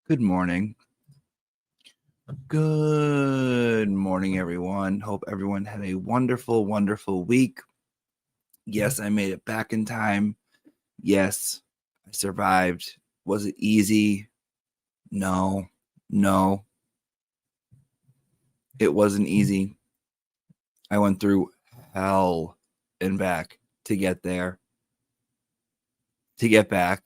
Good morning. Good morning, everyone. Hope everyone had a wonderful, wonderful week. Yes, I made it back in time. Yes, I survived. Was it easy? No. It wasn't easy. I went through hell and back to get there. To get back.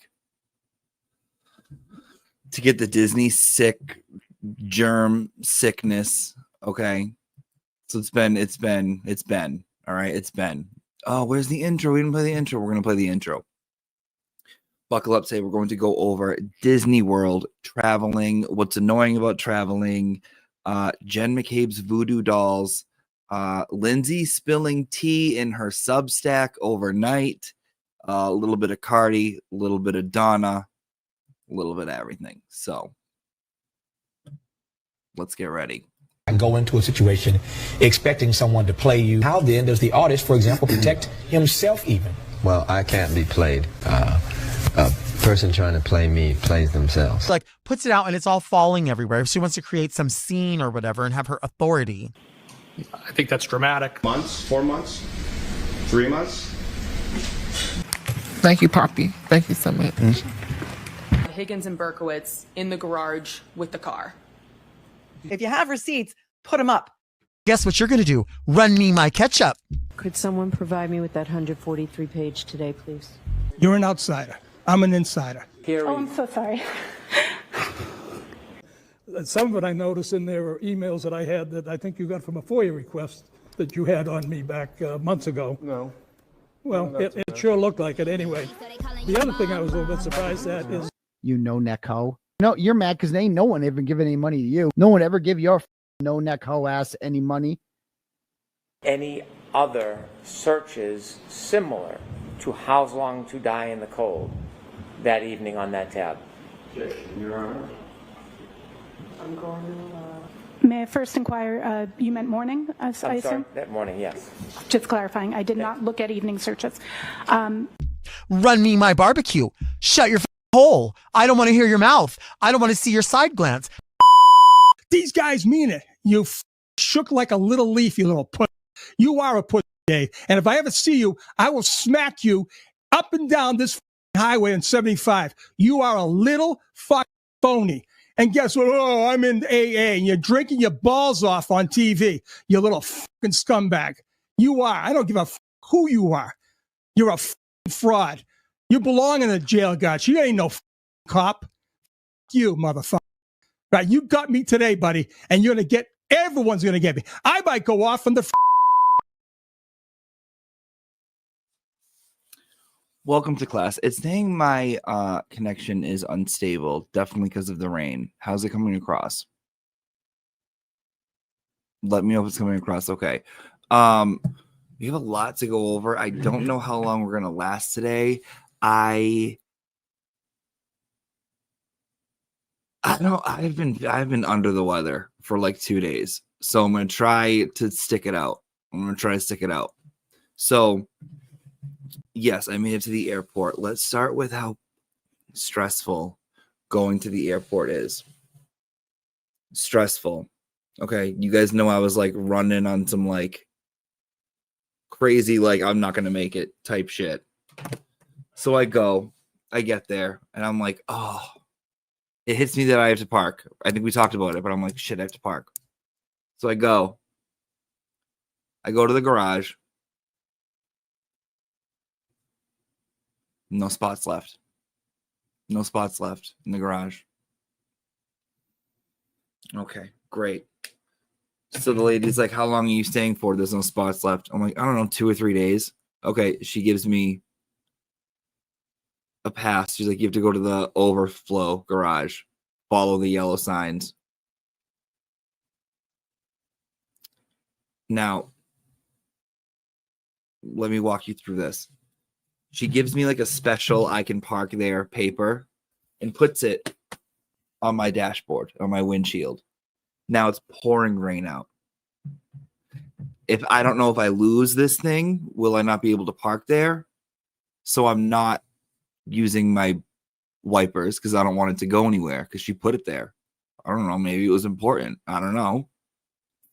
To get the Disney germ sickness. Okay. So it's been. All right. It's been. Oh, where's the intro? We didn't play the intro. We're going to play the intro. Buckle up. Say we're going to go over Disney World traveling. What's annoying about traveling. Jen McCabe's voodoo dolls. Lindsay spilling tea in her Substack overnight. A little bit of Cardi. A little bit of Donna. A little bit of everything. So let's get ready. Go into a situation expecting someone to play you. How then does the artist, for example, protect himself even? Well, I can't be played. A person trying to play me plays themselves. Like puts it out and it's all falling everywhere. If she wants to create some scene or whatever and have her authority. I think that's dramatic. Months, 4 months, 3 months. Thank you, Poppy. Thank you so much. Higgins and Berkowitz in the garage with the car. If you have receipts, put them up. Guess what you're going to do? Run me my ketchup. Could someone provide me with that 143 page today, please? You're an outsider. I'm an insider. Oh, I'm so sorry. Some of it I noticed in there are emails that I had that I think you got from a FOIA request that you had on me back months ago. No. Well, it sure looked like it anyway. The other thing I was a little bit surprised at is... You no-neck hoe. No, you're mad because ain't no one ever giving any money to you. No one ever give your no-neck hoe ass any money. Any other searches similar to How Long to Die in the Cold that evening on that tab? Your Honor. I'm going to... May I first inquire, you meant morning, I assume? That morning, yes. Just clarifying, I did not look at evening searches. Run me my barbecue. Shut your hole. I don't want to hear your mouth. I don't want to see your side glance. These guys mean it. You shook like a little leaf, you little pussy. You are a pussy, Dave. And if I ever see you, I will smack you up and down this highway in 75. You are a little fucking phony. And guess what? Oh, I'm in AA, and you're drinking your balls off on TV. You little fucking scumbag. You are. I don't give a who you are. You're a fraud. You belong in a jail, guard. You ain't no cop. You, motherfucker. Right, you got me today, buddy, and you're going to get, everyone's going to get me. I might go off on the... Welcome to class. It's saying my connection is unstable, definitely because of the rain. How's it coming across? Let me know if it's coming across okay. We have a lot to go over. I don't know how long we're going to last today. I've been under the weather for like 2 days. So I'm going to try to stick it out. So yes, I made it to the airport. Let's start with how stressful going to the airport is. Stressful. Okay. You guys know I was like running on some like crazy, like I'm not going to make it type shit. So I get there and I'm like, oh, it hits me that I have to park. I think we talked about it, but I'm like, shit, I have to park. So I go to the garage. No spots left. No spots left in the garage. Okay, great. So the lady's like, how long are you staying for? There's no spots left. I'm like, I don't know, 2 or 3 days. Okay, she gives me a pass. She's like, you have to go to the overflow garage. Follow the yellow signs. Now, let me walk you through this. She gives me like a special I can park there paper and puts it on my dashboard, on my windshield. Now it's pouring rain out. If I don't know if I lose this thing, will I not be able to park there? So I'm not using my wipers because I don't want it to go anywhere because she put it there. I don't know. Maybe it was important. I don't know.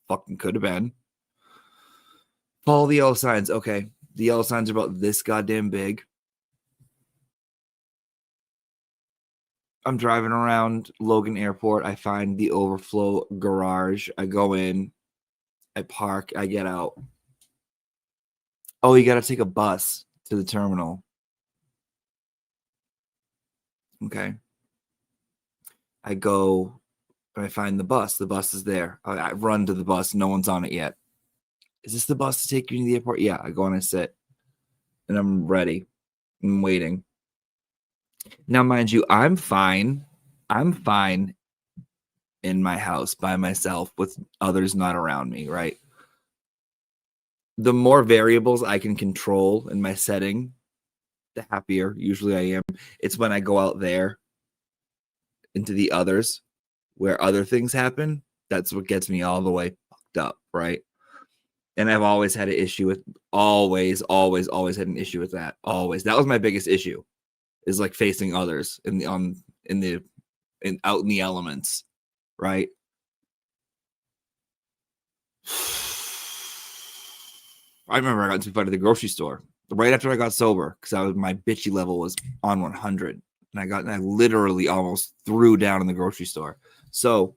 Fucking could have been. Follow the yellow signs. Okay. The yellow signs are about this goddamn big. I'm driving around Logan Airport. I find the overflow garage. I go in. I park. I get out. Oh, you got to take a bus to the terminal. Okay. I go and I find the bus. The bus is there. I run to the bus. No one's on it yet. Is this the bus to take you to the airport? Yeah. I go and I sit. And I'm ready. I'm waiting. Now, mind you, I'm fine. I'm fine in my house by myself with others not around me, right? The more variables I can control in my setting, the happier usually I am. It's when I go out there into the others where other things happen. That's what gets me all the way fucked up, right? And I've always had an issue with always had an issue with that. Always. That was my biggest issue, is like facing others out in the elements, right? I remember I got into a fight at the grocery store right after I got sober because my bitchy level was on 100, and I literally almost threw down in the grocery store. So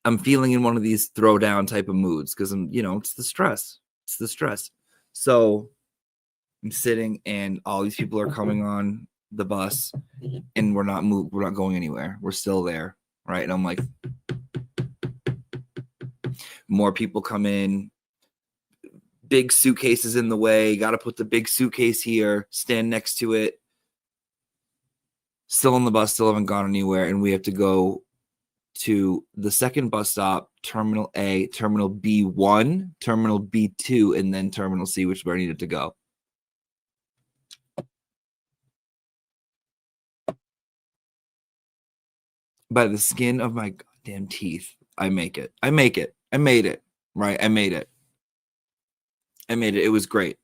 I'm feeling in one of these throw down type of moods because it's the stress. It's the stress. So I'm sitting and all these people are coming on the bus and we're not going anywhere. We're still there. Right. And I'm like, more people come in, big suitcases in the way. Got to put the big suitcase here, stand next to it. Still on the bus, still haven't gone anywhere. And we have to go to the second bus stop, Terminal A, Terminal B1, Terminal B2, and then Terminal C, which is where I needed to go. By the skin of my goddamn teeth, I make it. I made it. Right? I made it. It was great.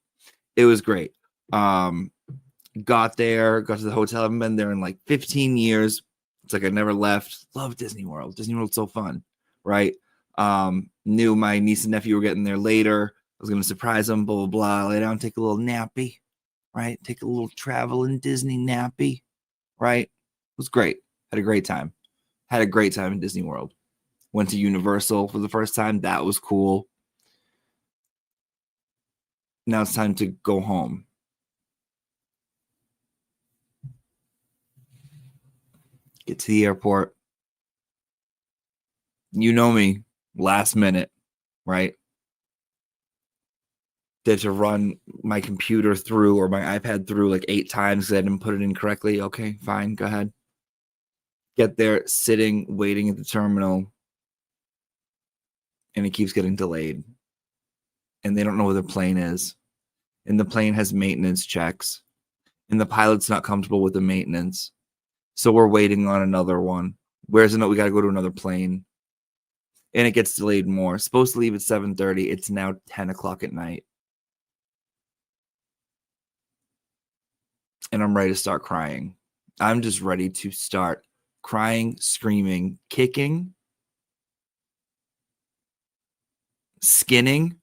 Got there, got to the hotel. I haven't been there in like 15 years. It's like I never left. Love Disney World. Disney World's so fun, right? Knew my niece and nephew were getting there later. I was going to surprise them, blah, blah, blah. Lay down, take a little nappy, right? Take a little traveling Disney nappy, right? It was great. Had a great time in Disney World. Went to Universal for the first time. That was cool. Now it's time to go home. Get to the airport. You know me, last minute, right? They had to run my computer through or my iPad through like 8 times because I didn't put it in correctly. Okay, fine, go ahead. Get there, sitting, waiting at the terminal, and it keeps getting delayed. And they don't know where the plane is. And the plane has maintenance checks. And the pilot's not comfortable with the maintenance. So we're waiting on another one. Where's the note? We got to go to another plane. And it gets delayed more. Supposed to leave at 7:30. It's now 10 o'clock at night. And I'm ready to start crying. I'm just ready to start crying, screaming, kicking, skinning,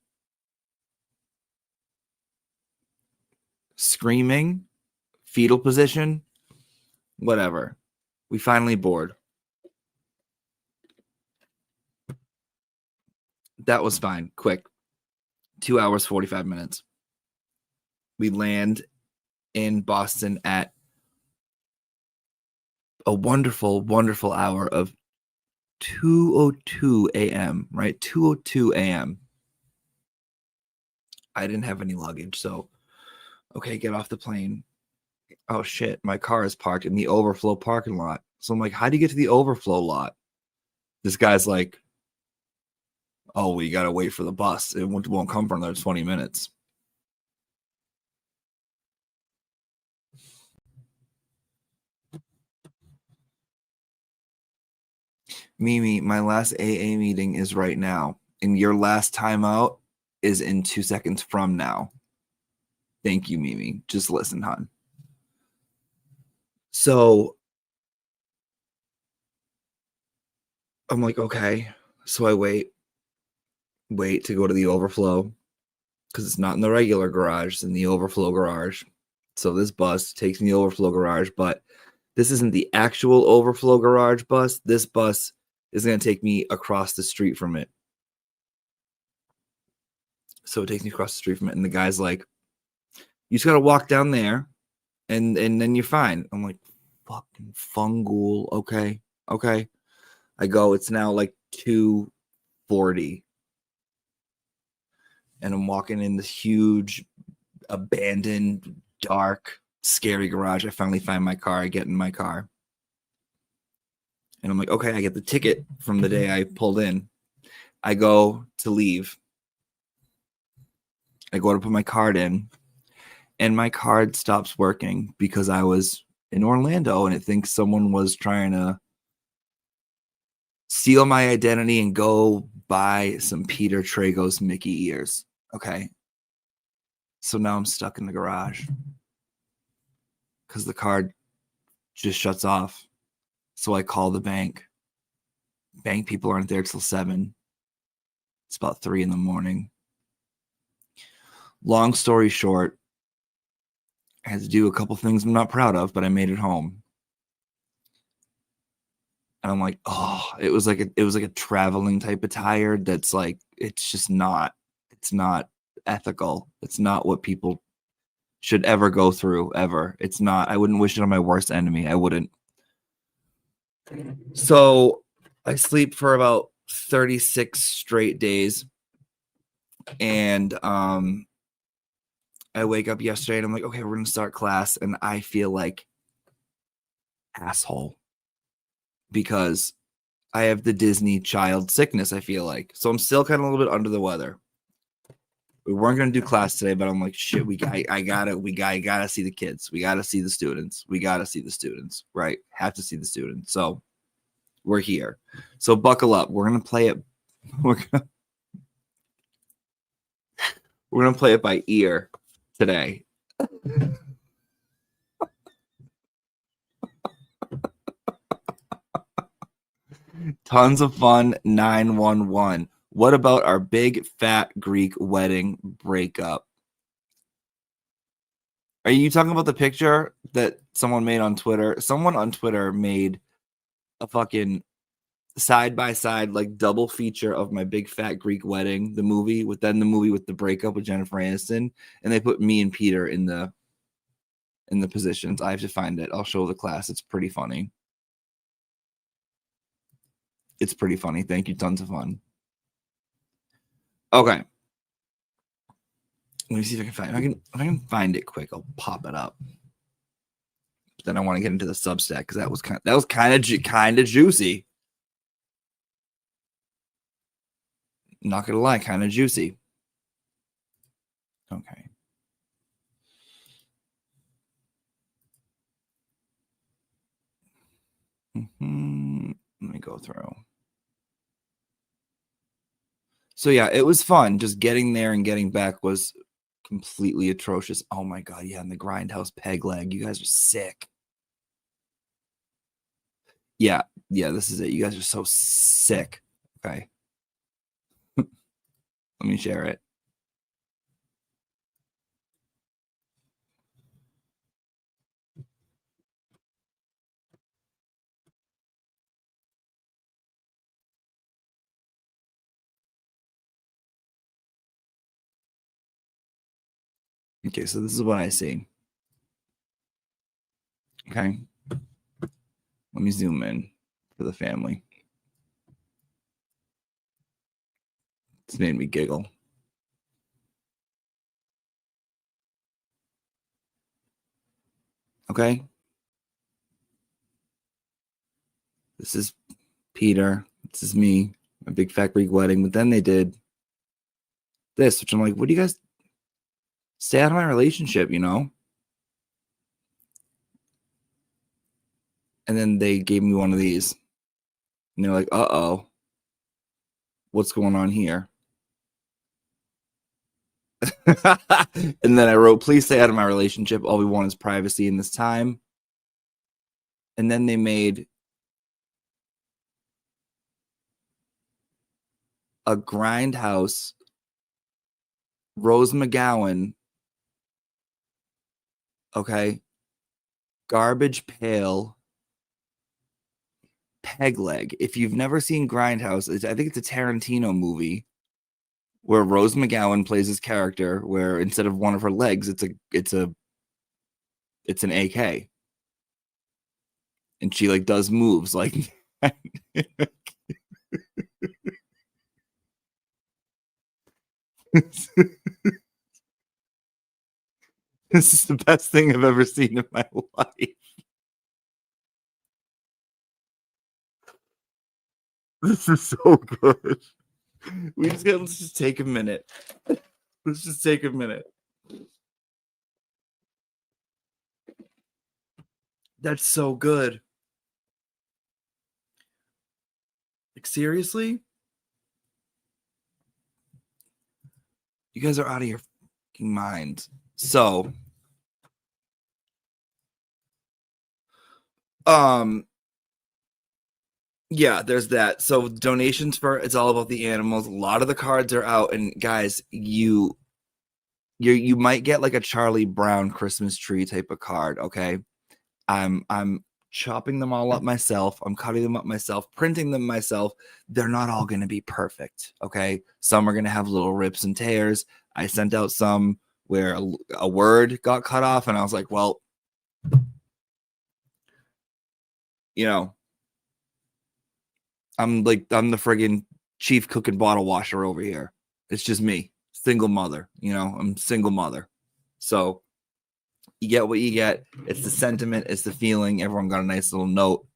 screaming, fetal position, whatever. We finally board. That was fine. Quick. 2 hours, 45 minutes. We land in Boston at a wonderful, wonderful hour of 2:02 a.m., right? 2:02 a.m. I didn't have any luggage, so okay, get off the plane. Oh shit, my car is parked in the overflow parking lot. So I'm like, how do you get to the overflow lot? This guy's like, oh, we got to wait for the bus. It won't come for another 20 minutes. Mimi, my last AA meeting is right now, and your last time out is in 2 seconds from now. Thank you, Mimi. Just listen, hon. So I'm like, okay. So I wait to go to the overflow because it's not in the regular garage, it's in the overflow garage. So this bus takes me to the overflow garage, but this isn't the actual overflow garage bus. This bus is going to take me across the street from it. So it takes me across the street from it. And the guy's like, you just got to walk down there and then you're fine. I'm like, fucking fungal. Okay. Okay. I go, it's now like 2:40. And I'm walking in this huge, abandoned, dark, scary garage. I finally find my car. I get in my car. And I'm like, okay, I get the ticket from the day I pulled in. I go to leave. I go to put my card in. And my card stops working because I was in Orlando and it thinks someone was trying to steal my identity and go buy some Peter Tragos Mickey ears. Okay. So now I'm stuck in the garage because the card just shuts off. So I call the bank. Bank people aren't there till 7. It's about 3 a.m. Long story short, I had to do a couple things I'm not proud of, but I made it home. And I'm like, oh, it was like a traveling type of tire that's like, it's not ethical. It's not what people should ever go through, ever. It's not. I wouldn't wish it on my worst enemy. I wouldn't. So I sleep for about 36 straight days. And I wake up yesterday and I'm like, okay, we're going to start class. And I feel like asshole because I have the Disney child sickness, I feel like. So I'm still kind of a little bit under the weather. We weren't going to do class today, but I'm like, shit, we gotta see the kids. We got to see the students. Right? Have to see the students. So we're here. So buckle up. We're going to play it. We're going to play it by ear today. Tons of fun. 911. What about our big fat Greek wedding breakup? Are you talking about the picture that someone made on Twitter? Someone on Twitter made a fucking side by side, like double feature of my big fat Greek wedding, the movie with the breakup with Jennifer Aniston, and they put me and Peter in the positions. I have to find it. I'll show the class. It's pretty funny. Thank you. Tons of fun. Okay. Let me see if I can find it. If I can find it quick, I'll pop it up. But then I want to get into the Substack because that was kind of juicy. Not gonna lie, kind of juicy. Okay. Let me go through. So yeah, it was fun. Just getting there and getting back was completely atrocious. Oh my god, yeah, and the Grindhouse peg leg. You guys are sick. Yeah, this is it. You guys are so sick. Okay. Let me share it. Okay, so this is what I see. Okay. Let me zoom in for the family. It's made me giggle. Okay. This is Peter. This is me. My big fat Greek wedding. But then they did this, which I'm like, what do you guys stay out of my relationship, you know? And then they gave me one of these. And they're like, uh-oh. What's going on here? And then I wrote, please stay out of my relationship. All we want is privacy in this time. And then they made a Grindhouse Rose McGowan, okay, Garbage Pail Peg Leg. If you've never seen Grindhouse, I think it's a Tarantino movie where Rose McGowan plays his character, where instead of one of her legs, it's an AK, and she like does moves like. This is the best thing I've ever seen in my life. This is so good. Let's just take a minute. Let's just take a minute. That's so good. Like, seriously? You guys are out of your fucking minds. So, yeah, there's that. So donations for it's all about the animals. A lot of the cards are out, and guys, you might get like a Charlie Brown Christmas tree type of card. Okay, I'm chopping them all up myself. I'm cutting them up myself, printing them myself. They're not all going to be perfect. Okay, some are going to have little rips and tears. I sent out some where a word got cut off, and I was like, well, you know. I'm the friggin' chief cook and bottle washer over here. It's just me, single mother. You know, I'm single mother. So you get what you get. It's the sentiment. It's the feeling. Everyone got a nice little note.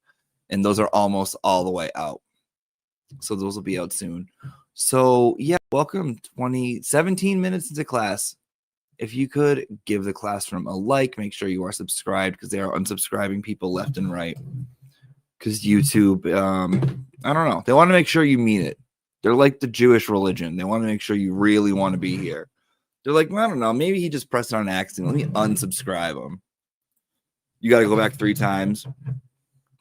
And those are almost all the way out. So those will be out soon. So yeah, welcome 17 minutes into class. If you could give the classroom a like, make sure you are subscribed because they are unsubscribing people left and right. Because YouTube, I don't know. They want to make sure you mean it. They're like the Jewish religion. They want to make sure you really want to be here. They're like, well, I don't know. Maybe he just pressed it on accident. Let me unsubscribe him. You got to go back 3 times.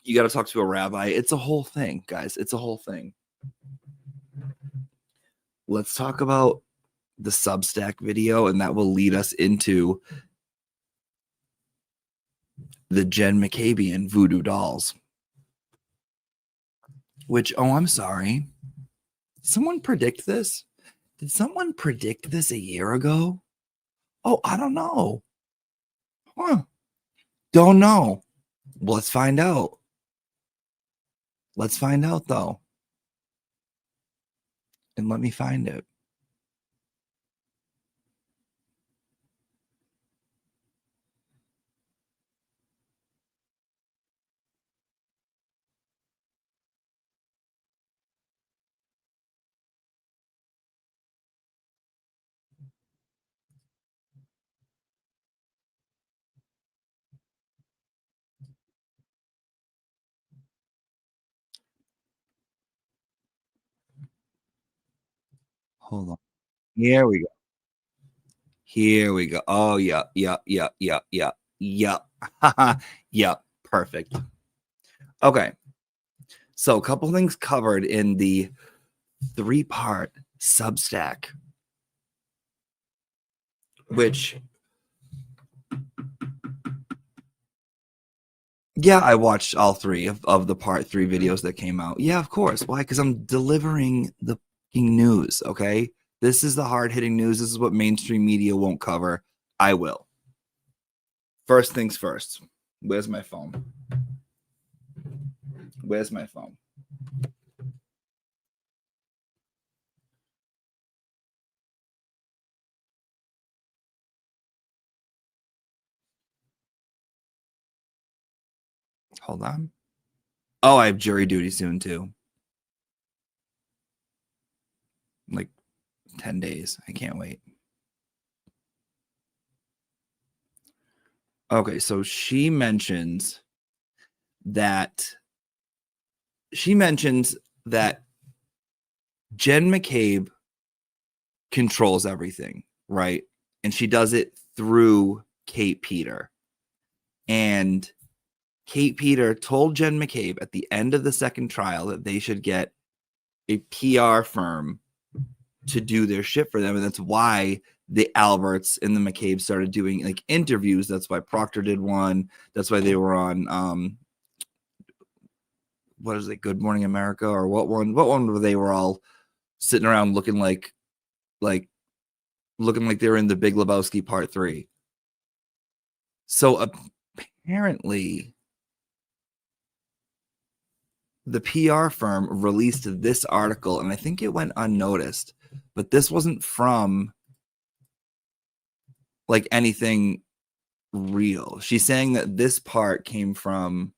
You got to talk to a rabbi. It's a whole thing, guys. It's a whole thing. Let's talk about the Substack video, and that will lead us into the Jen Mccabian voodoo dolls. Which, oh, I'm sorry. Did someone predict this? Did someone predict this a year ago? Oh, I don't know. Huh. Don't know. Well, let's find out. Let's find out, though. And let me find it. Hold on. Here we go. Here we go. Oh, yeah. Yeah. Perfect. Okay. So a couple things covered in the 3-part Substack, which, yeah, I watched all 3 of the part 3 videos that came out. Yeah, of course. Why? Because I'm delivering the news, okay? This is the hard-hitting news. This is what mainstream media won't cover. I will. First things first. Where's my phone? Where's my phone? Hold on. Oh, I have jury duty soon, too. Like 10 days. I can't wait. Okay, so she mentions that Jen McCabe controls everything, right? And she does it through Kate Peter. And Kate Peter told Jen McCabe at the end of the second trial that they should get a PR firm to do their shit for them. And that's why the Alberts and the McCabe started doing like interviews. That's why Proctor did one. That's why they were on what is it, Good Morning America, or what one where they were all sitting around looking like they were in The Big Lebowski Part 3. So apparently the PR firm released this article, and I think it went unnoticed, but this wasn't from like anything real. She's saying that this part came from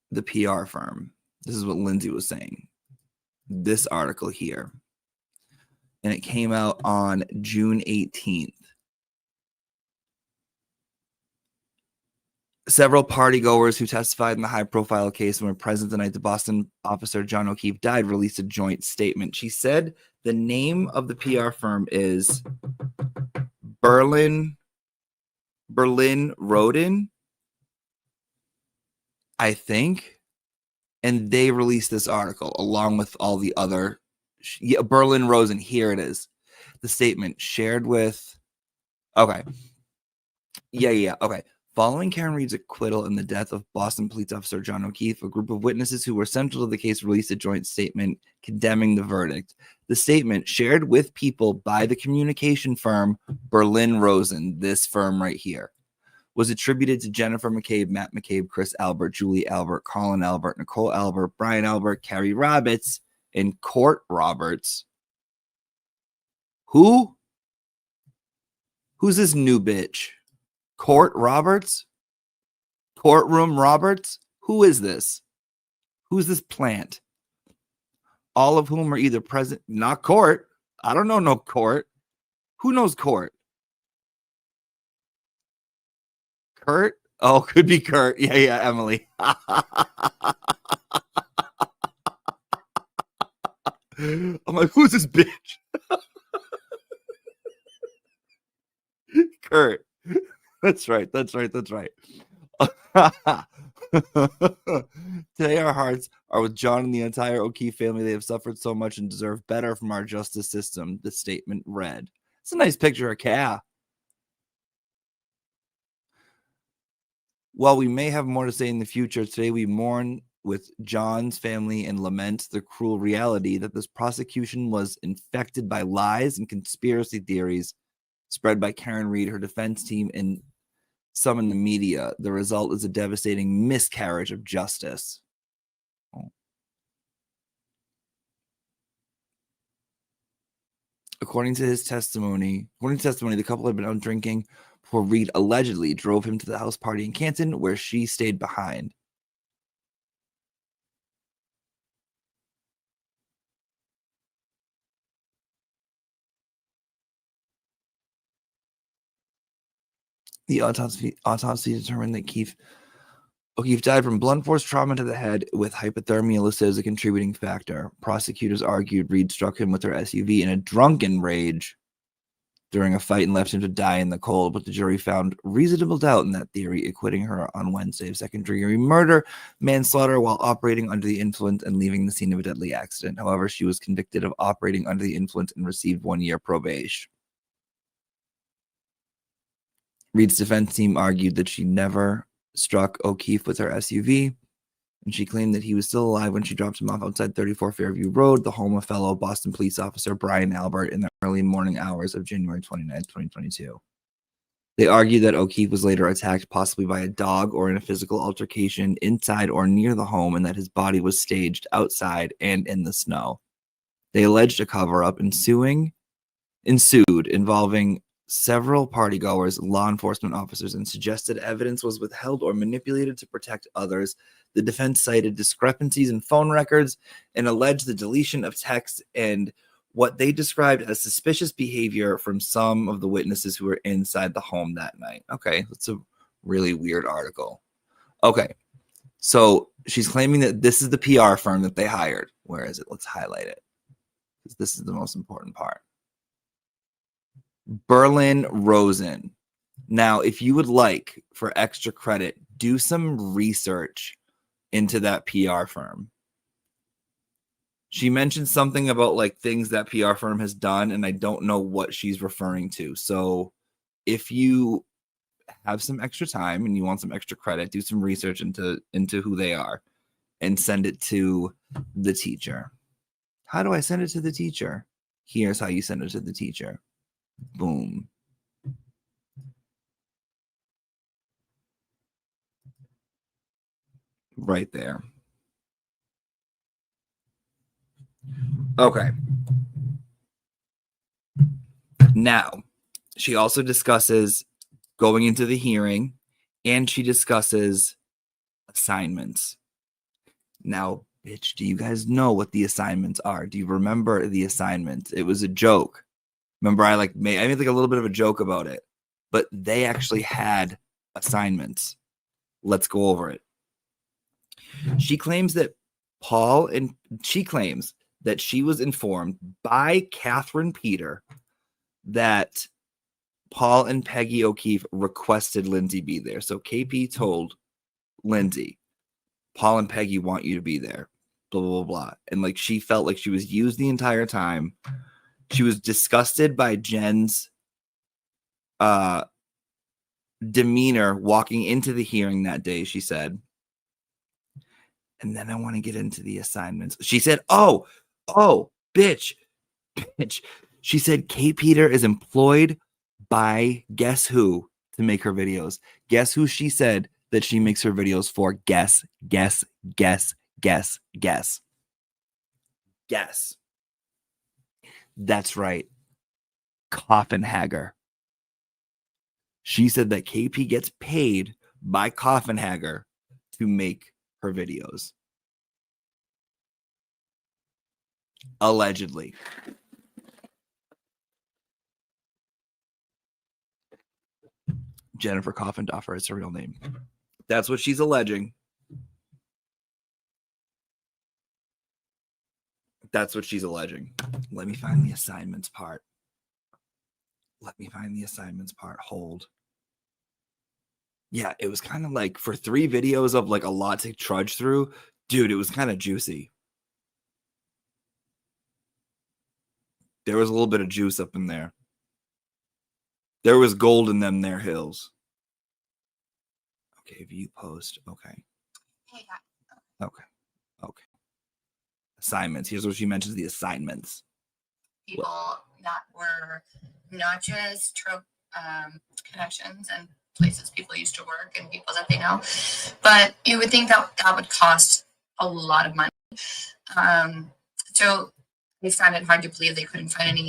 the PR firm. This is what Lindsay was saying. This article here. And it came out on June 18th. Several partygoers who testified in the high-profile case and were present the night the Boston officer John O'Keefe died released a joint statement. She said the name of the PR firm is Berlin Roden, I think, and they released this article along with all the other. Berlin Rosen, here it is. The statement shared with. Okay. Yeah. Okay. Following Karen Reed's acquittal in the death of Boston police officer John O'Keefe, a group of witnesses who were central to the case released a joint statement condemning the verdict. The statement, shared with people by the communication firm Berlin Rosen, this firm right here, was attributed to Jennifer McCabe, Matt McCabe, Chris Albert, Julie Albert, Colin Albert, Nicole Albert, Brian Albert, Carrie Roberts, and Court Roberts. Who? Who's this new bitch? Court Roberts? Courtroom Roberts? Who is this? Who's this plant? All of whom are either present, not Court. I don't know no Court. Who knows Court? Kurt? Oh, could be Kurt. Yeah, Emily. I'm like, who's this bitch? Kurt. That's right. Today our hearts are with John and the entire O'Keefe family. They have suffered so much and deserve better from our justice system, the statement read. It's a nice picture of Cal. While we may have more to say in the future, today we mourn with John's family and lament the cruel reality that this prosecution was infected by lies and conspiracy theories spread by Karen Reed, her defense team, and some in the media. The result is a devastating miscarriage of justice. According to testimony, the couple had been out drinking before Reed allegedly drove him to the house party in Canton, where she stayed behind. The autopsy determined that O'Keefe died from blunt force trauma to the head with hypothermia listed as a contributing factor. Prosecutors argued Reed struck him with her SUV in a drunken rage during a fight and left him to die in the cold, but the jury found reasonable doubt in that theory, acquitting her on Wednesday of second-degree murder, manslaughter while operating under the influence and leaving the scene of a deadly accident. However, she was convicted of operating under the influence and received 1 year probation. Reed's defense team argued that she never struck O'Keefe with her SUV, and she claimed that he was still alive when she dropped him off outside 34 Fairview Road, the home of fellow Boston police officer Brian Albert, in the early morning hours of January 29, 2022. They argued that O'Keefe was later attacked possibly by a dog or in a physical altercation inside or near the home, and that his body was staged outside and in the snow. They alleged a cover-up ensued involving several partygoers, law enforcement officers, and suggested evidence was withheld or manipulated to protect others. The defense cited discrepancies in phone records and alleged the deletion of text and what they described as suspicious behavior from some of the witnesses who were inside the home that night. Okay, that's a really weird article. Okay, so she's claiming that this is the PR firm that they hired. Where is it? Let's highlight it, because this is the most important part. Berlin Rosen. Now, if you would like for extra credit, do some research into that PR firm. She mentioned something about like things that PR firm has done, and I don't know what she's referring to. So if you have some extra time and you want some extra credit, do some research into who they are and send it to the teacher. How do I send it to the teacher? Here's how you send it to the teacher. Boom. Right there. Okay. Now, she also discusses going into the hearing, and she discusses assignments. Now, bitch, do you guys know what the assignments are? Do you remember the assignments? It was a joke. Remember, I made like a little bit of a joke about it, but they actually had assignments. Let's go over it. She claims that she was informed by Catherine Peter that Paul and Peggy O'Keefe requested Lindsay be there. So KP told Lindsay, Paul and Peggy want you to be there, blah, blah, blah, blah. And like, she felt like she was used the entire time. She was disgusted by Jen's demeanor walking into the hearing that day, she said. And then I want to get into the assignments. She said, oh, bitch. She said Kate Peter is employed by guess who to make her videos. Guess who she said that she makes her videos for? Guess. That's right. Coffenhager. She said that KP gets paid by Coffenhager to make her videos. Allegedly. Jennifer Coffendoffer is her real name. That's what she's alleging. Let me find the assignments part. Hold. Yeah, it was kind of like for 3 videos of like a lot to trudge through. Dude, it was kind of juicy. There was a little bit of juice up in there. There was gold in them there hills. Okay, view post. Okay. Assignments. Here's what she mentions: the assignments. People that were not just connections and places people used to work and people that they know, but you would think that that would cost a lot of money. So they found it hard to believe they couldn't find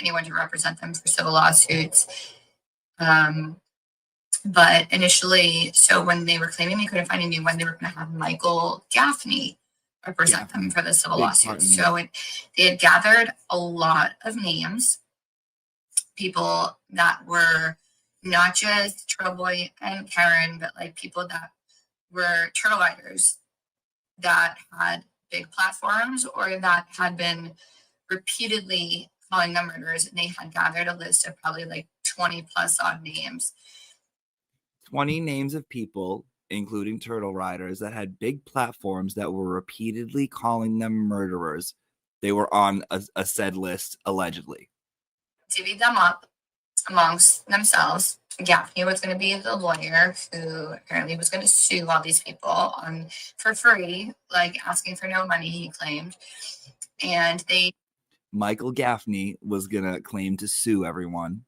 anyone to represent them for civil lawsuits. But initially, so when they were claiming they couldn't find anyone, they were going to have Michael Gaffney represent them for the civil lawsuits. So they had gathered a lot of names, people that were not just Turtle Boy and Karen, but like people that were turtle riders that had big platforms or that had been repeatedly calling them murderers, and they had gathered a list of probably like 20 plus odd names. 20 names of people, including turtle riders, that had big platforms that were repeatedly calling them murderers. They were on a said list, allegedly. Divvied them up amongst themselves. Gaffney was going to be the lawyer who apparently was going to sue all these people for free, like asking for no money, he claimed. And Michael Gaffney was going to claim to sue everyone.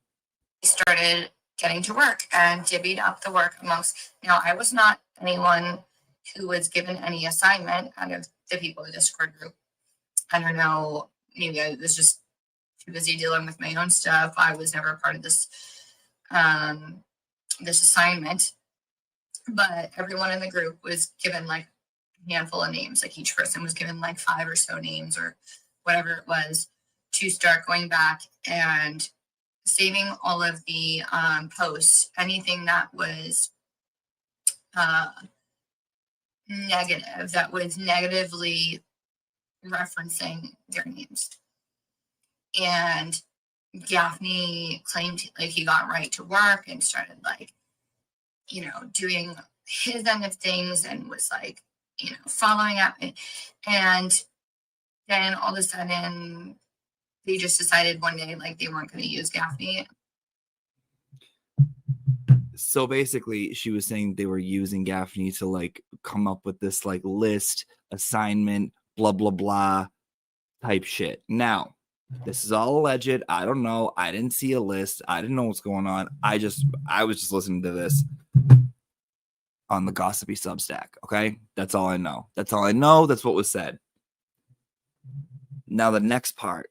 Started getting to work and divvied up the work amongst. Now, I was not anyone who was given any assignment out of the people in the Discord group. I don't know, maybe I was just too busy dealing with my own stuff. I was never a part of this this assignment, but everyone in the group was given like a handful of names. Like each person was given like 5 or so names or whatever it was to start going back and saving all of the posts, anything that was negative, that was negatively referencing their names. And Gaffney claimed like he got right to work and started like, doing his end of things and was like, following up. And then all of a sudden they just decided one day like they weren't going to use Gaffney. So basically, she was saying they were using Gaffney to like come up with this like list, assignment, blah, blah, blah type shit. Now, this is all alleged. I don't know. I didn't see a list. I didn't know what's going on. I was just listening to this on the gossipy Substack. Okay. That's all I know. That's all I know. That's what was said. Now, the next part.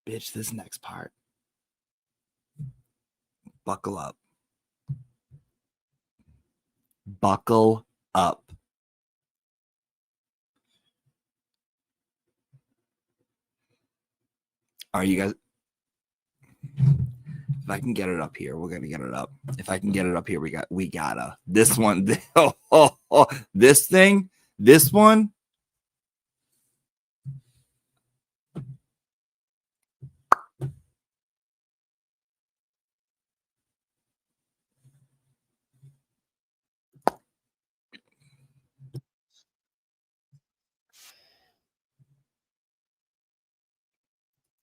Bitch, this next part. Buckle up. Buckle up. Are you guys? If I can get it up here, we're gonna get it up. If I can get it up here, we gotta. This one, this thing, this one.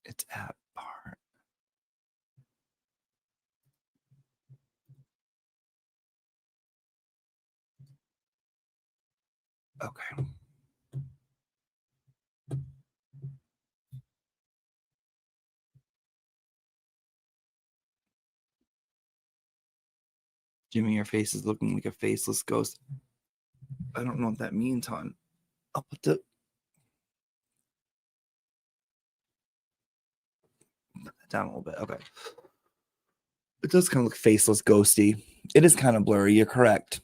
It's at part. Okay. Jimmy, your face is looking like a faceless ghost. I don't know what that means, hon. I'll put that down a little bit. Okay. It does kind of look faceless, ghosty. It is kind of blurry. You're correct.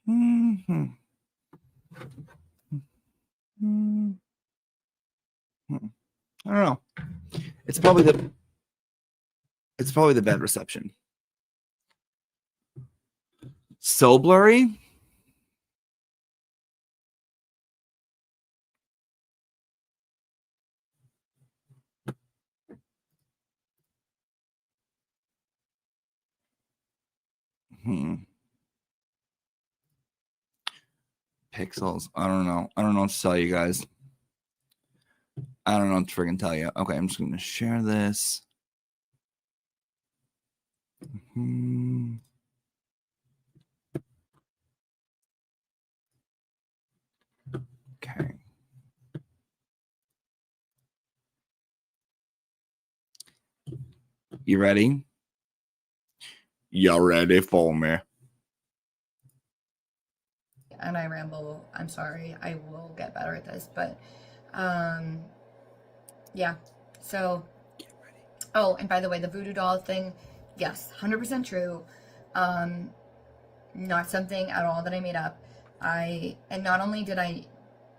Mm-hmm. Mm-hmm. I don't know. It's probably the bad reception. So blurry. Pixels. I don't know. I don't know what to tell you guys. I don't know what to freaking tell you. Okay, I'm just going to share this. Okay. You ready? You ready for me? And I ramble. I'm sorry. I will get better at this, but yeah. So, oh, and by the way, the voodoo doll thing, yes, 100% true. Not something at all that I made up. And not only did I,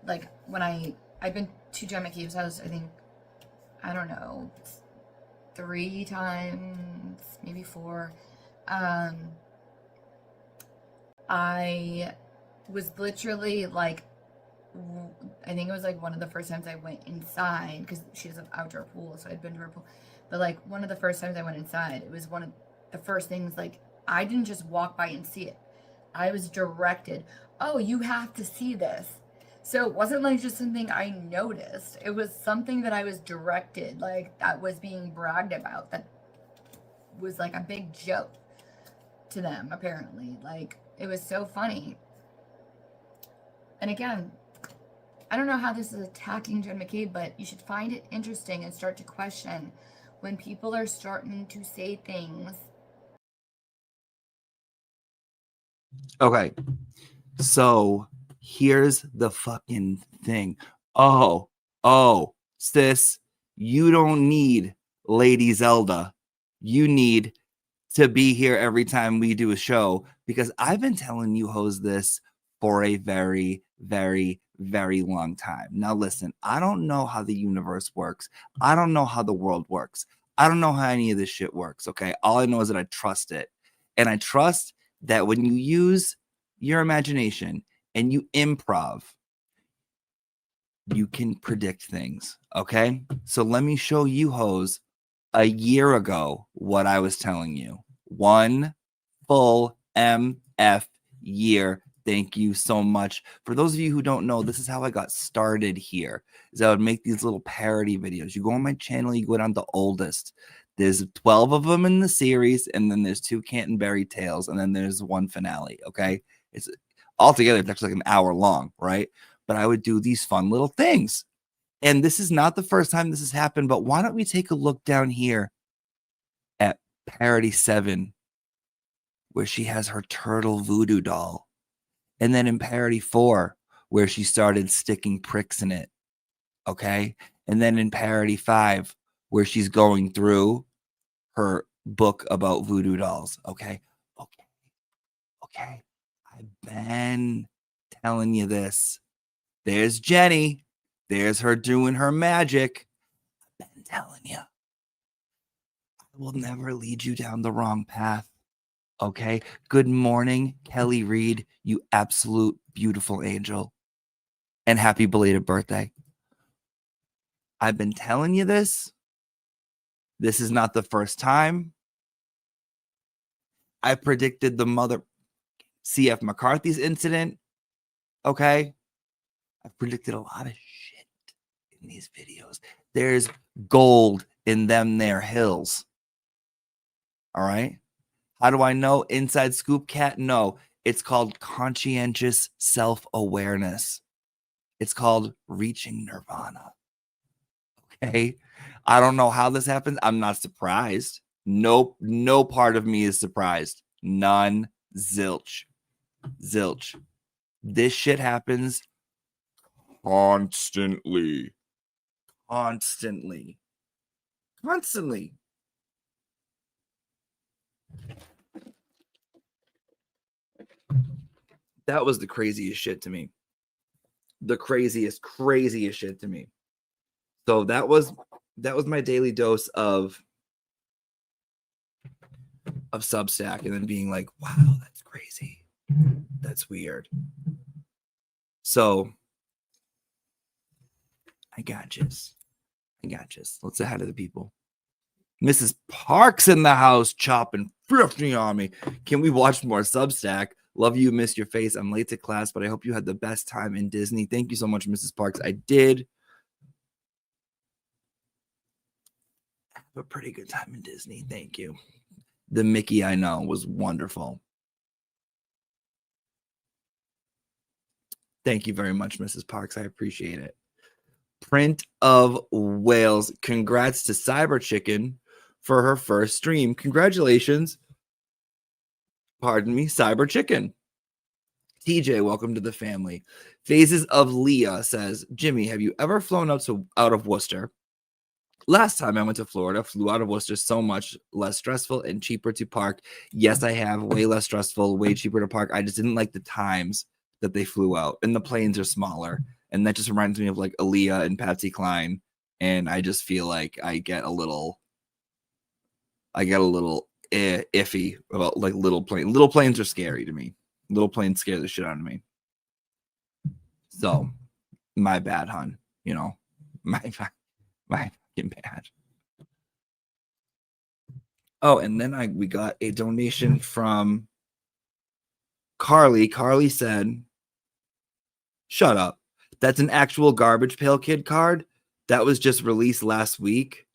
like, when I've been to Jen McCabe's house, I think, I don't know, 3 times, maybe 4. I was literally like, I think it was like one of the first times I went inside, because she has an outdoor pool, so I'd been to her pool. But like one of the first times I went inside, it was one of the first things, like, I didn't just walk by and see it. I was directed, oh, you have to see this. So it wasn't like just something I noticed. It was something that I was directed, like, that was being bragged about, that was like a big joke to them, apparently. Like, it was so funny. And again, I don't know how this is attacking Jen McCabe, but you should find it interesting and start to question when people are starting to say things. Okay. So here's the fucking thing. Oh, sis, you don't need Lady Zelda. You need to be here every time we do a show, because I've been telling you hoes this for a very, very, very long time. Now listen, I don't know how the universe works. I don't know how the world works. I don't know how any of this shit works, okay? All I know is that I trust it. And I trust that when you use your imagination and you improv, you can predict things. Okay. So let me show you hoes a year ago what I was telling you. 1 full MF year. Thank you so much. For those of you who don't know, this is how I got started here. Is I would make these little parody videos. You go on my channel, you go down to oldest. There's 12 of them in the series, and then there's 2 Canterbury Tales, and then there's 1 finale. Okay. It's altogether, it's actually like an hour long, right? But I would do these fun little things. And this is not the first time this has happened, but why don't we take a look down here at Parody 7, where she has her turtle voodoo doll. And then in Parody 4, where she started sticking pricks in it. Okay. And then in Parody 5, where she's going through her book about voodoo dolls. Okay. Okay. I've been telling you this. There's Jenny. There's her doing her magic. I've been telling you. I will never lead you down the wrong path. Okay. Good morning, Kelly Reed, you absolute beautiful angel. And happy belated birthday. I've been telling you this. This is not the first time. I predicted the mother CF McCarthy's incident. Okay. I've predicted a lot of shit in these videos. There's gold in them there hills. All right. How do I know? Inside Scoop Cat? No. It's called conscientious self-awareness. It's called reaching nirvana. Okay. I don't know how this happens. I'm not surprised. Nope. No part of me is surprised. None. Zilch. Zilch. This shit happens constantly. Constantly. Constantly. That was the craziest shit to me. The craziest shit to me. So that was my daily dose of Substack, and then being like, wow, that's crazy. That's weird. So I got yous. Let's say hi to the people. Mrs. Parks in the house chopping 50 on me. Can we watch more Substack? Love you, miss your face. I'm late to class, but I hope you had the best time in Disney. Thank you so much, Mrs. Parks. I did have a pretty good time in Disney. Thank you. The Mickey I know was wonderful. Thank you very much, Mrs. Parks. I appreciate it. Print of Wales. Congrats to Cyber Chicken for her first stream. Congratulations. Pardon me, Cyber Chicken. TJ, welcome to the family. Phases of Leah says, Jimmy, have you ever flown out of Worcester? Last time I went to Florida, flew out of Worcester, so much less stressful and cheaper to park. Yes, I have. Way less stressful, way cheaper to park. I just didn't like the times that they flew out, and the planes are smaller. And that just reminds me of like Aaliyah and Patsy Cline. And I just feel like I get a little iffy about like little planes. Little planes are scary to me. Little planes scare the shit out of me. So my bad, hon. You know, my fucking bad. Oh, and then we got a donation from Carly. Carly said, shut up. That's an actual Garbage Pail Kid card that was just released last week.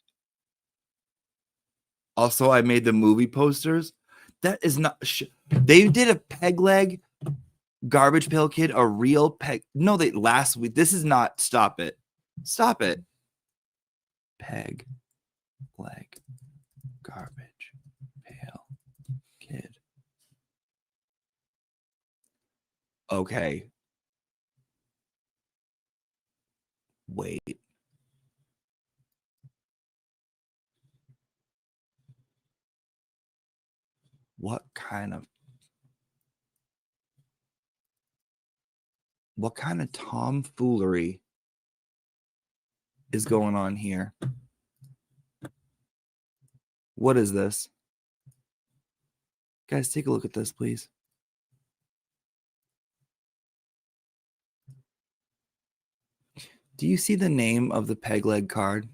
Also, I made the movie posters. That is not... They did a peg leg Garbage Pail Kid, a real peg... No, last week. This is not... Stop it. Stop it. Peg leg Garbage Pail Kid. Okay. Wait. What kind of tomfoolery is going on here? What is this? Guys, take a look at this, please. Do you see the name of the peg leg card?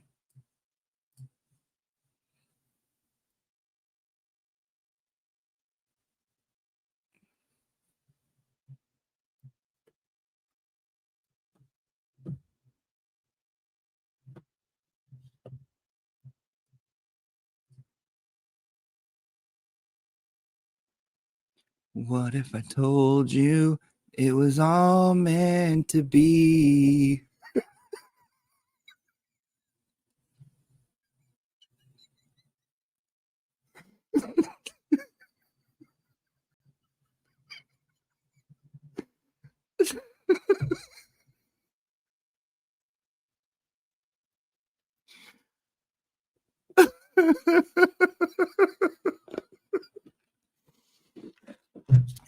What if I told you it was all meant to be?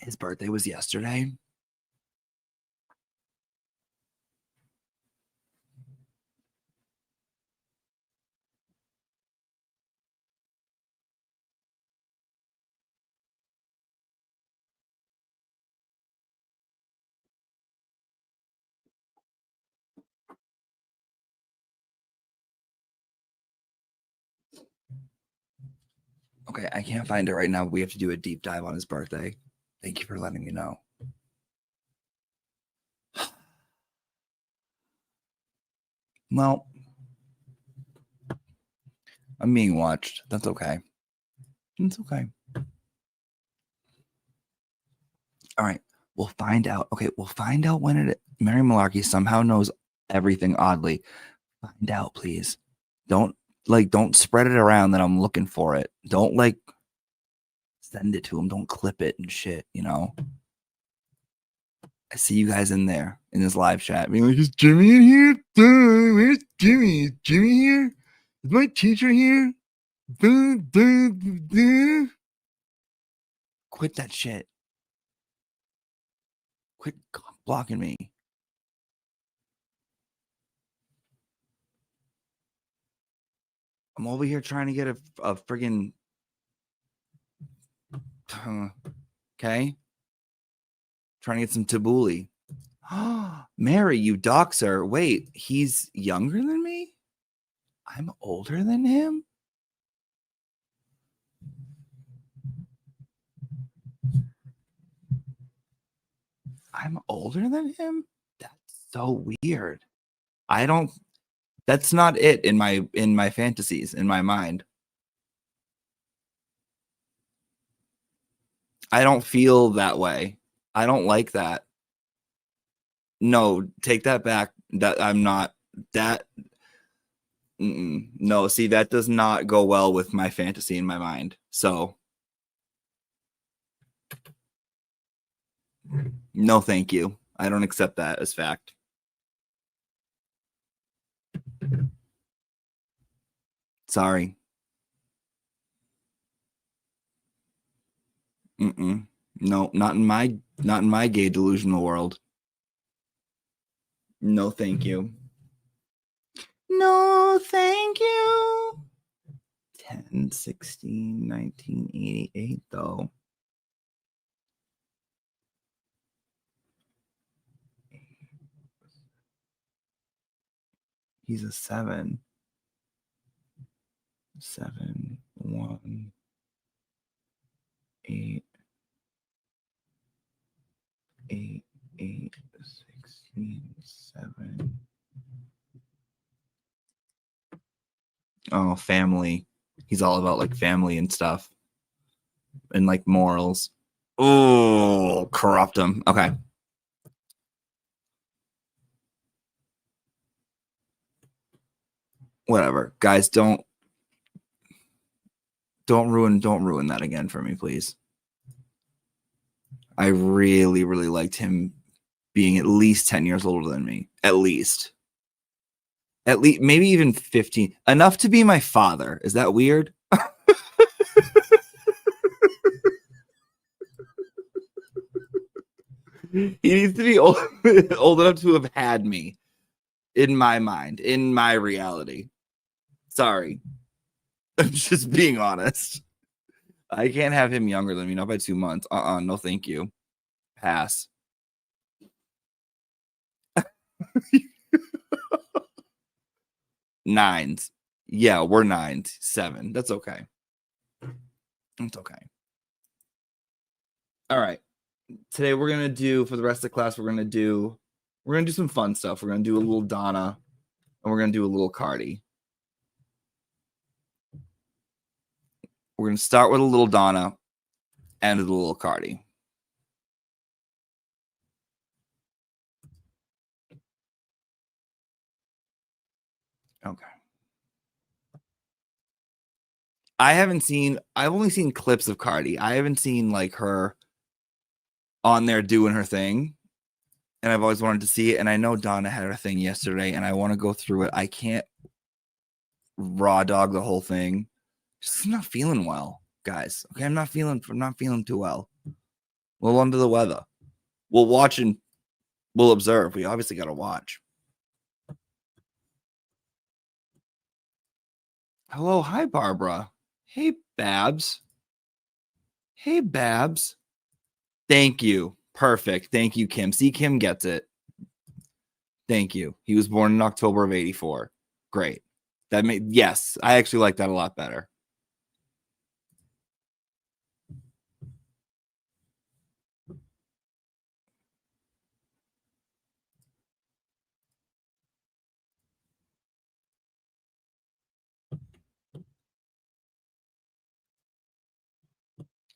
His birthday was yesterday. Okay, I can't find it right now. We have to do a deep dive on his birthday. Thank you for letting me know. Well, I'm being watched. That's okay. It's okay. All right. We'll find out. Okay, we'll find out when it. Mary Malarkey somehow knows everything oddly. Find out, please. Don't spread it around that I'm looking for it. Don't send it to him. Don't clip it and shit, you know. I see you guys in there in this live chat being like, is Jimmy in here? Where's Jimmy? Is Jimmy here? Is my teacher here? Quit that shit. Quit blocking me. I'm over here trying to get a friggin' okay. Trying to get some tabbouleh. Mary, you doxer. Wait, he's younger than me? I'm older than him? I'm older than him? That's so weird. That's not it in my fantasies, in my mind. I don't feel that way. I don't like that. No, take that back. That I'm not that. No, see, that does not go well with my fantasy in my mind. So, no, thank you. I don't accept that as fact. Sorry. No, not in my gay delusional world. No, thank you. No, thank you. 10/16/1988, though. He's a 7. 7, 1, 8, 8, 8, 16, 7. Oh, family. He's all about like family and stuff. And like morals. Oh, corrupt him. Okay. Whatever. Guys, don't ruin that again for me, please. I really, really liked him being at least 10 years older than me. At least, maybe even 15. Enough to be my father. Is that weird? He needs to be old enough to have had me in my mind, in my reality. Sorry. I'm just being honest. I can't have him younger than me, not by 2 months. No, thank you. Pass. 9s. Yeah, we're 9s. 7. That's okay. It's okay. All right. Today we're gonna do, for the rest of the class, we're gonna do some fun stuff. We're gonna do a little Donna, and we're gonna do a little Cardi. We're gonna start with a little Donna and a little Cardi. Okay. I've only seen clips of Cardi. I haven't seen like her on there doing her thing. And I've always wanted to see it. And I know Donna had her thing yesterday, and I want to go through it. I can't raw dog the whole thing. Just not feeling well, guys. Okay, I'm not feeling too well. A little under the weather. We'll watch and we'll observe. We obviously got to watch. Hello, hi Barbara. Hey Babs. Hey Babs. Thank you. Perfect. Thank you, Kim. See, Kim gets it. Thank you. He was born in October of 84. Great. Yes, I actually like that a lot better.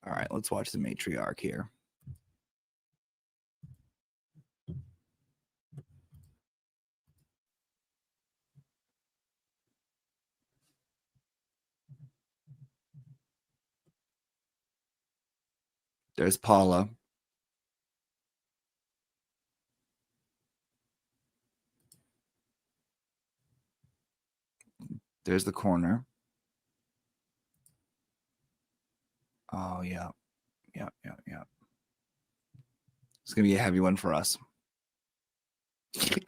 All right, let's watch the matriarch here. There's Paula. There's the corner. Oh, yeah. Yeah. It's going to be a heavy one for us.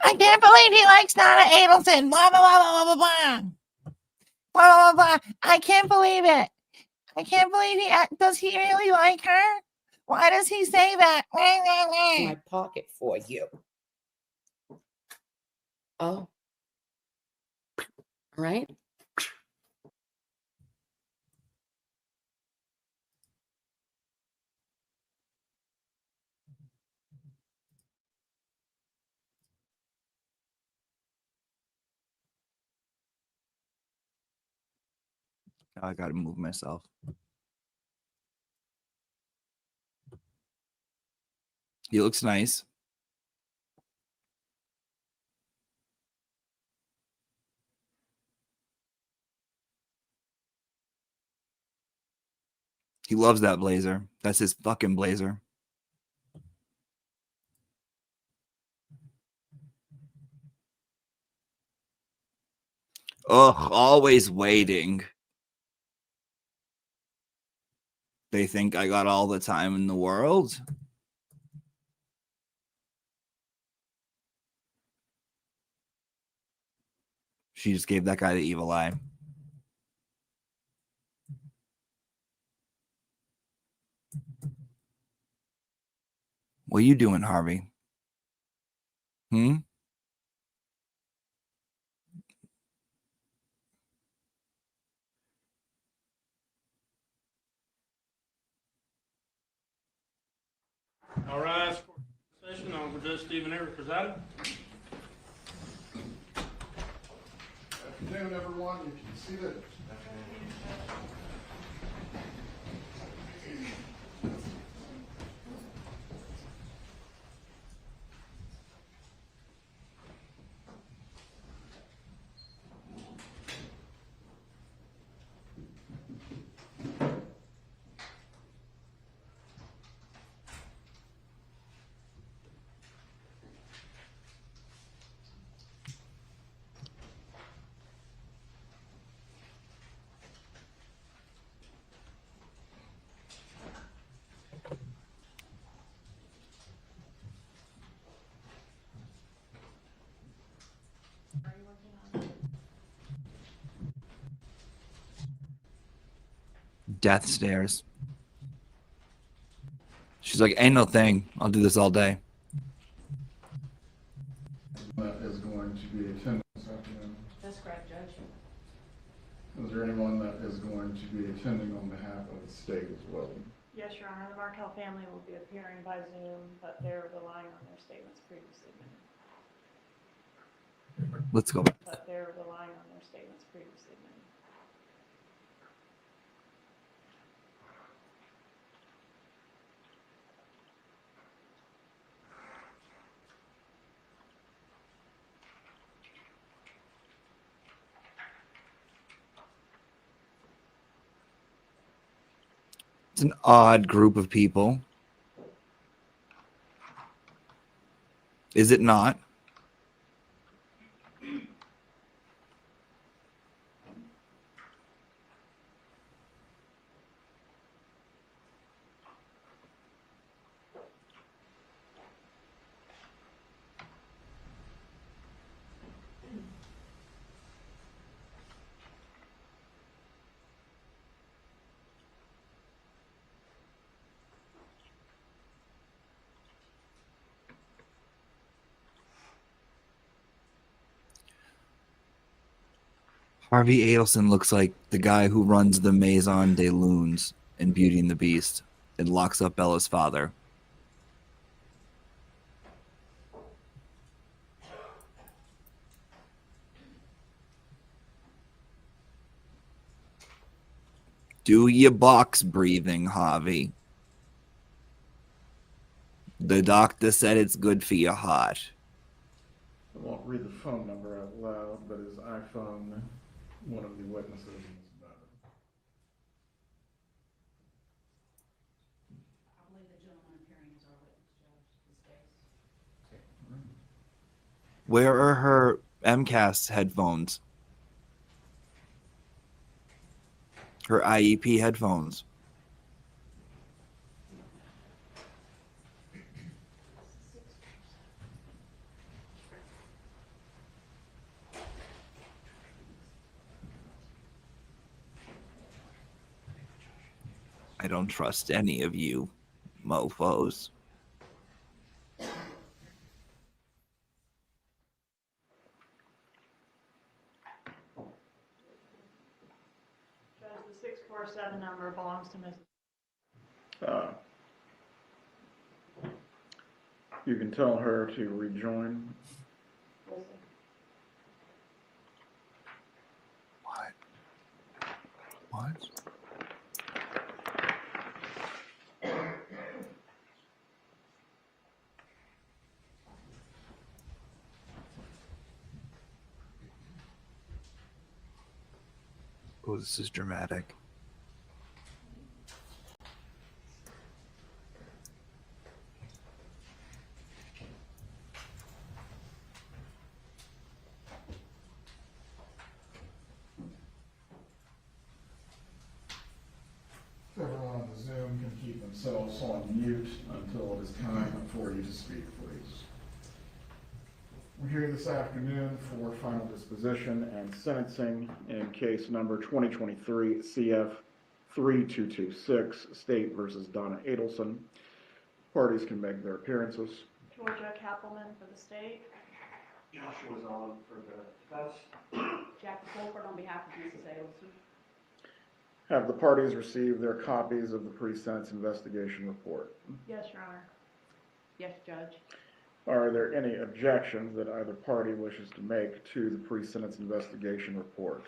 I can't believe he likes Donna Ableton. Blah, blah, blah, blah, blah, blah. Blah, blah, blah. I can't believe it. I can't believe does he really like her? Why does he say that? My pocket for you. Oh. All right. I got to move myself. He looks nice. He loves that blazer. That's his fucking blazer. Ugh, always waiting. They think I got all the time in the world. She just gave that guy the evil eye. What are you doing, Harvey? All rise for session. Honorable Judge Stephen Everett presiding. Afternoon, everyone. You can see that. Death stares. She's like, ain't no thing. I'll do this all day. Is going to be attended this afternoon. That's correct, Judge. Is there anyone that is going to be attending on behalf of the state as well? Yes, Your Honor. The Markel family will be appearing by Zoom, but they're relying on their statements previously made. Let's go back. But they're relying on their statements previously made. It's an odd group of people. Is it not? Harvey Adelson looks like the guy who runs the Maison des Lunes in Beauty and the Beast and locks up Bella's father. Do your box breathing, Harvey. The doctor said it's good for your heart. I won't read the phone number out loud, but his iPhone, one of the witnesses was about it. I believe the gentleman appearing is our witness, Judge, this case. Where are her MCAS headphones? Her IEP headphones. I don't trust any of you, mofos. Judge, the 647 number belongs to Ms. You can tell her to rejoin. What? Oh, this is dramatic. Everyone on the Zoom can keep themselves on mute until it is time for you to speak, please. We're here this afternoon for final disposition and sentencing in case number 2023 CF 3226, State versus Donna Adelson. Parties can make their appearances. Georgia Kappelman for the state. Joshua's on for the defense. Jackie Colford on behalf of Mrs. Adelson. Have the parties received their copies of the pre-sentence investigation report? Yes, Your Honor. Yes, Judge. Are there any objections that either party wishes to make to the pre-sentence investigation report?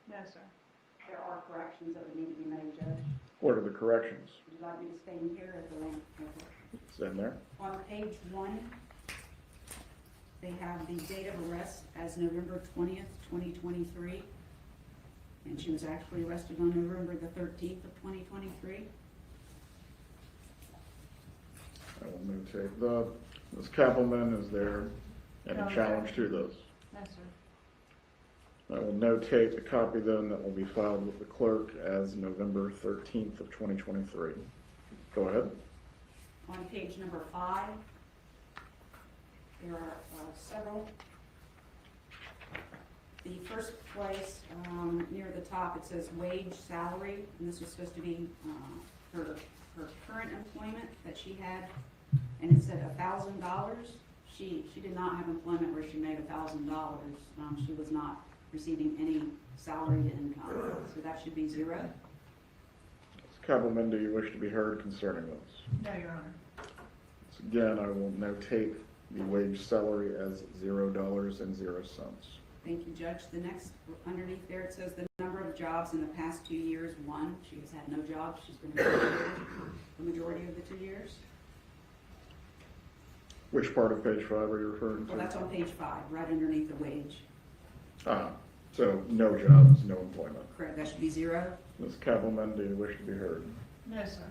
No, sir. There are corrections that would need to be made, Judge. What are the corrections? Would you like me to stay in here at the link? It's in there. On page 1, they have the date of arrest as November 20th, 2023. And she was actually arrested on November the 13th of 2023. I will notate Ms. Kappelman, is there any No, challenge sir. to those? No, sir. I will notate the copy then that will be filed with the clerk as November 13th of 2023. Go ahead. On page number 5, there are several. The first place, near the top, it says wage salary, and this was supposed to be her current employment that she had, and it said $1,000. She did not have employment where she made $1,000. She was not receiving any salary to income. So that should be 0. Ms. Kappelman, do you wish to be heard concerning this? No, Your Honor. So again, I will notate the wage salary as $0.00. Thank you, Judge. The next, underneath there, it says the number of jobs in the past 2 years, 1. She has had no jobs. She's been employed the majority of the 2 years. Which part of page 5 are you referring to? Well, that's on page 5, right underneath the wage. So no jobs, no employment. Correct, that should be 0. Ms. Kappelman, do you wish to be heard? No, sir.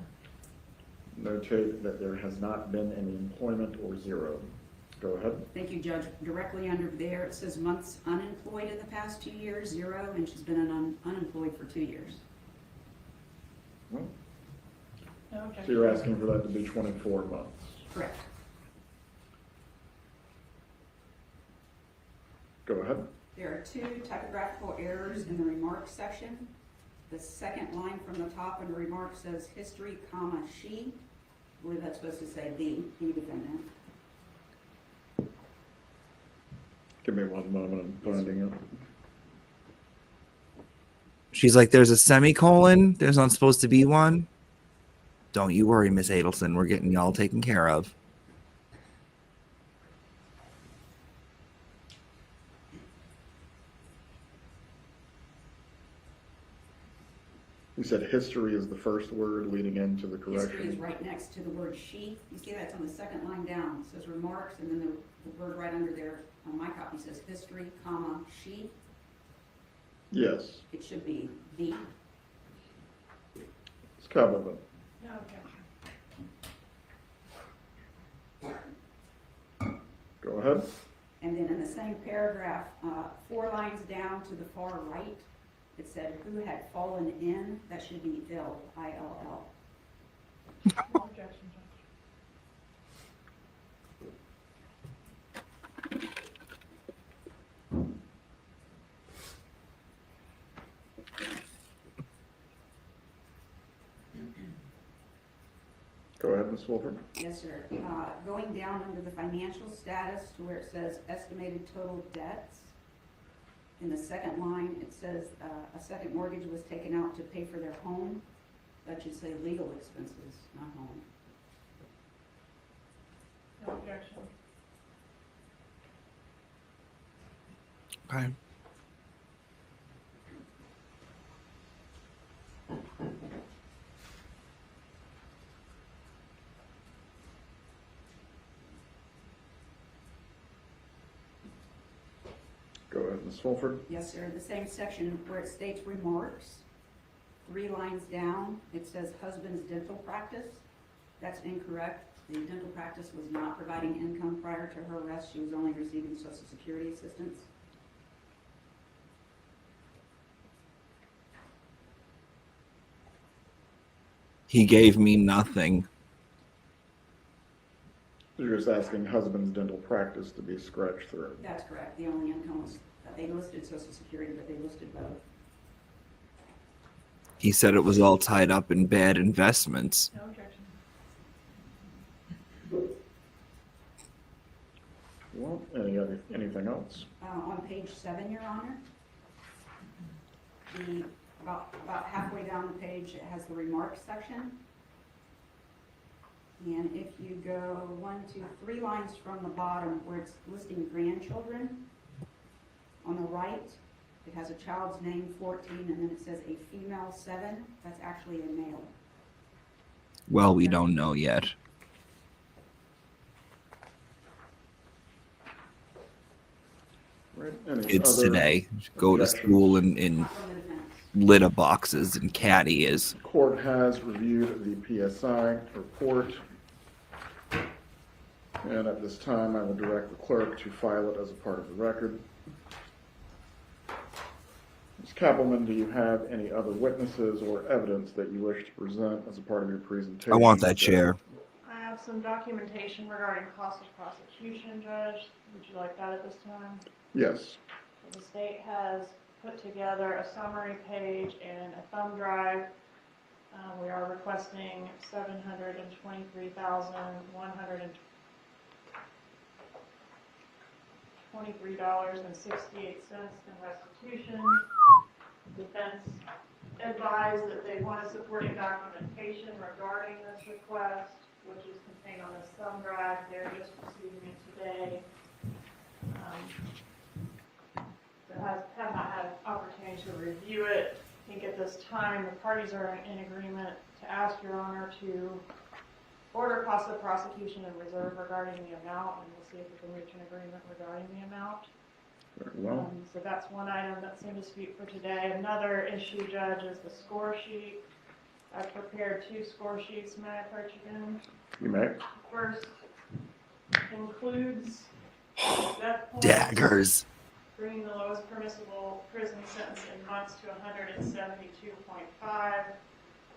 Notate that there has not been any employment or 0. Go ahead. Thank you, Judge. Directly under there, it says months unemployed in the past 2 years, 0, and she's been unemployed for 2 years. Well, No so objection. you're asking for that to be 24 months. Correct. Go ahead. There are 2 typographical errors in the remarks section. The second line from the top in the remarks says history, comma, she, where that's supposed to say the defendant. Give me one moment, I'm finding it. She's like, there's a semicolon. There's not supposed to be one. Don't you worry, Miss Adelson. We're getting y'all taken care of. You said history is the first word leading into the correction. History is right next to the word she. You see that's on the second line down. It says remarks, and then the word right under there on my copy says history, comma, she. Yes. It should be the. It's Kappelman. No objection. Go ahead. And then in the same paragraph, 4 lines down to the far right, it said who had fallen in. That should be ill, I-L-L. No objection, Judge. Go ahead, Ms. Wolford. Yes, sir. Going down under the financial status to where it says estimated total debts, in the second line, it says a second mortgage was taken out to pay for their home. That should say legal expenses, not home. No objection. Okay. Go ahead, Ms. Wolford. Yes, sir. The same section where it states remarks, 3 lines down, it says husband's dental practice. That's incorrect. The dental practice was not providing income prior to her arrest. She was only receiving Social Security assistance. He gave me nothing. You're just asking husband's dental practice to be scratched through. That's correct. The only income was, they listed Social Security, but they listed both. He said it was all tied up in bad investments. No objection. Well, anything else? On page 7, Your Honor, about halfway down the page, it has the remarks section. And if you go 1, 2, 3 lines from the bottom where it's listing grandchildren, on the right, it has a child's name, 14, and then it says a female, 7. That's actually a male. Well, we don't know yet. Right. Any It's other today. Go to objections? school in litter boxes, and Caddy is. Court has reviewed the PSI report. And at this time, I will direct the clerk to file it as a part of the record. Ms. Kappelman, do you have any other witnesses or evidence that you wish to present as a part of your presentation? I want that chair. I have some documentation regarding cost of prosecution, Judge. Would you like that at this time? Yes. The state has put together a summary page and a thumb drive. We are requesting $723,123.68 in restitution. Defense advised that they wanted supporting documentation regarding this request, which is contained on this thumb drive. They're just receiving it today. So have not had an opportunity to review it. I think at this time the parties are in agreement to ask Your Honor to order cost of prosecution and reserve regarding the amount, and we'll see if we can reach an agreement regarding the amount. Very well. So that's one item that's in dispute for today. Another issue, Judge, is the score sheet. I've prepared 2 score sheets. May I approach again? You may. First includes death points, Daggers. bringing the lowest permissible prison sentence in months to 172.5.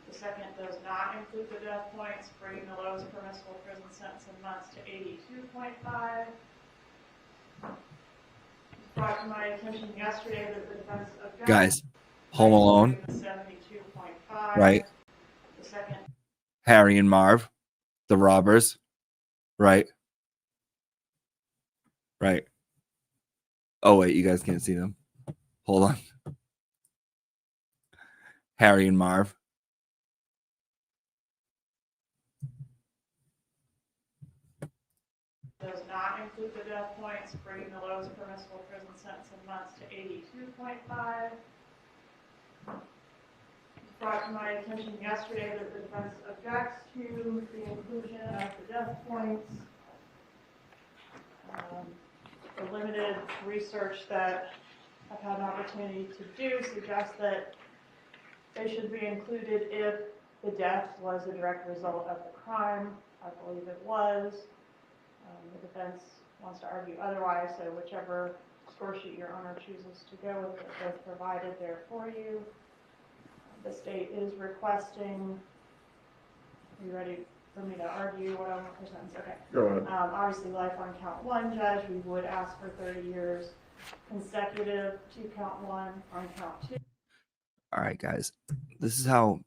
The second does not include the death points, bringing the lowest permissible prison sentence in months to 82.5. Brought to my attention yesterday that the defense objected. Guys, Home Alone. 72.5. Right. The second. Harry and Marv, the robbers. Right. Right. Oh, wait, you guys can't see them. Hold on. Harry and Marv. Does not include the death points, bringing the lowest permissible prison sentence in months to 82.5. Brought to my attention yesterday that the defense objects to the inclusion of the death points. The limited research that I've had an opportunity to do suggests that they should be included if the death was a direct result of the crime. I believe it was. The defense wants to argue otherwise, so whichever score sheet Your Honor chooses to go with, it's both provided there for you. The state is requesting, are you ready for me to argue what I want for sentence? Okay. Go ahead. Obviously life on count 1, Judge. We would ask for 30 years consecutive to count 1 on count 2. All right, guys. This is how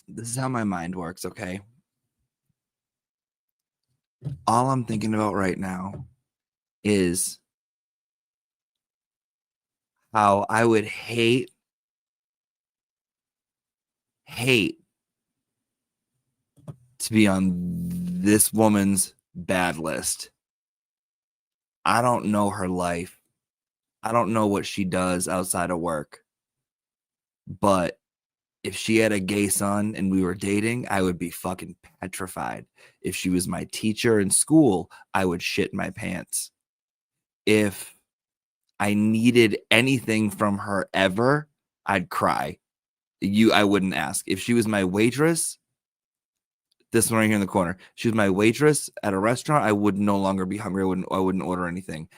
my mind works, okay? All I'm thinking about right now is how I would hate to be on this woman's bad list. I don't know her life. I don't know what she does outside of work. But if she had a gay son and we were dating, I would be fucking petrified. If she was my teacher in school, I would shit my pants. If I needed anything from her ever, I'd cry. I wouldn't ask. If she was my waitress, this one right here in the corner, she was my waitress at a restaurant, I would no longer be hungry. I wouldn't order anything.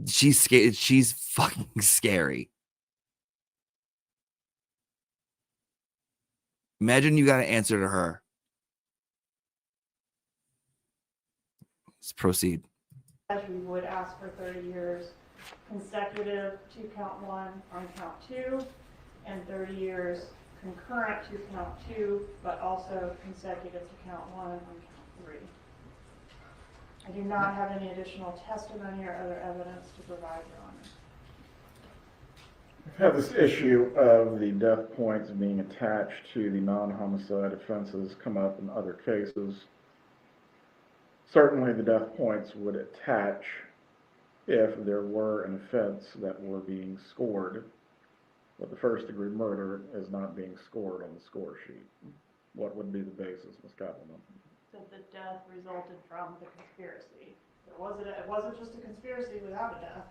She's scared. She's fucking scary. Imagine you got to answer to her. Let's proceed. We would ask for 30 years consecutive to count 1 on count 2, and 30 years concurrent to count 2, but also consecutive to count 1 on count 3. I do not have any additional testimony or other evidence to provide, Your Honor. I've had this issue of the death points being attached to the non-homicide offenses come up in other cases. Certainly the death points would attach if there were an offense that were being scored, but the first-degree murder is not being scored on the score sheet. What would be the basis, Ms. Mccabian? That the death resulted from the conspiracy. It wasn't just a conspiracy without a death.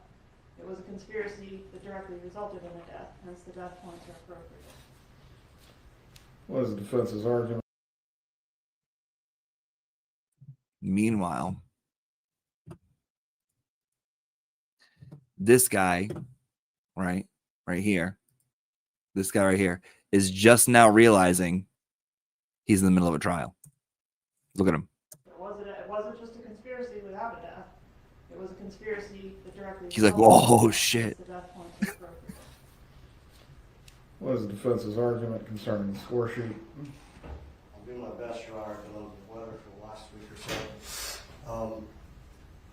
It was a conspiracy that directly resulted in a death, hence the death points are appropriate. What is the defense's argument? Meanwhile, this guy, right here, this guy right here is just now realizing he's in the middle of a trial. Look at him. It wasn't just a conspiracy without a death. It was a conspiracy that directly. He's like, whoa, shit. The death points are appropriate. What is the defense's argument concerning the score sheet? I'll do my best, Your Honor, to limit the weather for the last week or so.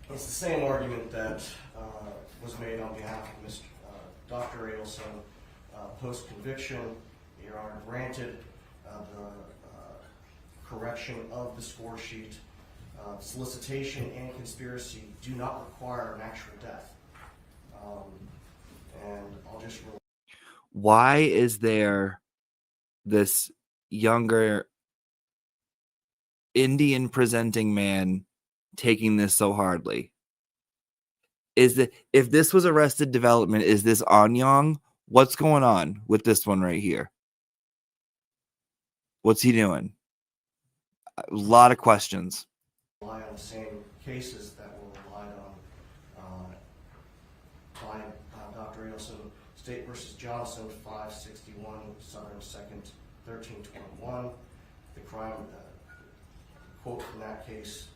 It's the same argument that was made on behalf of Mr. Dr. Adelson post-conviction. Your Honor granted the correction of the score sheet. Solicitation and conspiracy do not require an actual death. And I'll just... Why is there this younger Indian presenting man taking this so hardly? Is that if this was Arrested Development, is this Anyang? What's going on with this one right here? What's he doing? A lot of questions. Rely on the same cases that were relied on by Dr. Adelson. State versus Johnson, 561 Southern 2nd, 1321. The crime, quote from that case,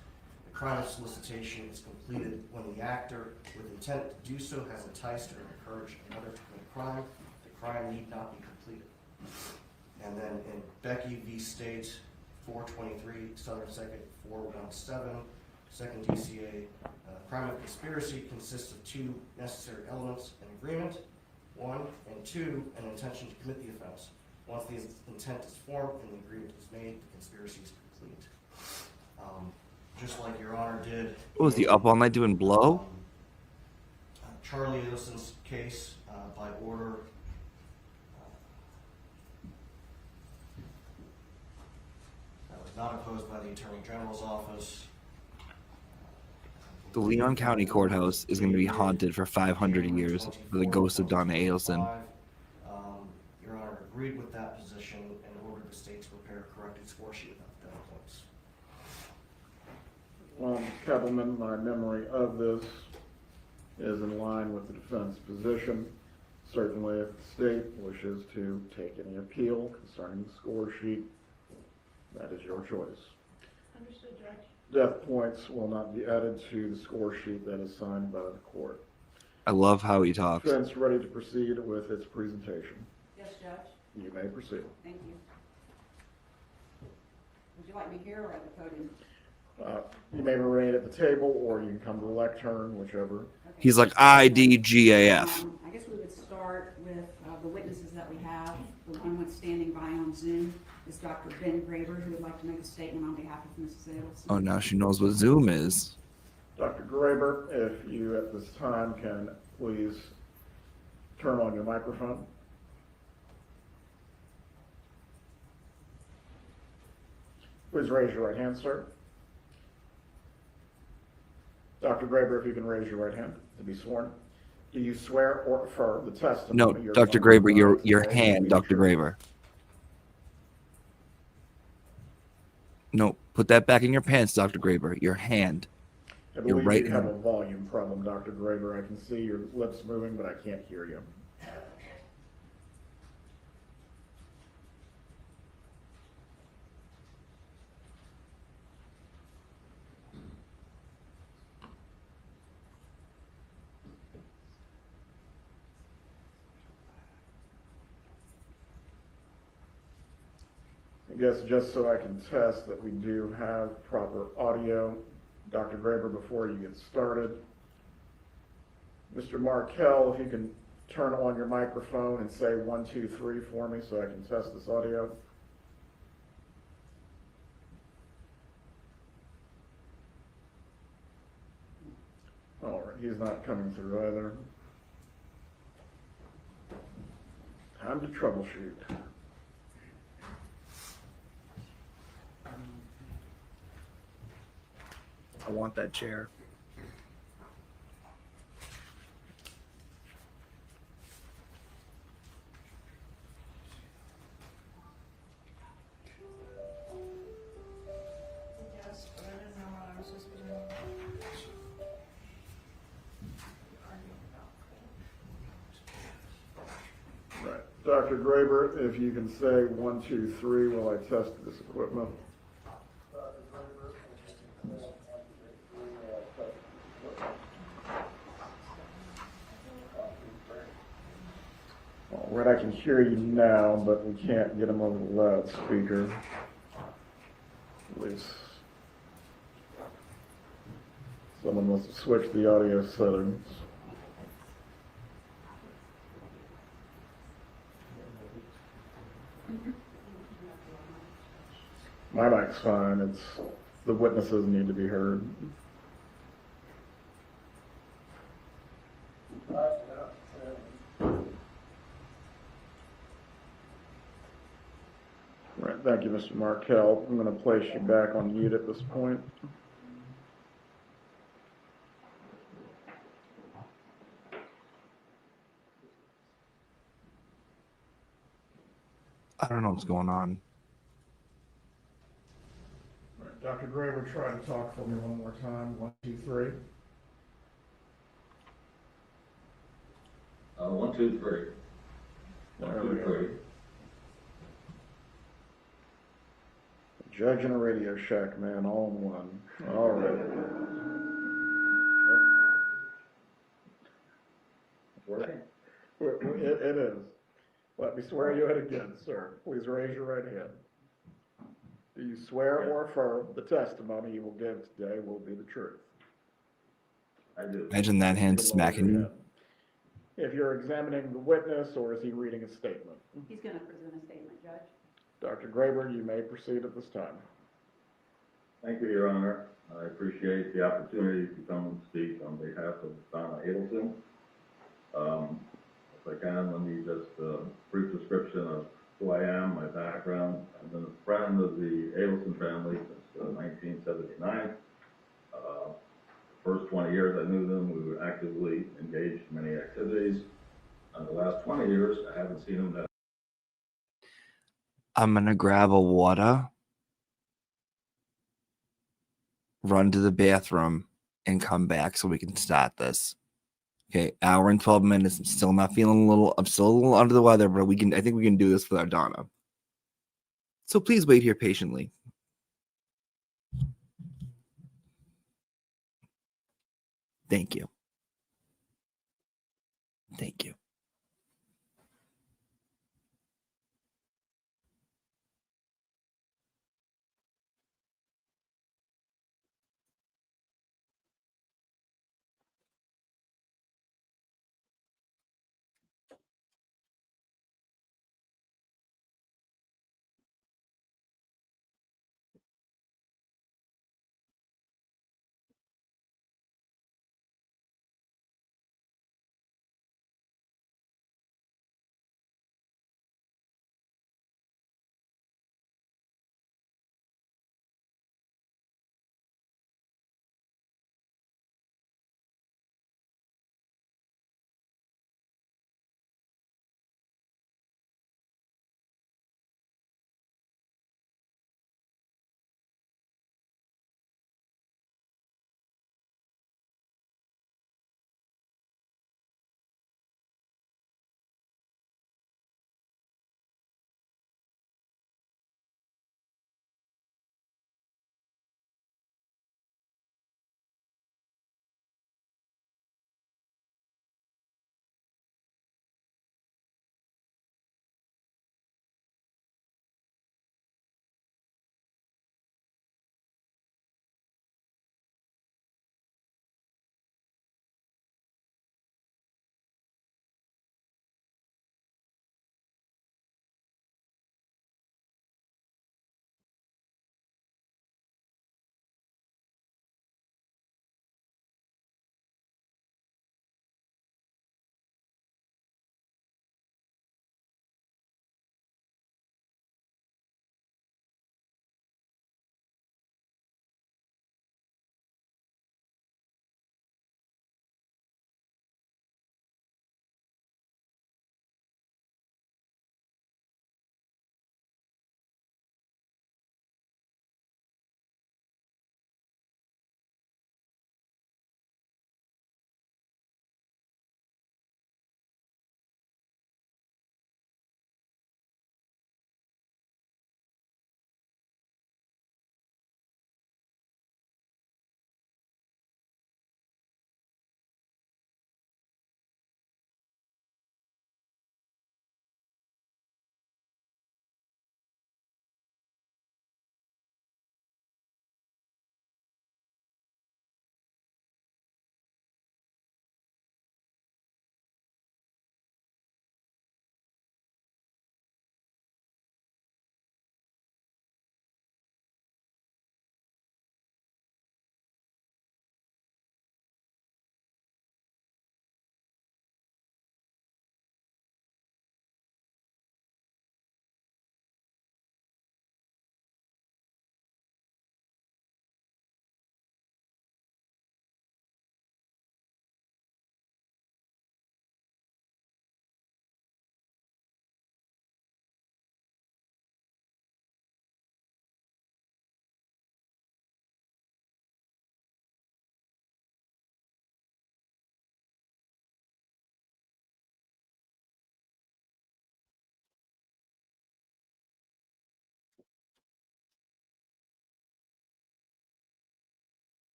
the crime of solicitation is completed when the actor, with intent to do so, has enticed or encouraged another to commit a crime. The crime need not be completed. And then in Becky v. State, 423 Southern 2nd, 417, second DCA, crime of conspiracy consists of two necessary elements: an agreement, 1, and 2, an intention to commit the offense. Once the intent is formed and the agreement is made, the conspiracy is complete. Just like Your Honor did. What was he up all night doing blow? Charlie Adelson's case, by order that was not opposed by the Attorney General's office. The Leon County Courthouse is going to be haunted for 500 years for the ghost of Donna Adelson. Your Honor agreed with that position and ordered the state to prepare a corrected score sheet of death points. Kettleman, my memory of this is in line with the defense position. Certainly, if the state wishes to take any appeal concerning the score sheet, that is your choice. Understood, Judge. Death points will not be added to the score sheet that is signed by the court. I love how he talks. Defense ready to proceed with its presentation. Yes, Judge. You may proceed. Thank you. Would you like me here or at the podium? You may remain at the table, or you can come to the lectern, whichever. Okay. He's like IDGAF. I guess we would start with the witnesses that we have. The one standing by on Zoom is Dr. Ben Graber, who would like to make a statement on behalf of Mrs. Adelson. Oh, now she knows what Zoom is. Dr. Graber, if you at this time can please turn on your microphone. Please raise your right hand, sir. Dr. Graber, if you can raise your right hand to be sworn. Do you swear or affirm the testimony? No, Dr. Graber, your hand, Dr. Graber. No, put that back in your pants, Dr. Graber. Your hand. I Your believe right you have hand. a volume problem, Dr. Graber. I can see your lips moving, but I can't hear you. I guess just so I can test that we do have proper audio, Dr. Graber, before you get started. Mr. Markell, if you can turn on your microphone and say 1, 2, 3 for me so I can test this audio. All right, he's not coming through either. Time to troubleshoot. I want that chair. Yes, but I didn't know what I was supposed to do. Right. Dr. Graber, if you can say 1, 2, 3 while I test this equipment. All right, I can hear you now, but we can't get them over the loudspeaker. At least. Someone must have switched the audio settings. My mic's fine. It's the witnesses need to be heard. Right, thank you, Mr. Markell. I'm going to place you back on mute at this point. I don't know what's going on. All right, Dr. Graber, try to talk for me one more time. 1, 2, 3. 1, 2, 3. 1, 2, 3. Judge and a Radio Shack, man, all in one. All right. Working? It is. Let me swear you in again, sir. Please raise your right hand. Do you swear or affirm the testimony you will give today will be the truth? I do. Imagine that hand smacking you. If you're examining the witness, or is he reading a statement? He's going to present a statement, Judge. Dr. Graber, you may proceed at this time. Thank you, Your Honor. I appreciate the opportunity to come and speak on behalf of Donna Adelson. If I can, let me just brief description of who I am, my background. I've been a friend of the Adelson family since 1979. The first 20 years I knew them, we were actively engaged in many activities. In the last 20 years, I haven't seen them that. I'm gonna grab a water, run to the bathroom, and come back so we can start this. Okay, hour and 12 minutes. I'm still not feeling I'm still a little under the weather, but I think we can do this with our Donna. So please wait here patiently. Thank you. Thank you.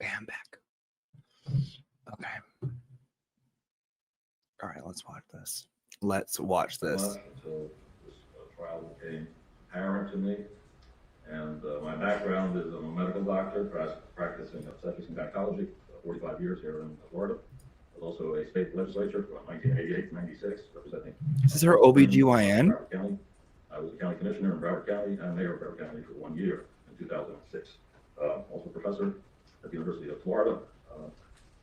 Okay, I'm back. Okay. All right, let's watch this. Let's watch this. Until this trial became apparent to me. And my background is I'm a medical doctor practicing obstetrics and gynecology, 45 years here in Florida. I was also a state legislature from 1988 to 96, representing. Is this her OBGYN? Broward County. I was a county commissioner in Broward County and mayor of Broward County for 1 year in 2006. Also a professor at the University of Florida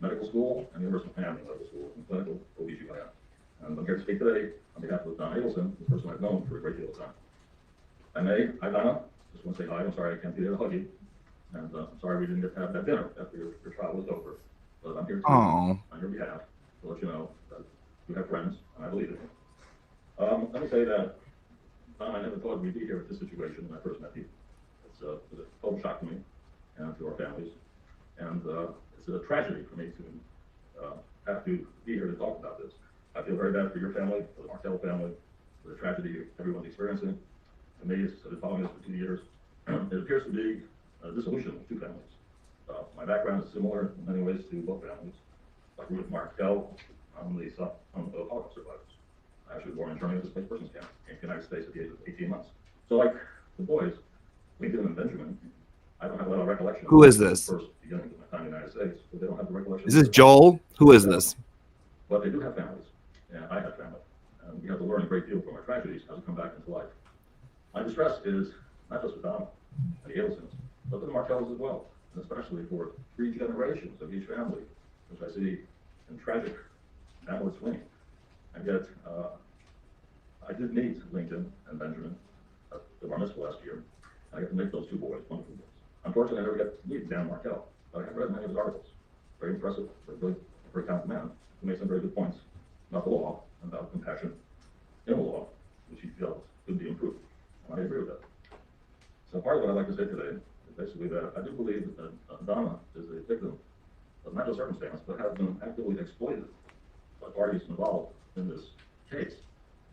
Medical School and the University of Miami Medical School in clinical OBGYN. And I'm here to speak today on behalf of Donna Abelson, the person I've known for a great deal of time. Hi Donna, just want to say hi. I'm sorry I can't be there to hug you. And I'm sorry we didn't get to have that dinner after your trial was over. But I'm here to, on your behalf, to let you know that you have friends, and I believe in you. Let me say that Donna, I never thought we'd be here at this situation when I first met you. It's a total shock to me and to our families. And it's a tragedy for me to have to be here to talk about this. I feel very bad for your family, for the Martell family, for the tragedy everyone's experiencing. To me, it's been following this for 2 years. It appears to be a dissolution of two families. My background is similar in many ways to both families. I grew up in Martell. I'm the son of Holocaust survivors. I actually was born in Germany as a displaced persons camp in the United States at the age of 18 months. So like the boys, Lincoln and Benjamin, I don't have a lot of recollection. Who is this? First beginning of my time in the United States, but they don't have the recollection. Is this Joel? Who is this? But they do have families, and I have family. And we have to learn a great deal from our tragedies as we come back into life. My distress is not just with Donna and the Abelsons, but with the Martells as well, and especially for 3 generations of each family, which I see in tragic downward swing. And yet, I did meet Lincoln and Benjamin at the bar mitzvah last year. I got to meet those 2 boys, wonderful boys. Unfortunately, I never got to meet Dan Martell, but I have read many of his articles. Very impressive, very talented man who made some very good points about the law, about compassion in the law, which he felt could be improved. And I agree with that. So part of what I'd like to say today is basically that I do believe that Donna is a victim of mental circumstance, but has been actively exploited by parties involved in this case.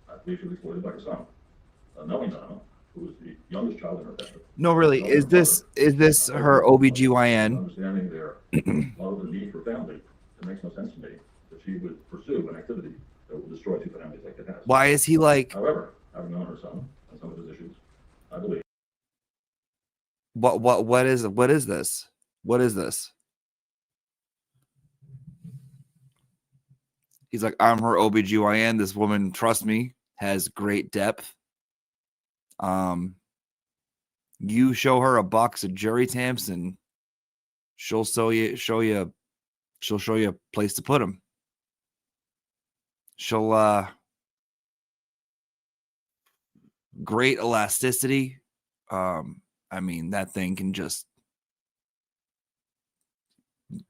I believe she was exploited by her son. Knowing Donna, who is the youngest child in her family. No, really. Is this her OBGYN? Understanding their love and need for family, it makes no sense to me that she would pursue an activity that would destroy 2 families like it has. Why is he like? However, having known her son and some of his issues, I believe. What is this? What is this? He's like, I'm her OBGYN. This woman, trust me, has great depth. You show her a box of jury tamps and she'll show you a place to put them. She'll great elasticity. I mean, that thing can just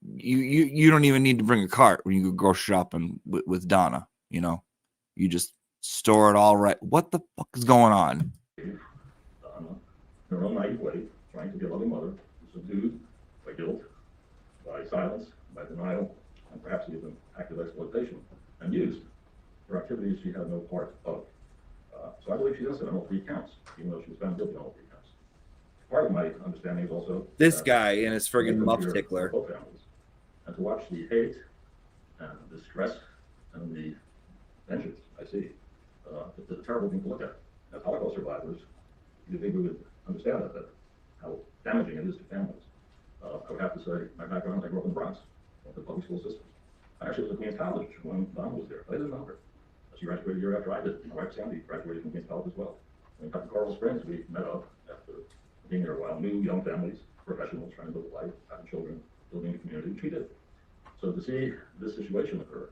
you don't even need to bring a cart when you go shopping with Donna, you know. You just store it all right. What the fuck is going on? Donna, in her own naive way, trying to be a loving mother, subdued by guilt, by silence, by denial, and perhaps even active exploitation, and used for activities she had no part of. So I believe she's innocent on all 3 counts, even though she was found guilty on all 3 counts. Part of my understanding is also this guy and his friggin' muff tickler. Both families, and to watch the hate and the stress and the vengeance I see, it's a terrible thing to look at. As Holocaust survivors, you think we would understand that how damaging it is to families. I would have to say, my background, I grew up in the Bronx, the public school system. I actually was at Queens College when Donna was there. I didn't know her. She graduated a year after I did. My wife Sandy graduated from Queens College as well. When we got to Coral Springs, we met up after being there a while. New young families, professionals trying to live a life, having children, building a community, which we did. So to see this situation occur,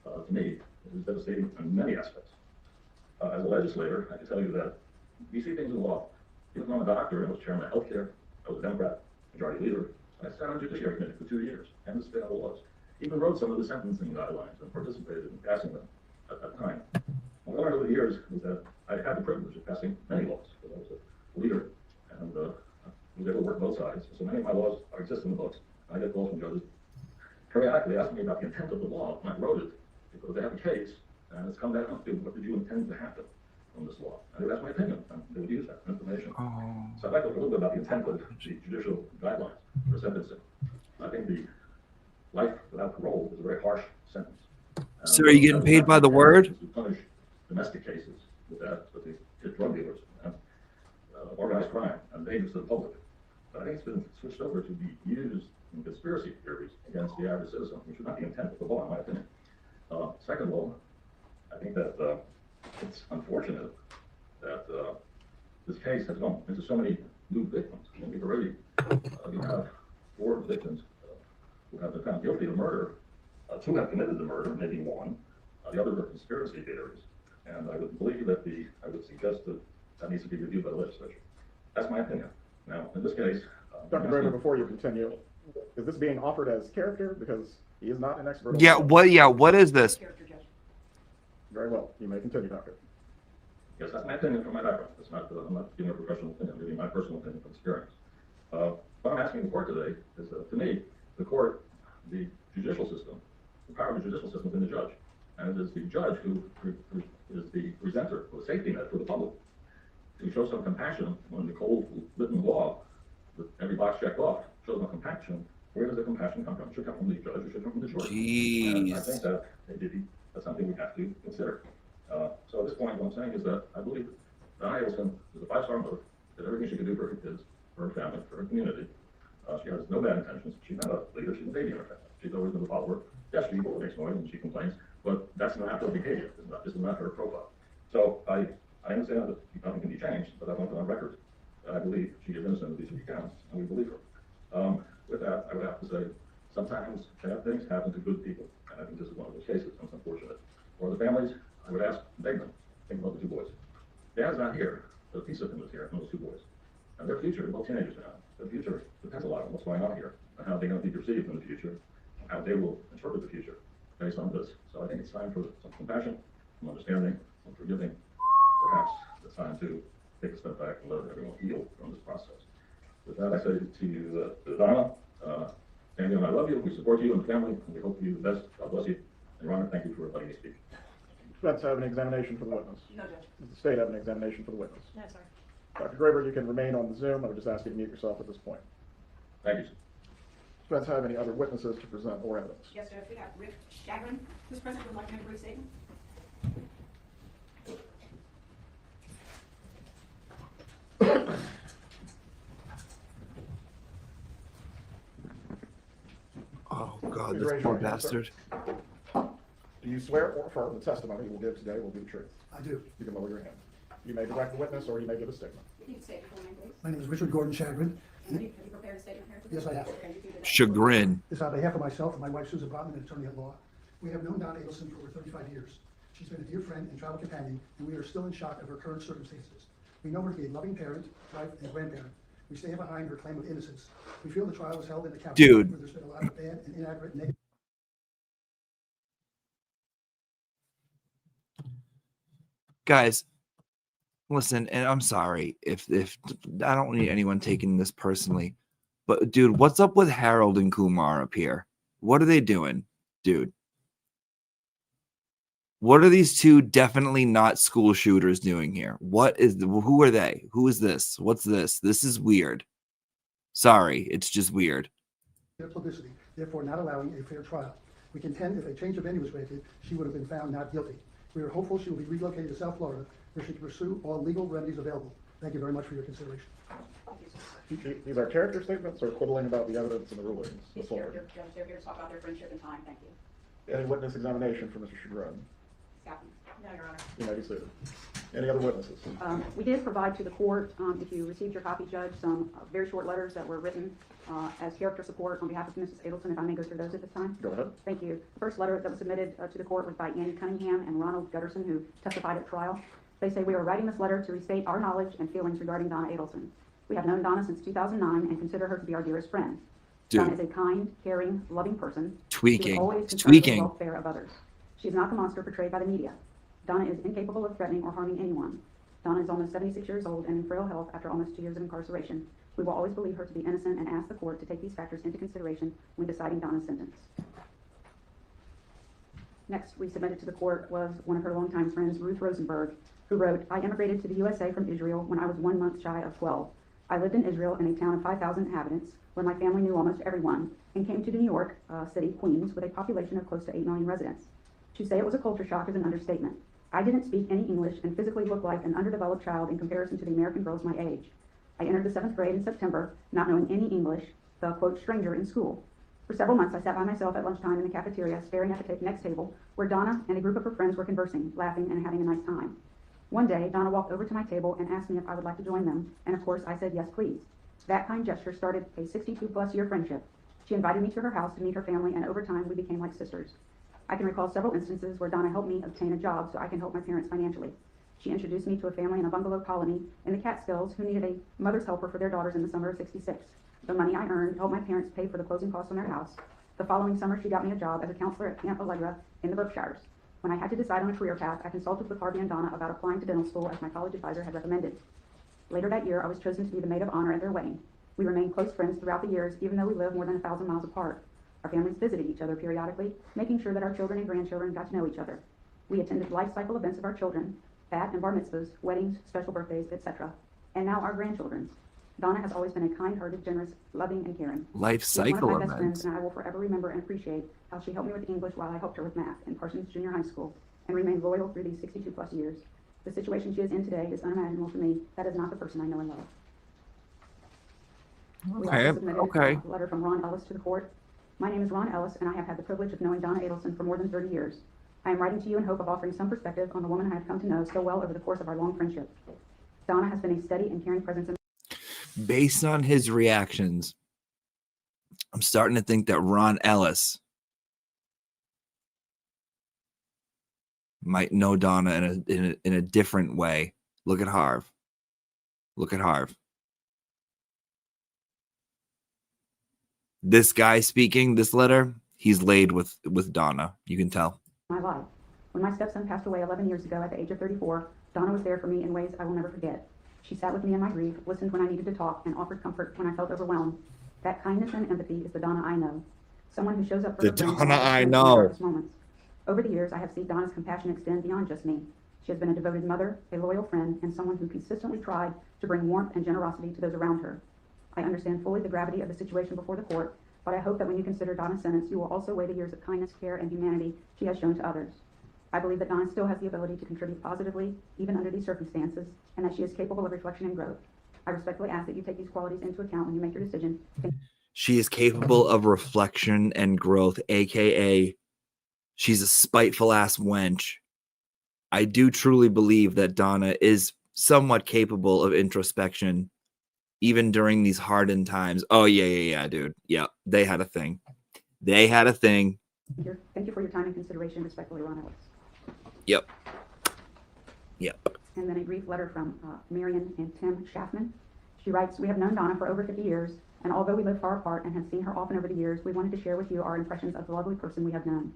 to me, is devastating in many aspects. As a legislator, I can tell you that we see things in the law. Even though I'm a doctor, I was chairman of healthcare, I was a Democrat, majority leader. I sat on the Judiciary Committee for 2 years, and this all the laws. Even wrote some of the sentencing guidelines and participated in passing them at that time. What I learned over the years was that I had the privilege of passing many laws, because I was a leader, and was able to work both sides. So many of my laws exist in the books. I get calls from judges periodically asking me about the intent of the law, and I wrote it because they have a case, and it's come down to what did you intend to happen from this law? And they would ask my opinion, and they would use that information. So I'd like to talk a little bit about the intent of the judicial guidelines for sentencing. I think the life without parole is a very harsh sentence. So are you getting paid by the word? To punish domestic cases with that, but they hit drug dealers and organized crime and dangerous to the public. But I think it's been switched over to be used in conspiracy theories against the average citizen, which would not be the intent of the law, in my opinion. Second of all, I think that it's unfortunate that this case has gone into so many new victims. I mean, we've already we have 4 victims who have been found guilty of murder. 2 have committed the murder, maybe 1. The others are conspiracy theories. And I would believe that I would suggest that needs to be reviewed by the legislature. That's my opinion. Now, in this case, Dr. Graber, before you continue, is this being offered as character? Because he is not an expert on Yeah, the law. what? Yeah, what is this? Very well. You may continue, Doctor. yes, that's my opinion from my background. It's not, I'm not giving a professional opinion, I'm giving my personal opinion from experience. What I'm asking the court today is, to me, the court, the judicial system, the power of the judicial system is in the judge. And it is the judge who is the presenter of a safety net for the public. To show some compassion when the cold written law, with every box checked off, shows no compassion. Where does the compassion come from? It should come from the judge, it should come from the jury. And I think that maybe that's something we have to consider. So at this point, what I'm saying is that I believe that Donna Adelson is a 5-star mother, did everything she could do for her kids, for her family, for her community. She has no bad intentions. She's not a leader, she's a baby in her family. She's always been a follower. Yes, she makes noise and she complains, but that's not her behavior. This is not her profile. So I understand that nothing can be changed, but I want it on record that I believe she is innocent of these 3 counts, and we believe her. With that, I would have to say, sometimes bad things happen to good people, and I think this is one of those cases, and it's unfortunate. For the families, I would ask, beg them, think about the 2 boys. Dad's not here, but a piece of him is here, and those 2 boys. And their future, they're both teenagers now. Their future depends a lot on what's going on here, and how they're going to be perceived in the future, and how they will interpret the future based on this. So I think it's time for some compassion, some understanding, some forgiving. Perhaps it's time to take a step back and let everyone heal from this process. With that, I say to you, Donna, Cameo, I love you. We support you and the family, and we hope you the best. God bless you. And Ron, thank you for letting me speak. Let's have an examination for the witness. No, Judge. Does the state have an examination for the witness? No, sir. Dr. Graber, you can remain on the Zoom. I would just ask you to mute yourself at this point. Thank you. Let's have any other witnesses to present or evidence. Yes, Judge, we got Rick Chagrin, who's present, would like to make a brief statement. Oh God, Please this raise poor your hand, sir. bastard. Do you swear or affirm the testimony you will give today will be the truth? I do. You can lower your hand. You may direct the witness or you may give a statement. You can state your full name, please. My name is Richard Gordon Chagrin. Have you prepared a statement here? Yes, I have. Okay, you can do that. Chagrin. This is on behalf of myself and my wife, Susan Brotman, an attorney at law. We have known Donna Adelson for over 35 years. She's been a dear friend and travel companion, and we are still in shock of her current circumstances. We know her to be a loving parent, wife, and grandparent. We stand behind her claim of innocence. We feel the trial was held in the county Dude. where there's been a lot of bad and inaccurate negative. Guys, listen, and I'm sorry if I don't need anyone taking this personally, but dude, what's up with Harold and Kumar up here? What are they doing, dude? What are these 2 definitely not school shooters doing here? Who are they? Who is this? What's this? This is weird. Sorry, it's just weird. Publicity, therefore not allowing a fair trial. We contend if a change of venue was granted, she would have been found not guilty. We are hopeful she will be relocated to South Florida, where she can pursue all legal remedies available. Thank you very much for your consideration. These are character statements or quibbling about the evidence and the rulings? These character judge, they're here to talk about their friendship and time. Thank you. Any witness examination for Mr. Chagrin? Captain. No, Your Honor. You may be seated. Any other witnesses? We did provide to the court, if you received your copy, Judge, some very short letters that were written as character support on behalf of Mrs. Adelson, if I may go through those at this time. Go ahead. Thank you. The first letter that was submitted to the court was by Annie Cunningham and Ronald Gutterson, who testified at trial. They say, we are writing this letter to restate our knowledge and feelings regarding Donna Adelson. We have known Donna since 2009 and consider her to be our dearest friend. Dude. Donna is a kind, caring, loving person. Tweaking. She was always It's concerned with tweaking. the welfare of others. She is not the monster portrayed by the media. Donna is incapable of threatening or harming anyone. Donna is almost 76 years old and in frail health after almost 2 years of incarceration. We will always believe her to be innocent and ask the court to take these factors into consideration when deciding Donna's sentence. Next, we submitted to the court was one of her longtime friends, Ruth Rosenberg, who wrote, I immigrated to the USA from Israel when I was 1 month shy of 12. I lived in Israel in a town of 5,000 inhabitants where my family knew almost everyone and came to New York City, Queens, with a population of close to 8 million residents. To say it was a culture shock is an understatement. I didn't speak any English and physically looked like an underdeveloped child in comparison to the American girls my age. I entered the 7th grade in September, not knowing any English, the quote stranger in school. For several months, I sat by myself at lunchtime in the cafeteria, staring at the next table, where Donna and a group of her friends were conversing, laughing, and having a nice time. One day, Donna walked over to my table and asked me if I would like to join them, and of course, I said yes, please. That kind gesture started a 62-plus year friendship. She invited me to her house to meet her family, and over time, we became like sisters. I can recall several instances where Donna helped me obtain a job so I can help my parents financially. She introduced me to a family in a bungalow colony in the Catskills who needed a mother's helper for their daughters in the summer of '66. The money I earned helped my parents pay for the closing costs on their house. The following summer, she got me a job as a counselor at Camp Allegra in the Berkshires. When I had to decide on a career path, I consulted with Cardi and Donna about applying to dental school as my college advisor had recommended. Later that year, I was chosen to be the maid of honor at their wedding. We remained close friends throughout the years, even though we lived more than 1,000 miles apart. Our families visited each other periodically, making sure that our children and grandchildren got to know each other. We attended life cycle events of our children, bat and bar mitzvahs, weddings, special birthdays, etc. And now our grandchildren's. Donna has always been a kind-hearted, generous, loving, and caring. Life She's one cycle of my best friends, events. and I will forever remember and appreciate how she helped me with English while I helped her with math in Parsons Junior High School, and remained loyal through these 62-plus years. The situation she is in today is unimaginable for me. That is not the person I know and love. We also submitted a letter from Ron Ellis to the court. My name is Ron Ellis, and I have had the privilege of knowing Donna Adelson for more than 30 years. I am writing to you in hope of offering some perspective on the woman I have come to know so well over the course of our long friendship. Donna has been a steady and caring presence in Based on his reactions, I'm starting to think that Ron Ellis might know Donna in a different way. Look at Harv. Look at Harv. This guy speaking this letter, he's laid with Donna. You can tell. my life. When my stepson passed away 11 years ago at the age of 34, Donna was there for me in ways I will never forget. She sat with me in my grief, listened when I needed to talk, and offered comfort when I felt overwhelmed. That kindness and empathy is the Donna I know. Someone who shows up for The her friends Donna and I in the know. darkest moments. Over the years, I have seen Donna's compassion extend beyond just me. She has been a devoted mother, a loyal friend, and someone who consistently tried to bring warmth and generosity to those around her. I understand fully the gravity of the situation before the court, but I hope that when you consider Donna's sentence, you will also weigh the years of kindness, care, and humanity she has shown to others. I believe that Donna still has the ability to contribute positively, even under these circumstances, and that she is capable of reflection and growth. I respectfully ask that you take these qualities into account when you make your decision. She is capable of reflection and growth, aka she's a spiteful ass wench. I do truly believe that Donna is somewhat capable of introspection, even during these hardened times. Oh, yeah, dude. Yeah, they had a thing. They had a thing. Thank you for your time and consideration. Respectfully, Ron Ellis. Yep. And then a brief letter from Marion and Tim Schaffman. She writes, we have known Donna for over 50 years, and although we live far apart and have seen her often over the years, we wanted to share with you our impressions of the lovely person we have known.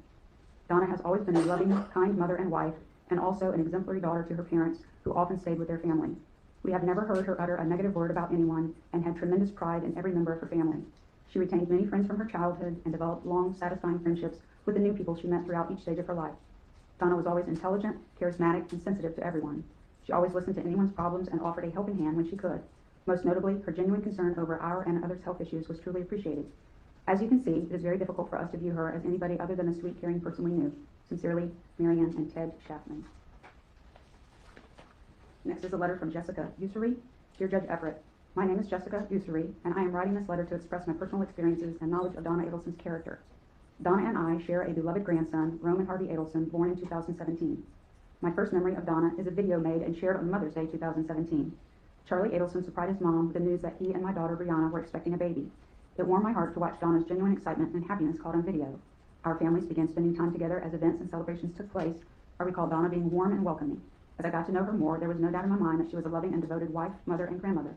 Donna has always been a loving, kind mother and wife, and also an exemplary daughter to her parents, who often stayed with their family. We have never heard her utter a negative word about anyone, and had tremendous pride in every member of her family. She retained many friends from her childhood and developed long, satisfying friendships with the new people she met throughout each stage of her life. Donna was always intelligent, charismatic, and sensitive to everyone. She always listened to anyone's problems and offered a helping hand when she could. Most notably, her genuine concern over our and others' health issues was truly appreciated. As you can see, it is very difficult for us to view her as anybody other than the sweet, caring person we knew. Sincerely, Marianne and Ted Schaffman. Next is a letter from Jessica Usury. Dear Judge Everett, my name is Jessica Usury, and I am writing this letter to express my personal experiences and knowledge of Donna Adelson's character. Donna and I share a beloved grandson, Roman Hardy Adelson, born in 2017. My first memory of Donna is a video made and shared on Mother's Day 2017. Charlie Adelson surprised his mom with the news that he and my daughter Brianna were expecting a baby. It warmed my heart to watch Donna's genuine excitement and happiness caught on video. Our families began spending time together as events and celebrations took place. I recall Donna being warm and welcoming. As I got to know her more, there was no doubt in my mind that she was a loving and devoted wife, mother, and grandmother.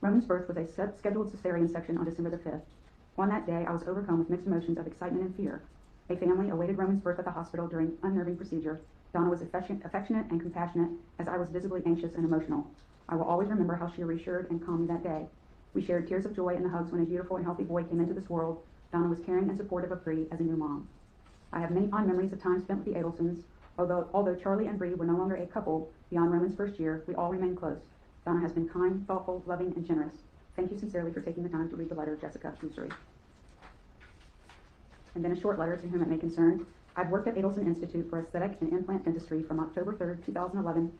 Roman's birth was a scheduled cesarean section on December the 5th. On that day, I was overcome with mixed emotions of excitement and fear. A family awaited Roman's birth at the hospital during unnerving procedure. Donna was affectionate and compassionate, as I was visibly anxious and emotional. I will always remember how she reassured and calmed me that day. We shared tears of joy and the hugs when a beautiful and healthy boy came into this world. Donna was caring and supportive of Bree as a new mom. I have many fond memories of time spent with the Adelsons. Although Charlie and Bree were no longer a couple beyond Roman's first year, we all remained close. Donna has been kind, thoughtful, loving, and generous. Thank you sincerely for taking the time to read the letter, Jessica Ussery. And then a short letter to whom it may concern. I've worked at Adelson Institute for Aesthetic and Implant Dentistry from October 3rd, 2011.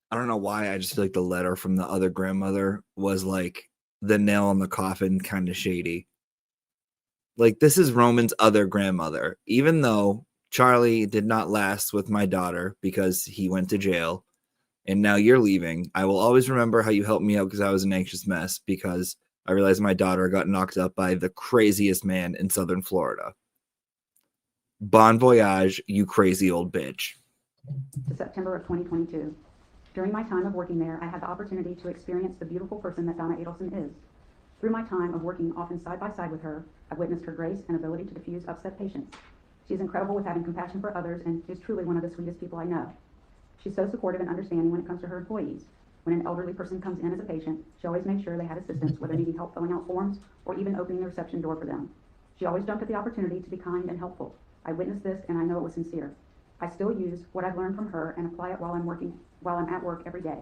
I don't know why. I just feel like the letter from the other grandmother was like the nail in the coffin, kind of shady. Like, this is Roman's other grandmother. Even though Charlie did not last with my daughter because he went to jail, and now you're leaving, I will always remember how you helped me out because I was an anxious mess because I realized my daughter got knocked up by the craziest man in Southern Florida. Bon voyage, you crazy old bitch. To September of 2022. During my time of working there, I had the opportunity to experience the beautiful person that Donna Adelson is. Through my time of working often side by side with her, I've witnessed her grace and ability to diffuse upset patients. She's incredible with having compassion for others and is truly one of the sweetest people I know. She's so supportive and understanding when it comes to her employees. When an elderly person comes in as a patient, she always makes sure they have assistance, whether needing help filling out forms or even opening the reception door for them. She always jumped at the opportunity to be kind and helpful. I witnessed this and I know it was sincere. I still use what I've learned from her and apply it while I'm at work every day.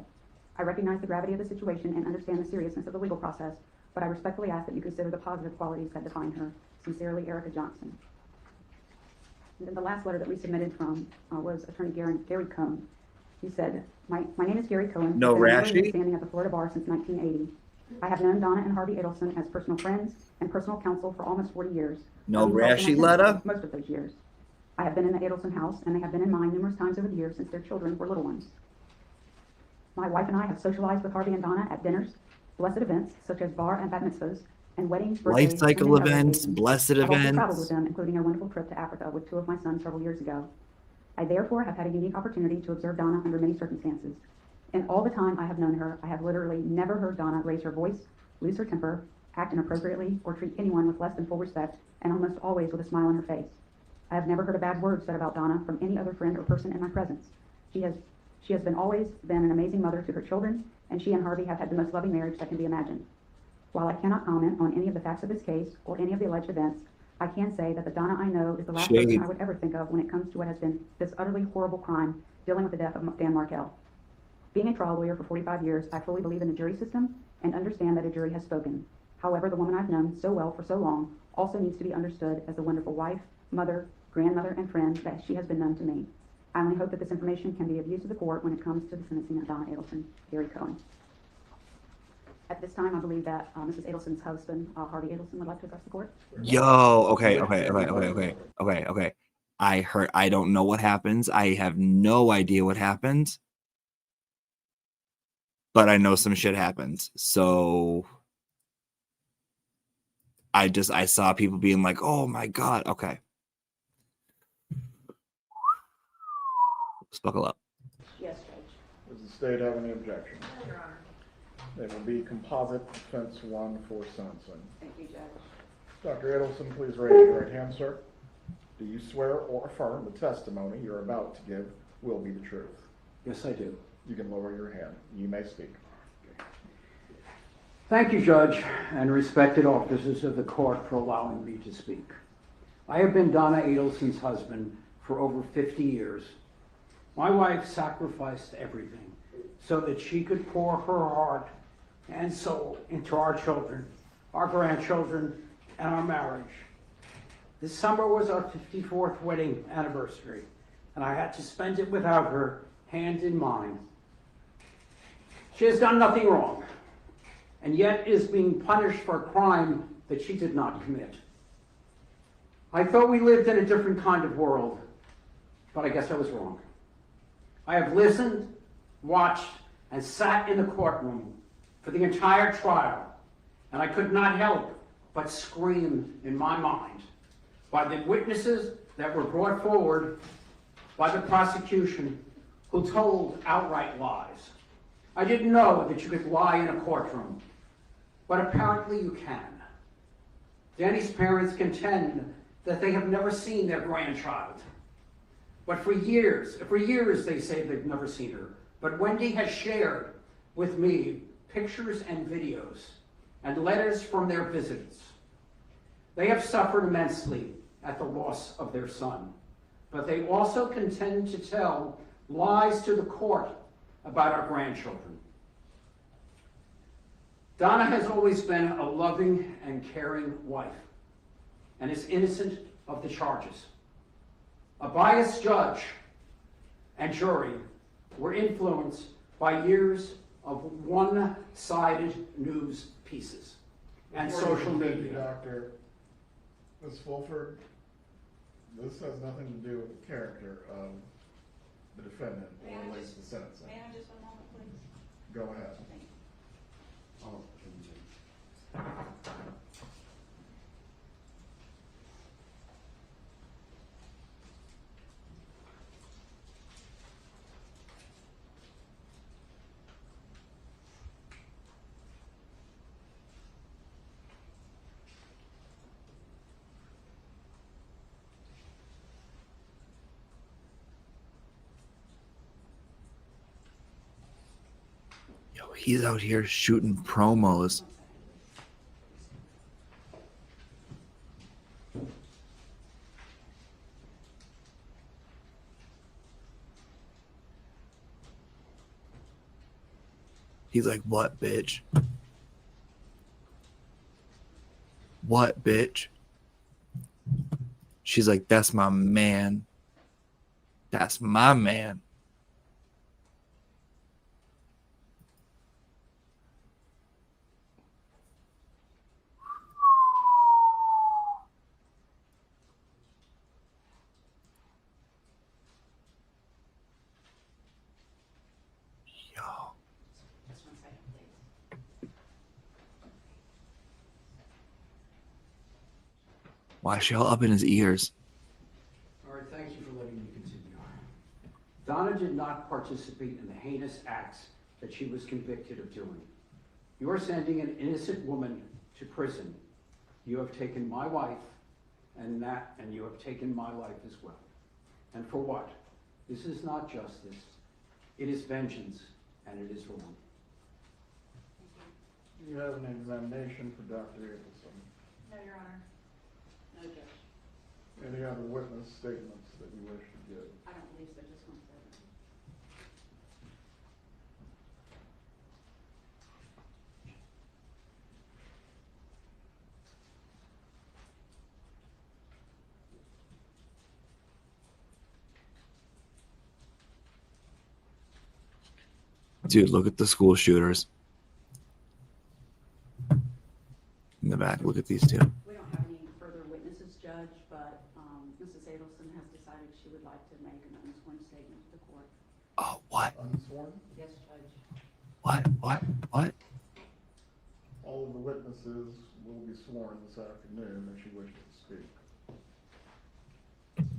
I recognize the gravity of the situation and understand the seriousness of the legal process, but I respectfully ask that you consider the positive qualities that define her. Sincerely, Erica Johnson. And then the last letter that we submitted from was Attorney Gary Cohn. He said, my name is Gary Cohen. No Rashy? Standing at the Florida bar since 1980. I have known Donna and Harvey Adelson as personal friends and personal counsel for almost 40 years. No Rashy letter? Most of those years. I have been in the Adelson house, and they have been in mine numerous times over the years since their children were little ones. My wife and I have socialized with Harvey and Donna at dinners, blessed events such as bar and bat mitzvahs, and weddings, birthdays, Life cycle and many other events, occasions. blessed I've also events. traveled with them, including a wonderful trip to Africa with 2 of my sons several years ago. I therefore have had a unique opportunity to observe Donna under many circumstances. In all the time I have known her, I have literally never heard Donna raise her voice, lose her temper, act inappropriately, or treat anyone with less than full respect, and almost always with a smile on her face. I have never heard a bad word said about Donna from any other friend or person in my presence. She has always been an amazing mother to her children, and she and Harvey have had the most loving marriage that can be imagined. While I cannot comment on any of the facts of this case or any of the alleged events, I can say that the Donna I know is the last person I would ever think of when it comes to what has been this utterly horrible crime dealing with the death of Dan Markell. Being a trial lawyer for 45 years, I fully believe in the jury system and understand that a jury has spoken. However, the woman I've known so well for so long also needs to be understood as the wonderful wife, mother, grandmother, and friend that she has been known to me. I only hope that this information can be of use to the court when it comes to the sentencing of Donna Adelson, Gary Cohen. At this time, I believe that Mrs. Adelson's husband, Harvey Adelson, would like to address the court. Yo, okay. I don't know what happens. I have no idea what happens. But I know some shit happens. So I saw people being like, oh my God. Okay. Let's buckle up. Yes, Judge. Does the state have any objections? No, Your Honor. It will be composite defense 1 for sentencing. Thank you, Judge. Dr. Adelson, please raise your right hand, sir. Do you swear or affirm the testimony you're about to give will be the truth? Yes, I do. You can lower your hand. You may speak. Thank you, Judge, and respected officers of the court for allowing me to speak. I have been Donna Adelson's husband for over 50 years. My wife sacrificed everything so that she could pour her heart and soul into our children, our grandchildren, and our marriage. This summer was our 54th wedding anniversary, and I had to spend it without her, hand in mind. She has done nothing wrong, and yet is being punished for a crime that she did not commit. I thought we lived in a different kind of world, but I guess I was wrong. I have listened, watched, and sat in the courtroom for the entire trial, and I could not help but scream in my mind by the witnesses that were brought forward by the prosecution who told outright lies. I didn't know that you could lie in a courtroom, but apparently you can. Danny's parents contend that they have never seen their grandchild. But for years they say they've never seen her. But Wendy has shared with me pictures and videos and letters from their visits. They have suffered immensely at the loss of their son, but they also contend to tell lies to the court about our grandchildren. Donna has always been a loving and caring wife and is innocent of the charges. A biased judge and jury were influenced by years of one-sided news pieces and Before you social continue, media. Doctor, Ms. Fulford, this has nothing to do with the character of the defendant or relates to sentencing. May I just one moment, please? Go ahead. Thank you. Yo, he's out here shooting promos. He's like, what, bitch? What, bitch? She's like, that's my man. That's my man. Just one second, please. Why is she all up in his ears? All right, thank you for letting me continue. Donna did not participate in the heinous acts that she was convicted of doing. You are sending an innocent woman to prison. You have taken my wife, and you have taken my life as well. And for what? This is not justice. It is vengeance, and it is wrong. You have an examination for Dr. Abelson. No, Your Honor. No, Judge. Any other witness statements that you wish to give? I don't believe so, just one second. Dude, look at the school shooters. In the back, look at these two. We don't have any further witnesses, Judge, but Mrs. Adelson has decided she would like to make an unsworn statement to the court. Oh, what? Unsworn? Yes, Judge. What? All of the witnesses will be sworn this afternoon if she wishes to speak.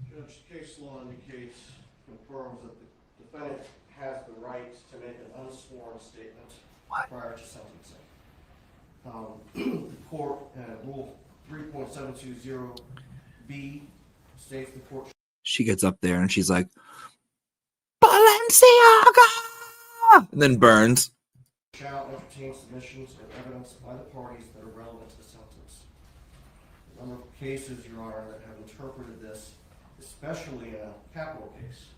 Judge, case law indicates, confirms that the defendant has the right to make an unsworn statement prior to sentencing. The court, Rule 3.720B states the court. She gets up there and she's like, Balenciaga! And then burns. Shall entertain submissions of evidence by the parties that are relevant to the sentence. A number of cases, Your Honor, that have interpreted this, especially in a capital case,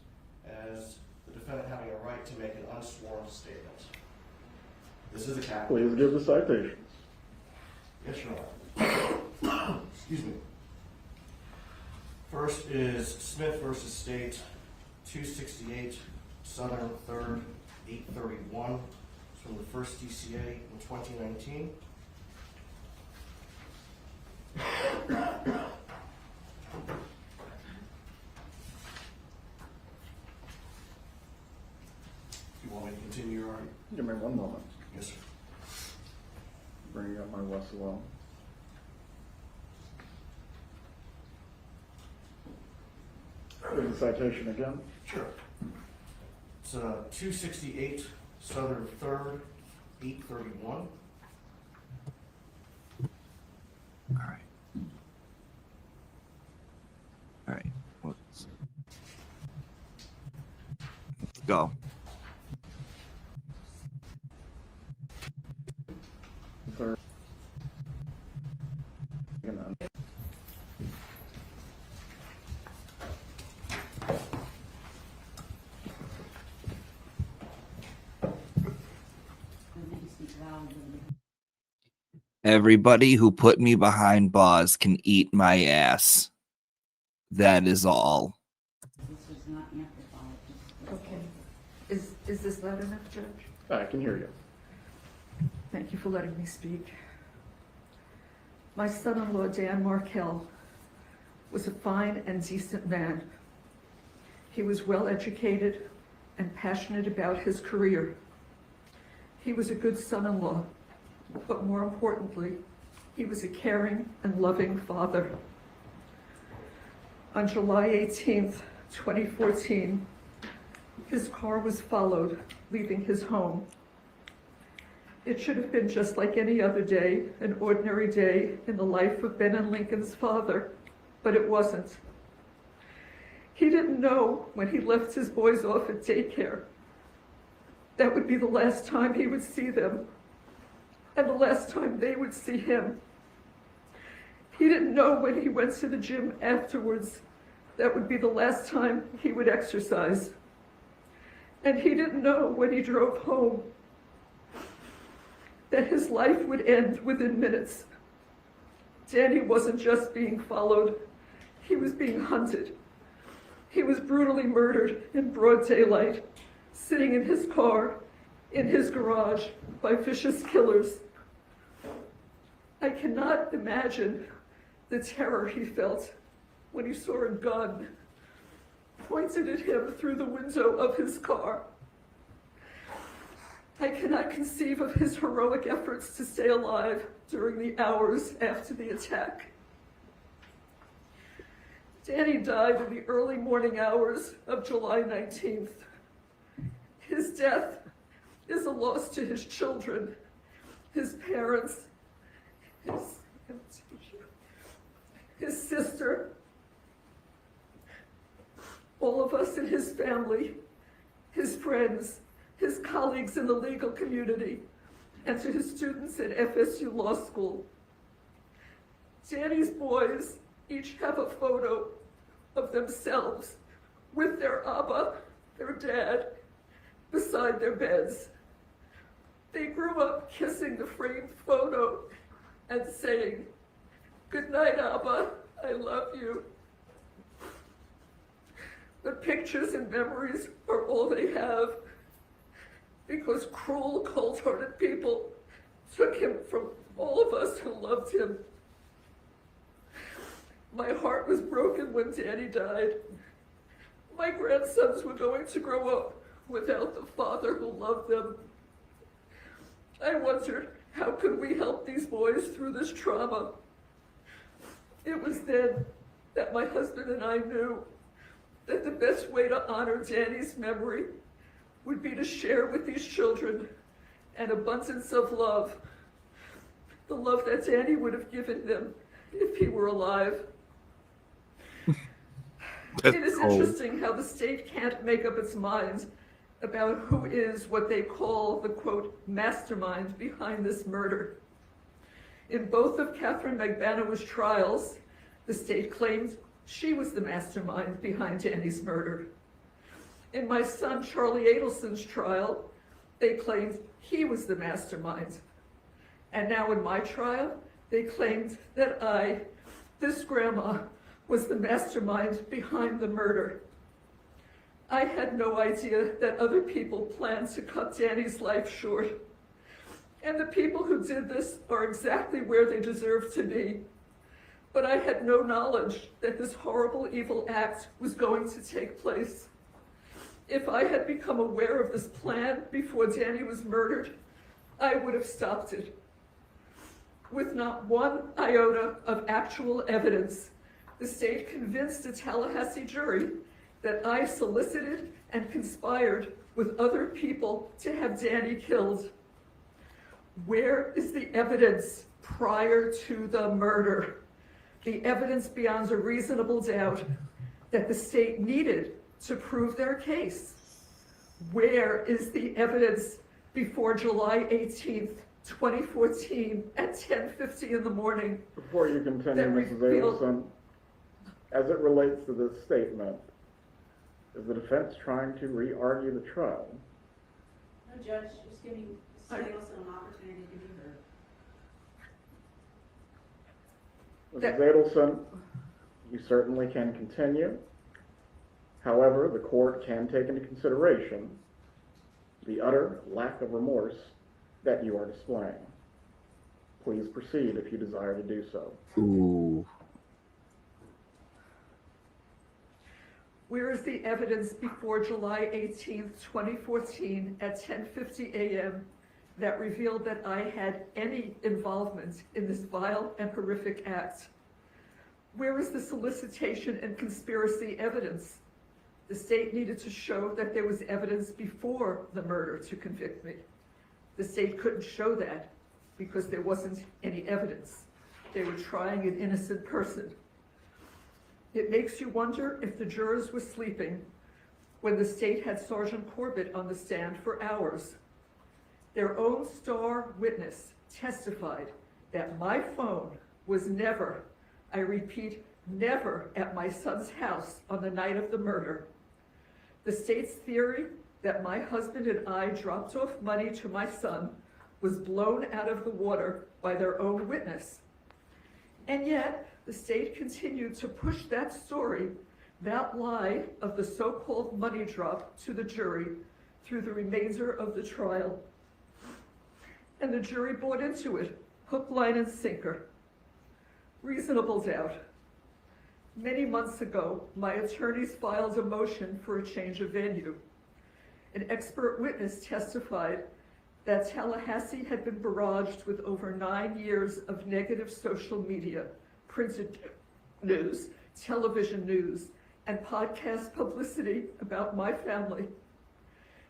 as the defendant having a right to make an unsworn statement. This is a capital. Please give the citations. Yes, Your Honor. Excuse me. First is Smith versus State, 268 Southern 3rd, 831. It's from the first DCA in 2019. You want me to continue, Your Honor? Give me one moment. Yes, sir. Bringing up my Westlaw. Give the citation again. Sure. It's 268 Southern 3rd, 831. All right. Let's go. Third. Everybody who put me behind bars can eat my ass. That is all. This is not amplified. Okay. Is this loud enough, Judge? I can hear you. Thank you for letting me speak. My son-in-law, Dan Markell, was a fine and decent man. He was well-educated and passionate about his career. He was a good son-in-law, but more importantly, he was a caring and loving father. On July 18th, 2014, his car was followed, leaving his home. It should have been just like any other day, an ordinary day in the life of Ben and Lincoln's father, but it wasn't. He didn't know when he left his boys off at daycare that would be the last time he would see them, and the last time they would see him. He didn't know when he went to the gym afterwards that would be the last time he would exercise. And he didn't know when he drove home that his life would end within minutes. Danny wasn't just being followed, he was being hunted. He was brutally murdered in broad daylight, sitting in his car, in his garage, by vicious killers. I cannot imagine the terror he felt when he saw a gun pointed at him through the window of his car. I cannot conceive of his heroic efforts to stay alive during the hours after the attack. Danny died in the early morning hours of July 19th. His death is a loss to his children, his parents, his sister, all of us in his family, his friends, his colleagues in the legal community, and to his students at FSU Law School. Danny's boys each have a photo of themselves with their Abba, their dad, beside their beds. They grew up kissing the framed photo and saying, "Good night, Abba, I love you." The pictures and memories are all they have because cruel, cold-hearted people took him from all of us who loved him. My heart was broken when Danny died. My grandsons were going to grow up without the father who loved them. I wondered, how could we help these boys through this trauma? It was then that my husband and I knew that the best way to honor Danny's memory would be to share with these children an abundance of love, the love that Danny would have given them if he were alive. It is interesting how the state can't make up its mind about who is what they call the, quote, mastermind behind this murder. In both of Catherine Mccabian's trials, the state claimed she was the mastermind behind Danny's murder. In my son Charlie Adelson's trial, they claimed he was the mastermind. And now in my trial, they claimed that I, this grandma, was the mastermind behind the murder. I had no idea that other people planned to cut Danny's life short. And the people who did this are exactly where they deserve to be. But I had no knowledge that this horrible, evil act was going to take place. If I had become aware of this plan before Danny was murdered, I would have stopped it. With not one iota of actual evidence, the state convinced a Tallahassee jury that I solicited and conspired with other people to have Danny killed. Where is the evidence prior to the murder? The evidence beyond a reasonable doubt that the state needed to prove their case. Where is the evidence before July 18th, 2014 at 10:50 in the morning? Before you continue, that Mrs. revealed- Adelson, as it relates to this statement, is the defense trying to re-argue the trial? No, Judge, just giving Mrs. Adelson an opportunity to be heard. Mrs. Adelson, you certainly can continue. However, the court can take into consideration the utter lack of remorse that you are displaying. Please proceed if you desire to do so. Ooh. Where is the evidence before July 18th, 2014 at 10:50 a.m. that revealed that I had any involvement in this vile and horrific act? Where is the solicitation and conspiracy evidence? The state needed to show that there was evidence before the murder to convict me. The state couldn't show that because there wasn't any evidence. They were trying an innocent person. It makes you wonder if the jurors were sleeping when the state had Sergeant Corbett on the stand for hours. Their own star witness testified that my phone was never, I repeat, never at my son's house on the night of the murder. The state's theory that my husband and I dropped off money to my son was blown out of the water by their own witness. And yet, the state continued to push that story, that lie of the so-called money drop to the jury through the remainder of the trial. And the jury bought into it, hook, line, and sinker. Reasonable doubt. Many months ago, my attorneys filed a motion for a change of venue. An expert witness testified that Tallahassee had been barraged with over 9 years of negative social media, printed news, television news, and podcast publicity about my family.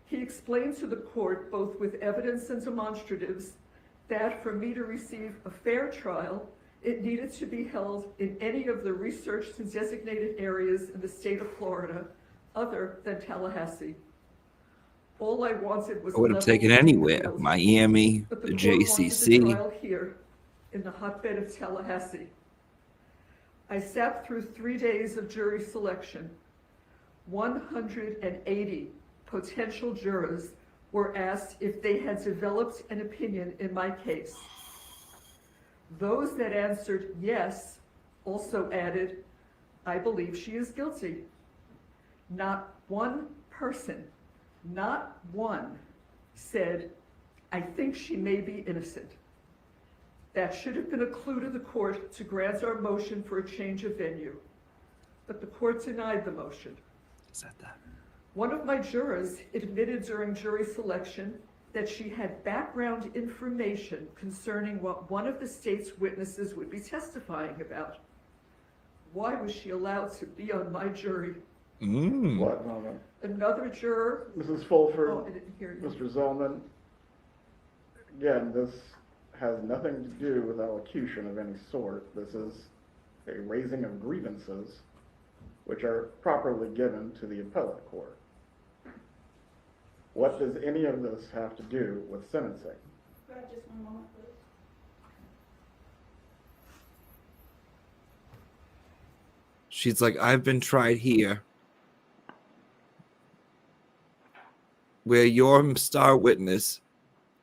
He explained to the court, both with evidence and demonstratives, that for me to receive a fair trial, it needed to be held in any of the researched and designated areas in the state of Florida other than Tallahassee. All I wanted was I would have taken anywhere. Miami, but the the court wanted the JCC. trial here in the hotbed of Tallahassee. I sat through 3 days of jury selection. 180 potential jurors were asked if they had developed an opinion in my case. Those that answered yes also added, I believe she is guilty. Not one person, not one, said, I think she may be innocent. That should have been a clue to the court to grant our motion for a change of venue. But the court denied the motion. Is that? One of my jurors admitted during jury selection that she had background information concerning what one of the state's witnesses would be testifying about. Why was she allowed to be on my jury? What moment? Another juror. Mrs. Fulford, Oh, I didn't hear you. Mr. Zellman, again, this has nothing to do with elocution of any sort. This is a raising of grievances, which are properly given to the appellate court. What does any of this have to do with sentencing? Just one moment, please. She's like, I've been tried here, where your star witness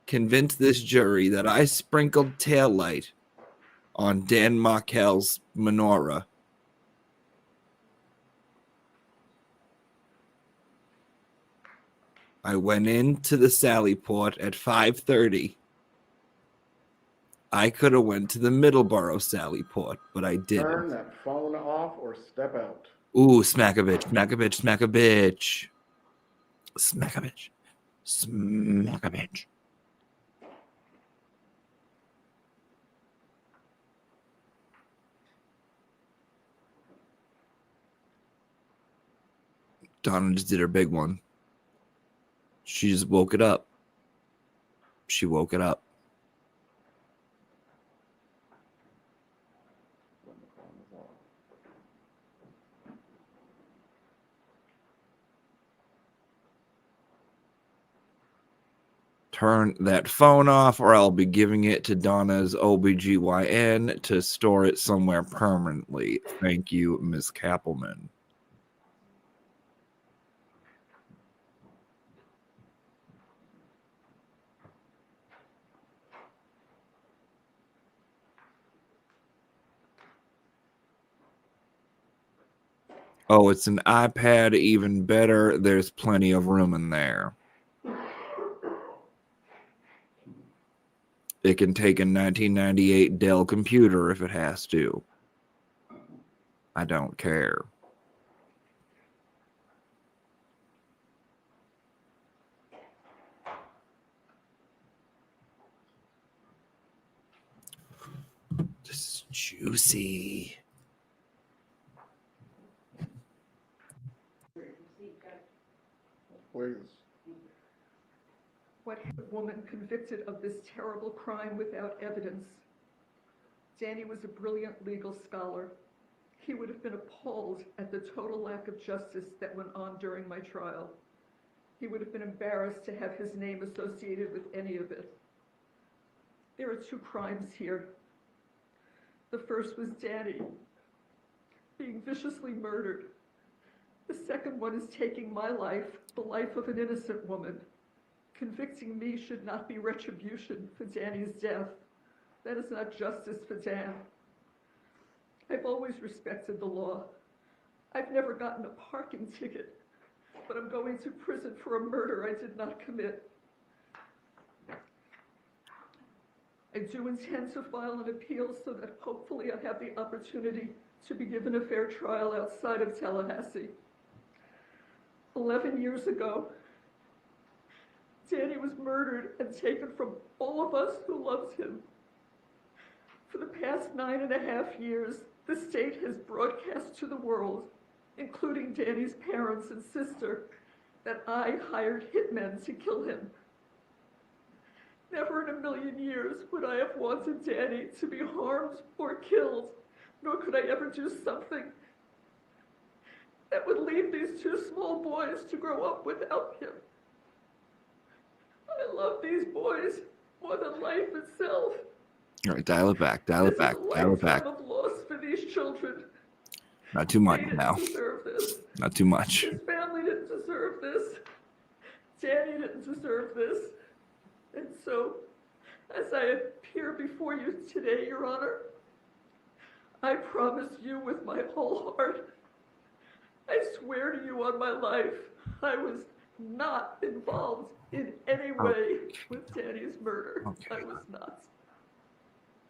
convinced this jury that I sprinkled taillight on Dan Markel's menorah. I went into the Sally Port at 5:30. I could have went to the Middleborough Sally Port, but I didn't. Turn that phone off or step out. Ooh, smack a bitch, smack a bitch, smack a bitch. Smack a bitch. Smack a bitch. Donna just did her big one. She just woke it up. She woke it up. Turn that phone off, or I'll be giving it to Donna's OBGYN to store it somewhere permanently. Thank you, Ms. Kappelman. Oh, it's an iPad, even better. There's plenty of room in there. It can take a 1998 Dell computer if it has to. I don't care. This is juicy. Please. What woman convicted of this terrible crime without evidence? Danny was a brilliant legal scholar. He would have been appalled at the total lack of justice that went on during my trial. He would have been embarrassed to have his name associated with any of it. There are two crimes here. The first was Danny being viciously murdered. The second one is taking my life, the life of an innocent woman. Convicting me should not be retribution for Danny's death. That is not justice for Dan. I've always respected the law. I've never gotten a parking ticket, but I'm going to prison for a murder I did not commit. I do intend to file an appeal so that hopefully I have the opportunity to be given a fair trial outside of Tallahassee. 11 years ago, Danny was murdered and taken from all of us who loved him. For the past 9.5 years, the state has broadcast to the world, including Danny's parents and sister, that I hired hitmen to kill him. Never in a million years would I have wanted Danny to be harmed or killed, nor could I ever do something that would leave these two small boys to grow up without him. I love these boys more than life itself. All right, dial it back, dial it back, dial it back. This is a lifetime of loss for these children. Not too much They now. didn't deserve this. Not too much. His family didn't deserve this. Danny didn't deserve this. And so, as I appear before you today, Your Honor, I promise you with my whole heart, I swear to you on my life, I was not involved in any way with Danny's murder. Okay. I was not.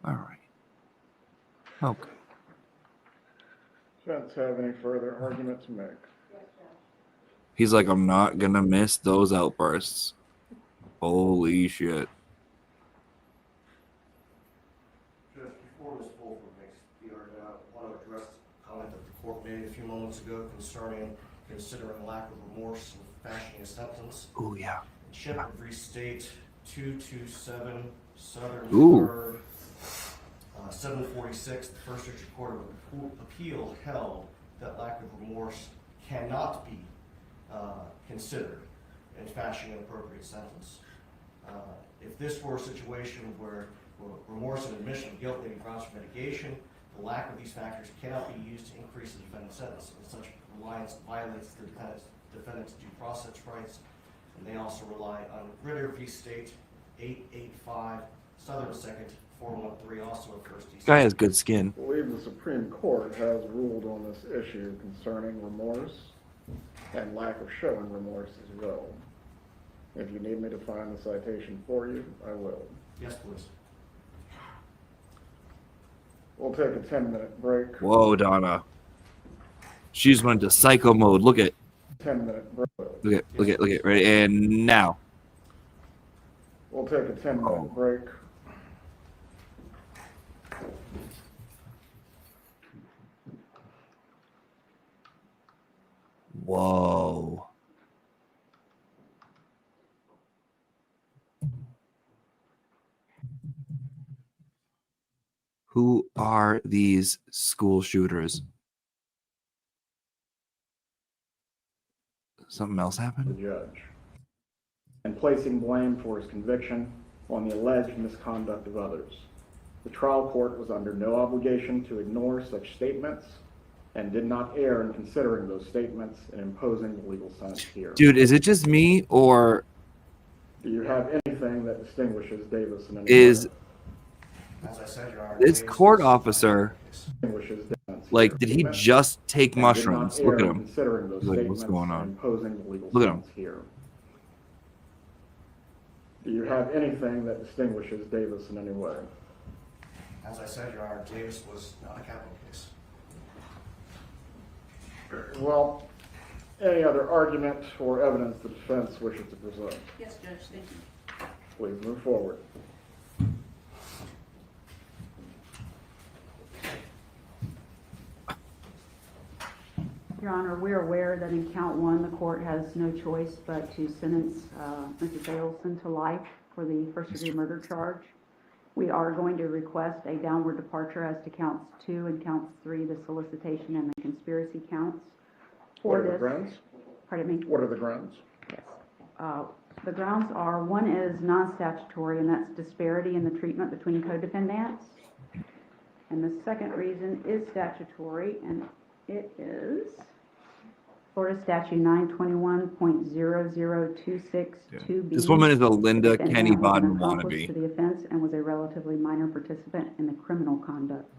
All right. Okay. Gents have any further argument to make? He's like, I'm not gonna miss those outbursts. Holy shit. Judge, before Ms. Fulton makes the argument, I want to address the comment that the court made a few moments ago considering lack of remorse in fashioning a sentence. Oh, yeah. Chip v. State 227 Southern Ooh. 3rd, 746, the First District Court of Appeal held that lack of remorse cannot be considered in fashioning an appropriate sentence. If this were a situation where remorse and admission of guilt may be grounds for mitigation, the lack of these factors cannot be used to increase the defendant's sentence, and such reliance violates the defendant's due process rights. And they also rely on Ritter v. State 885 Southern 2nd 413, also a First DC. Guy has good skin. I believe the Supreme Court has ruled on this issue concerning remorse and lack of showing remorse as well. If you need me to find the citation for you, I will. Yes, please. We'll take a 10-minute break. Whoa, Donna. She's went to psycho mode. Look at 10-minute break. look at ready and now. We'll take a 10-minute break. Whoa. Who are these school shooters? Something else happened? The judge, and placing blame for his conviction on the alleged misconduct of others. The trial court was under no obligation to ignore such statements and did not err in considering those statements and imposing the legal sentence here. Dude, is it just me or Do you have anything that distinguishes Davis in any is As I said, Your Honor, this Davis court is- officer distinguishes Davis Like, did he just take and did not mushrooms? Look at err in him. considering those Like, statements what's going on? and posing the legal Look at him. stance here. Do you have anything that distinguishes Davis in any way? As I said, Your Honor, Davis was not a capital case. Very well. Any other argument or evidence the defense wishes to present? Yes, Judge, thank you. Please move forward. Your Honor, we're aware that in count one, the court has no choice but to sentence Mrs. Adelson to life for the first-degree murder charge. We are going to request a downward departure as to counts 2 and counts 3, the solicitation and the conspiracy counts. What are the grounds? Pardon me? What are the grounds? Yes. The grounds are, one is non-statutory, and that's disparity in the treatment between co-defendants. And the second reason is statutory, and it is Florida Statute 921.00262B. This woman is a Linda Defendant Kenny was an Bodden accomplice wannabe. to the offense and was a relatively minor participant in the criminal conduct.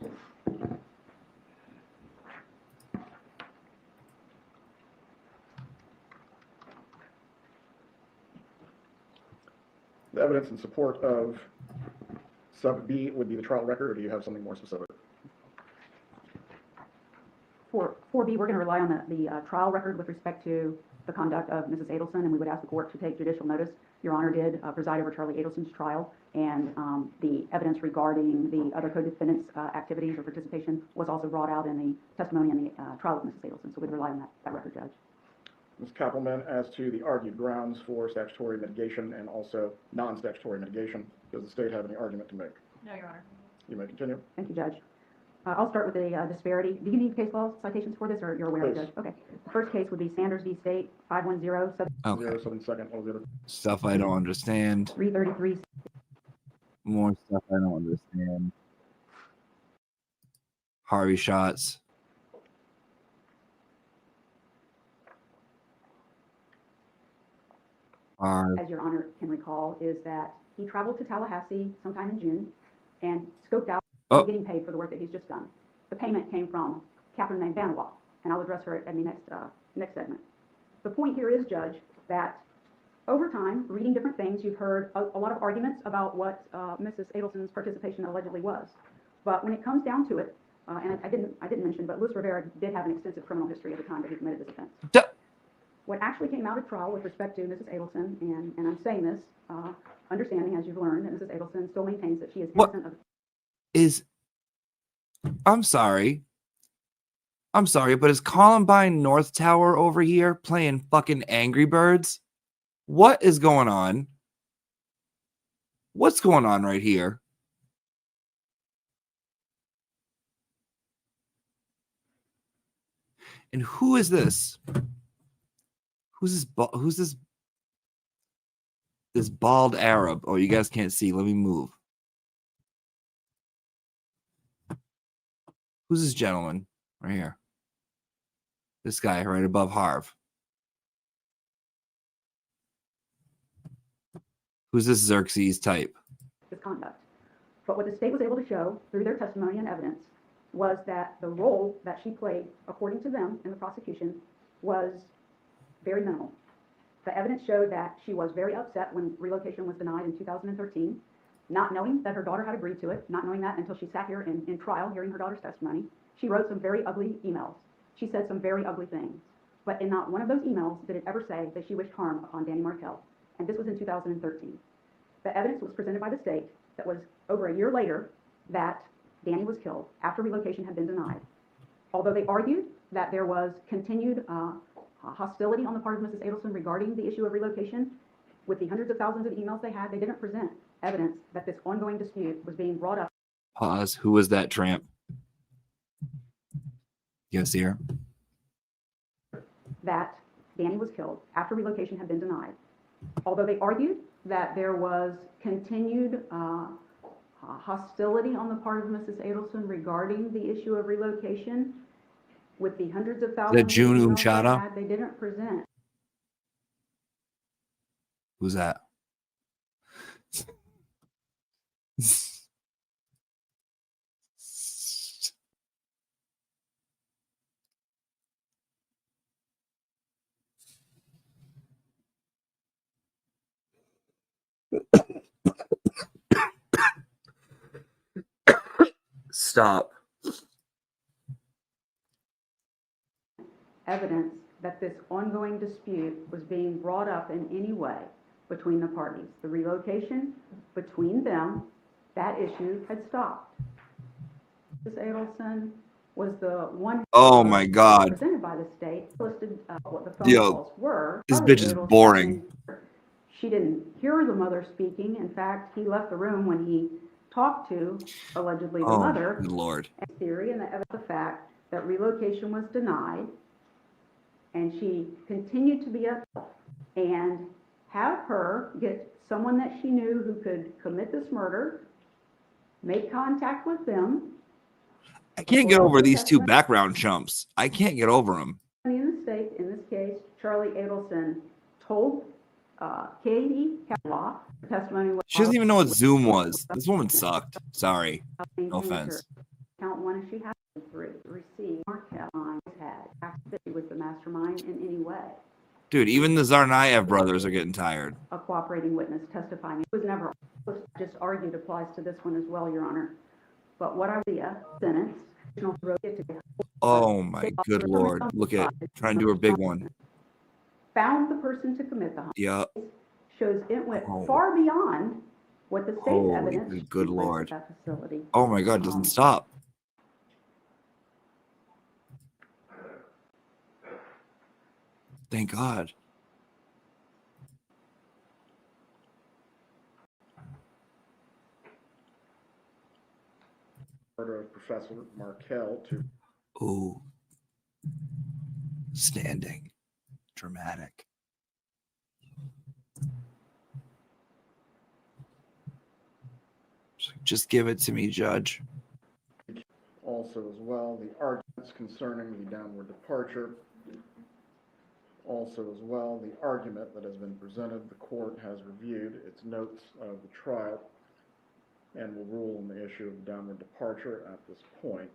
The evidence in support of sub B would be the trial record, or do you have something more specific? For 4B, we're going to rely on the trial record with respect to the conduct of Mrs. Adelson, and we would ask the court to take judicial notice. Your Honor did preside over Charlie Adelson's trial, and the evidence regarding the other co-defendants' activities or participation was also brought out in the testimony in the trial of Mrs. Adelson, so we'd rely on that record, Judge. Ms. Kappelman, as to the argued grounds for statutory mitigation and also non-statutory mitigation, does the state have any argument to make? No, Your Honor. You may continue. Thank you, Judge. I'll start with the disparity. Do you need case law citations for this, or you're aware of it, Judge? Okay. The first case would be Sanders v. State, 510. Okay. 072nd. What was the other? Stuff I don't understand. 333. More stuff I don't understand. Harvey shots. As Your Honor can recall, is that he traveled to Tallahassee sometime in June and scoped out getting paid for the work that he's just done. The payment came from Catherine named Vanderwall, and I'll address her in the next segment. The point here is, Judge, that over time, reading different things, you've heard a lot of arguments about what Mrs. Adelson's participation allegedly was. But when it comes down to it, and I didn't mention, but Luis Rivera did have an extensive criminal history at the time that he committed this offense. What actually came out of trial with respect to Mrs. Adelson, and I'm saying this, understanding, as you've learned, that Mrs. Adelson still maintains that she is innocent of... I'm sorry, but is Columbine North Tower over here playing fucking Angry Birds? What is going on? What's going on right here? And who is this? Who's this? This bald Arab. Oh, you guys can't see. Let me move. Who's this gentleman right here? This guy right above Harv. Who's this Xerxes type? Misconduct. But what the state was able to show through their testimony and evidence was that the role that she played, according to them in the prosecution, was very minimal. The evidence showed that she was very upset when relocation was denied in 2013, not knowing that her daughter had agreed to it, not knowing that until she sat here in trial hearing her daughter's testimony. She wrote some very ugly emails. She said some very ugly things. But in not one of those emails did it ever say that she wished harm upon Danny Markell. And this was in 2013. The evidence was presented by the state that was over a year later that Danny was killed after relocation had been denied. Although they argued that there was continued hostility on the part of Mrs. Adelson regarding the issue of relocation, with the hundreds of thousands of emails they had, they didn't present evidence that this ongoing dispute was being brought up. Pause. Who was that tramp? You guys see her? That Danny was killed after relocation had been denied. Although they argued that there was continued hostility on the part of Mrs. Adelson regarding the issue of relocation, with the hundreds of thousands of June emails Umchata? they had, they didn't present. Who's that? stop. Evidence that this ongoing dispute was being brought up in any way between the parties. The relocation between them, that issue had stopped. Ms. Adelson was the one Oh my God. presented by the state, listed what the phone Yo, calls were. this Charlie bitch is Adelson, boring. She didn't hear the mother speaking. In fact, he left the room when he talked to allegedly the Oh, mother. good Lord. And theory and the fact that relocation was denied, and she continued to be upset, and have her get someone that she knew who could commit this murder, make contact with them. I can't get over these two background chumps. I can't get over them. In the state, in this case, Charlie Adelson told Katie Cavlaw testimony. She doesn't even know what Zoom was. This woman sucked. Sorry. No offense. Count one, she had three. Received Markel had activity with the mastermind in any way. Dude, even the Tsarnaev brothers are getting tired. A cooperating witness testifying. It was never just argued applies to this one as well, Your Honor. But what I see a sentence. Oh my good Lord. Look at trying to do her big one. Found the person to commit the homicide. Yeah. Shows it went far beyond what the state's Holy evidence. good Lord. That facility. Oh my God, it doesn't stop. Thank God. Murder of Professor Markel to. Ooh. Standing. Dramatic. Just give it to me, Judge. Also as well, the arguments concerning the downward departure. Also as well, the argument that has been presented, the court has reviewed its notes of the trial and will rule on the issue of downward departure at this point.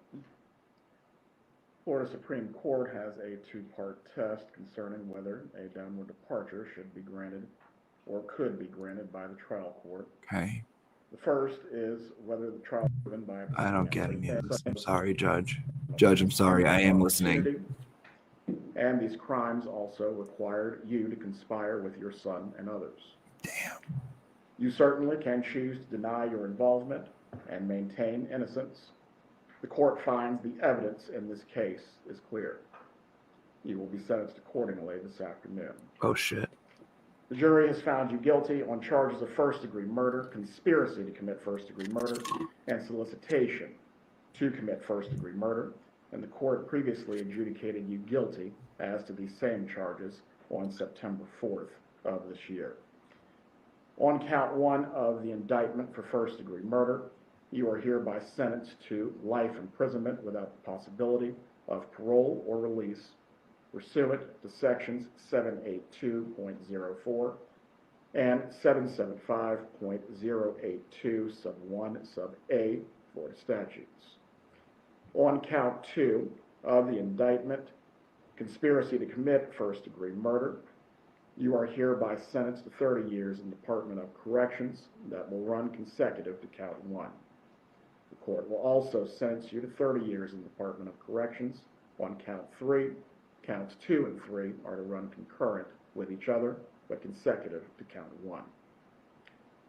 Florida Supreme Court has a two-part test concerning whether a downward departure should be granted or could be granted by the trial court. Okay. The first is whether the trial given by I don't get any of this. I'm sorry, Judge. Judge, I'm sorry. I am listening. And these crimes also required you to conspire with your son and others. Damn. You certainly can choose to deny your involvement and maintain innocence. The court finds the evidence in this case is clear. You will be sentenced accordingly this afternoon. Oh, shit. The jury has found you guilty on charges of first-degree murder, conspiracy to commit first-degree murder, and solicitation to commit first-degree murder, and the court previously adjudicated you guilty as to these same charges on September 4th of this year. On count one of the indictment for first-degree murder, you are hereby sentenced to life imprisonment without the possibility of parole or release pursuant to sections 782.04 and 775.082 sub 1 sub a Florida statutes. On count two of the indictment, conspiracy to commit first-degree murder, you are hereby sentenced to 30 years in the Department of Corrections that will run consecutive to count one. The court will also sentence you to 30 years in the Department of Corrections on count three. Counts 2 and 3 are to run concurrent with each other, but consecutive to count one.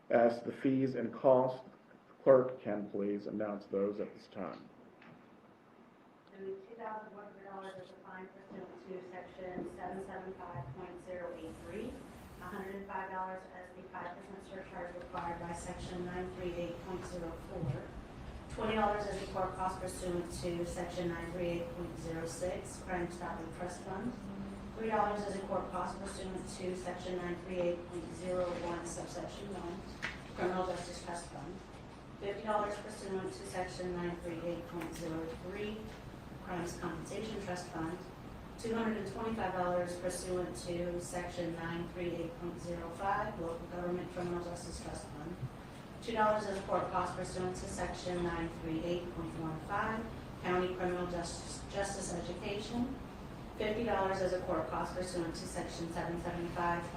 As to the fees and costs, the clerk can please announce those at this time. $2,100 is a fine pursuant to section 775.083, $105 as the 5% surcharge required by section 938.04. $20 as a court cost pursuant to section 938.06, crime stopping trust fund. $3 as a court cost pursuant to section 938.01, subsection 1, criminal justice trust fund. $50 pursuant to section 938.03, crimes compensation trust fund. $225 pursuant to section 938.05, local government criminal justice trust fund. $2 as a court cost pursuant to section 938.15, county criminal justice education. $50 as a court cost pursuant to section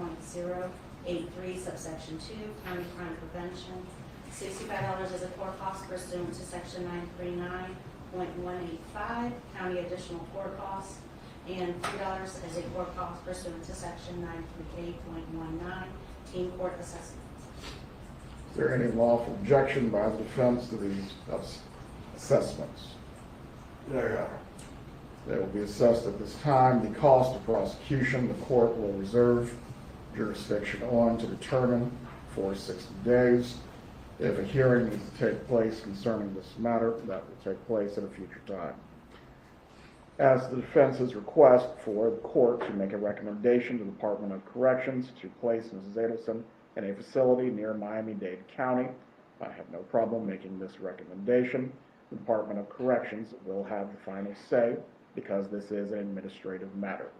775.083, subsection 2, county crime prevention. $60 $65 as a court cost pursuant to section 939.185, county additional court costs, and $3 as a court cost pursuant to section 938.19, team court assessment. Is there any lawful objection by the defense to these assessments? There. They will be assessed at this time. The cost of prosecution, the court will reserve jurisdiction on to determine for 60 days. If a hearing needs to take place concerning this matter, that will take place at a future time. As the defense's request for the court to make a recommendation to the Department of Corrections to place Mrs. Adelson in a facility near Miami-Dade County, I have no problem making this recommendation. The Department of Corrections will have the final say because this is an administrative matter.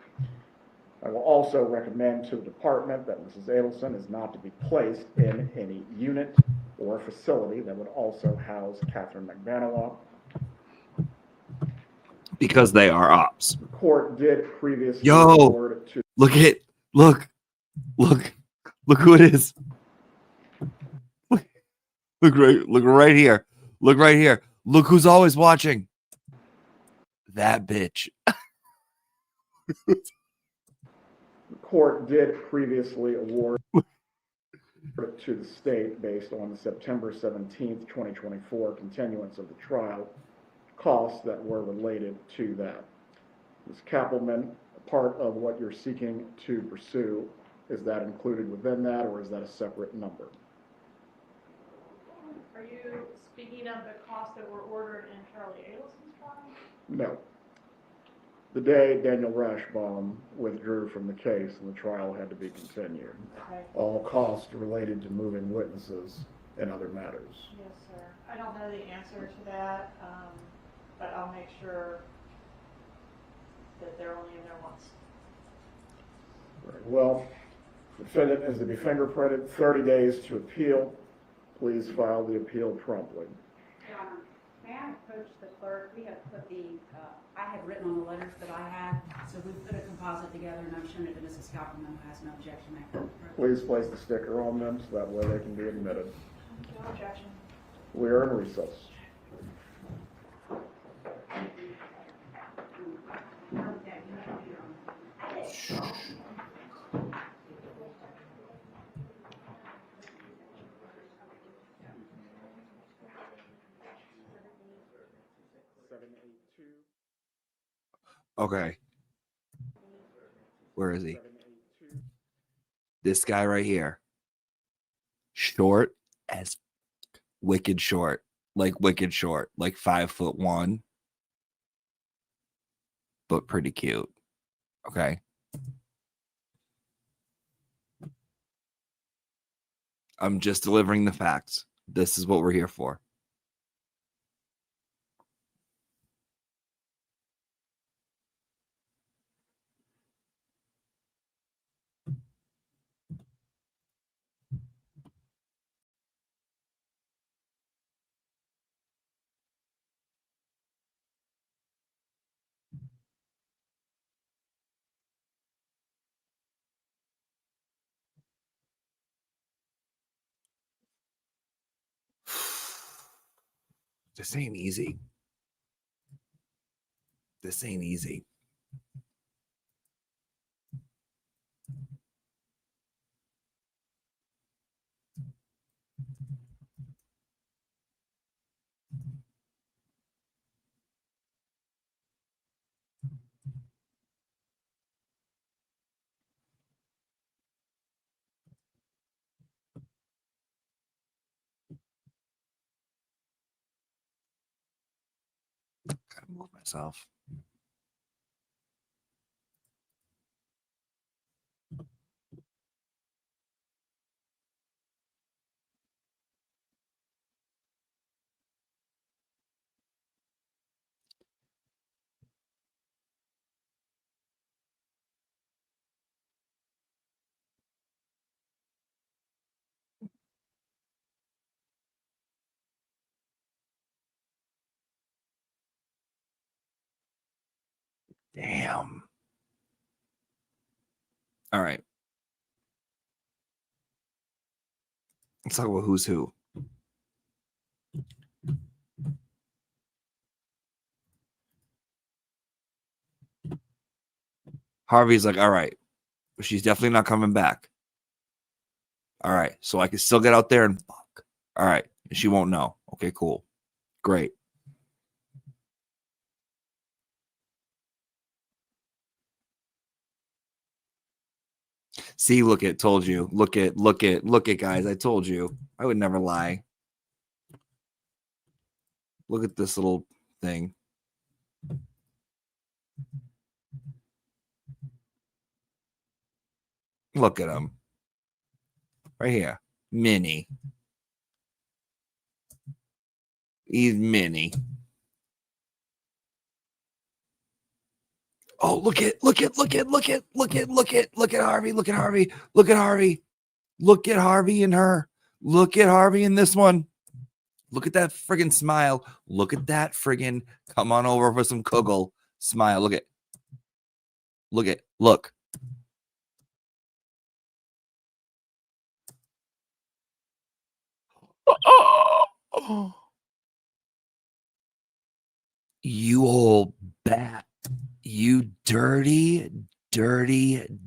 I will also recommend to the department that Mrs. Adelson is not to be placed in any unit or facility that would also house Catherine McCabian. Because they are ops. The court did previously Yo, award to look who it is. Look right here. Look right here. Look who's always watching. That bitch. the court did previously award to the state based on the September 17th, 2024 continuance of the trial costs that were related to that. Ms. Kappelman, part of what you're seeking to pursue, is that included within that, or is that a separate number? Are you speaking of the costs that were ordered in Charlie Adelson's trial? No. The day Daniel Rashbaum withdrew from the case and the trial had to be continued. Okay. All costs related to moving witnesses and other matters. Yes, sir. I don't know the answer to that, but I'll make sure that they're only in there once. Very well. Defendant is to be fingerprinted, 30 days to appeal. Please file the appeal promptly. Donna, may I approach the clerk? We have put I had written on the letters that I had, so we put a composite together and I've shown it to Mrs. Kappelman, who has no objection. Please place the sticker on them so that way they can be admitted. No objection. We are in recess. Okay. Where is he? This guy right here. Short as wicked short. Like wicked short. Like 5'1". But pretty cute. Okay. I'm just delivering the facts. This is what we're here for. This ain't easy. This ain't easy. Gotta move myself. Damn. All right. Let's talk about who's who. Harvey's like, all right, she's definitely not coming back. All right, so I can still get out there and fuck. All right, she won't know. Okay, cool. Great. See, look at, told you. Look at, guys. I told you. I would never lie. Look at this little thing. Look at him. Right here. Mini. He's mini. Oh, look at Harvey. Look at Harvey. Look at Harvey and her. Look at Harvey in this one. Look at that friggin' smile. Look at that friggin' come on over for some kugel smile. Look. Oh. You old bat. You dirty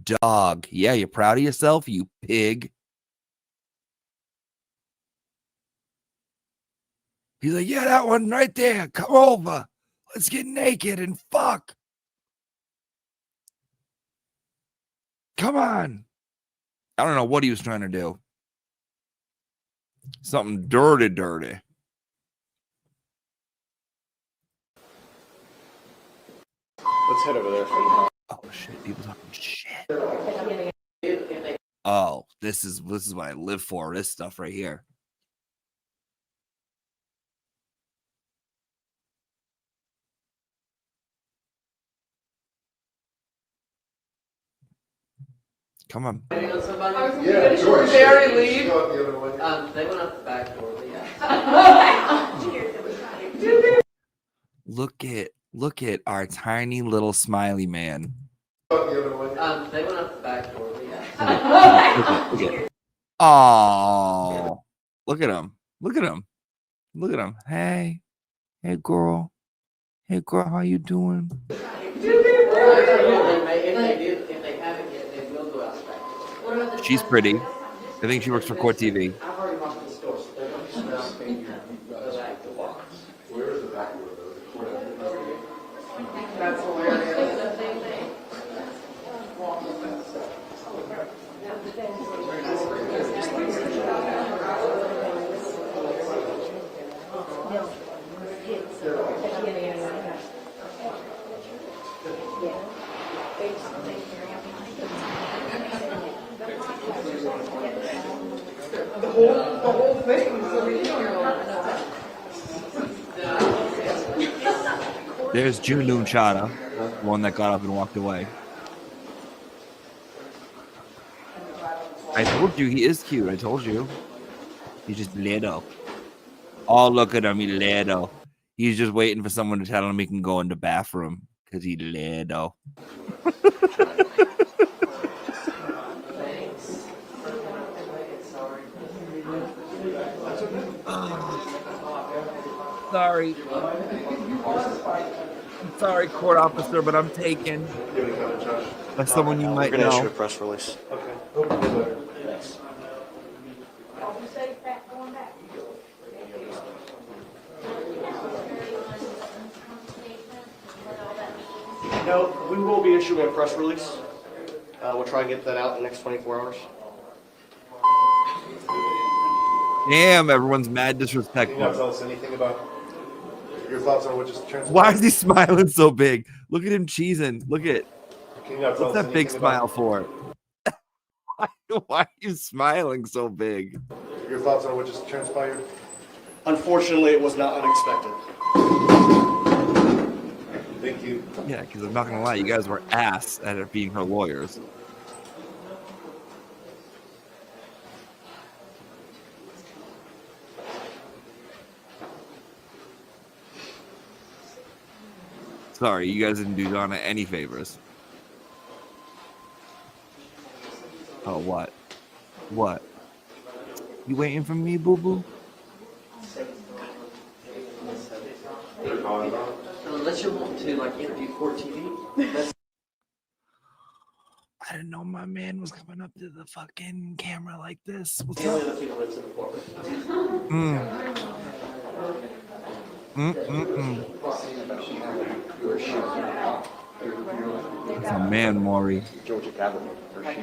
dog. Yeah, you're proud of yourself, you pig. He's like, yeah, that one right there. Come over. Let's get naked and fuck. Come on. I don't know what he was trying to do. Something dirty. Let's head over there. Oh shit, people talking shit. Oh, this is what I live for. This stuff right here. Come on. Yeah, George. Leave. They went out the back door. Look at our tiny little smiley man. They went out the back door. Oh, look at him. Hey girl, how you doing? She's pretty. I think she works for Court TV. I've already marked the store, so they're going to Where is the back door, though? That's hilarious. The whole thing. So you don't know. There's June Chada, the one that got up and walked away. I told you he is cute. I told you. He's just little. Oh, look at him. He's little. He's just waiting for someone to tell him he can go in the bathroom because he's little. Sorry. I'm sorry, court officer, but I'm taken. That's someone you might know. We're going to issue a press release. Okay. Thanks. No, we will be issuing a press release. We'll try and get that out in the next 24 hours. Damn, everyone's mad disrespectful. Can you not tell us anything about your thoughts on what just transpired? Why is he smiling so big? Look at him cheesing. Look at. Can you not tell What's us that big anything smile about for? Why are you smiling so big? your thoughts on what just transpired? Unfortunately, it was not unexpected. Thank you. Yeah, because I'm not gonna lie, you guys were ass at it being her lawyers. Sorry, you guys didn't do Donna any favors. Oh, what? What? You waiting for me, boo-boo? Unless you want to, like, interview Court TV. didn't know my man was coming up to the fucking camera like this. What's The only up? other people that's in the courtroom. It's a man, Maury. Georgia Cavalman. All right.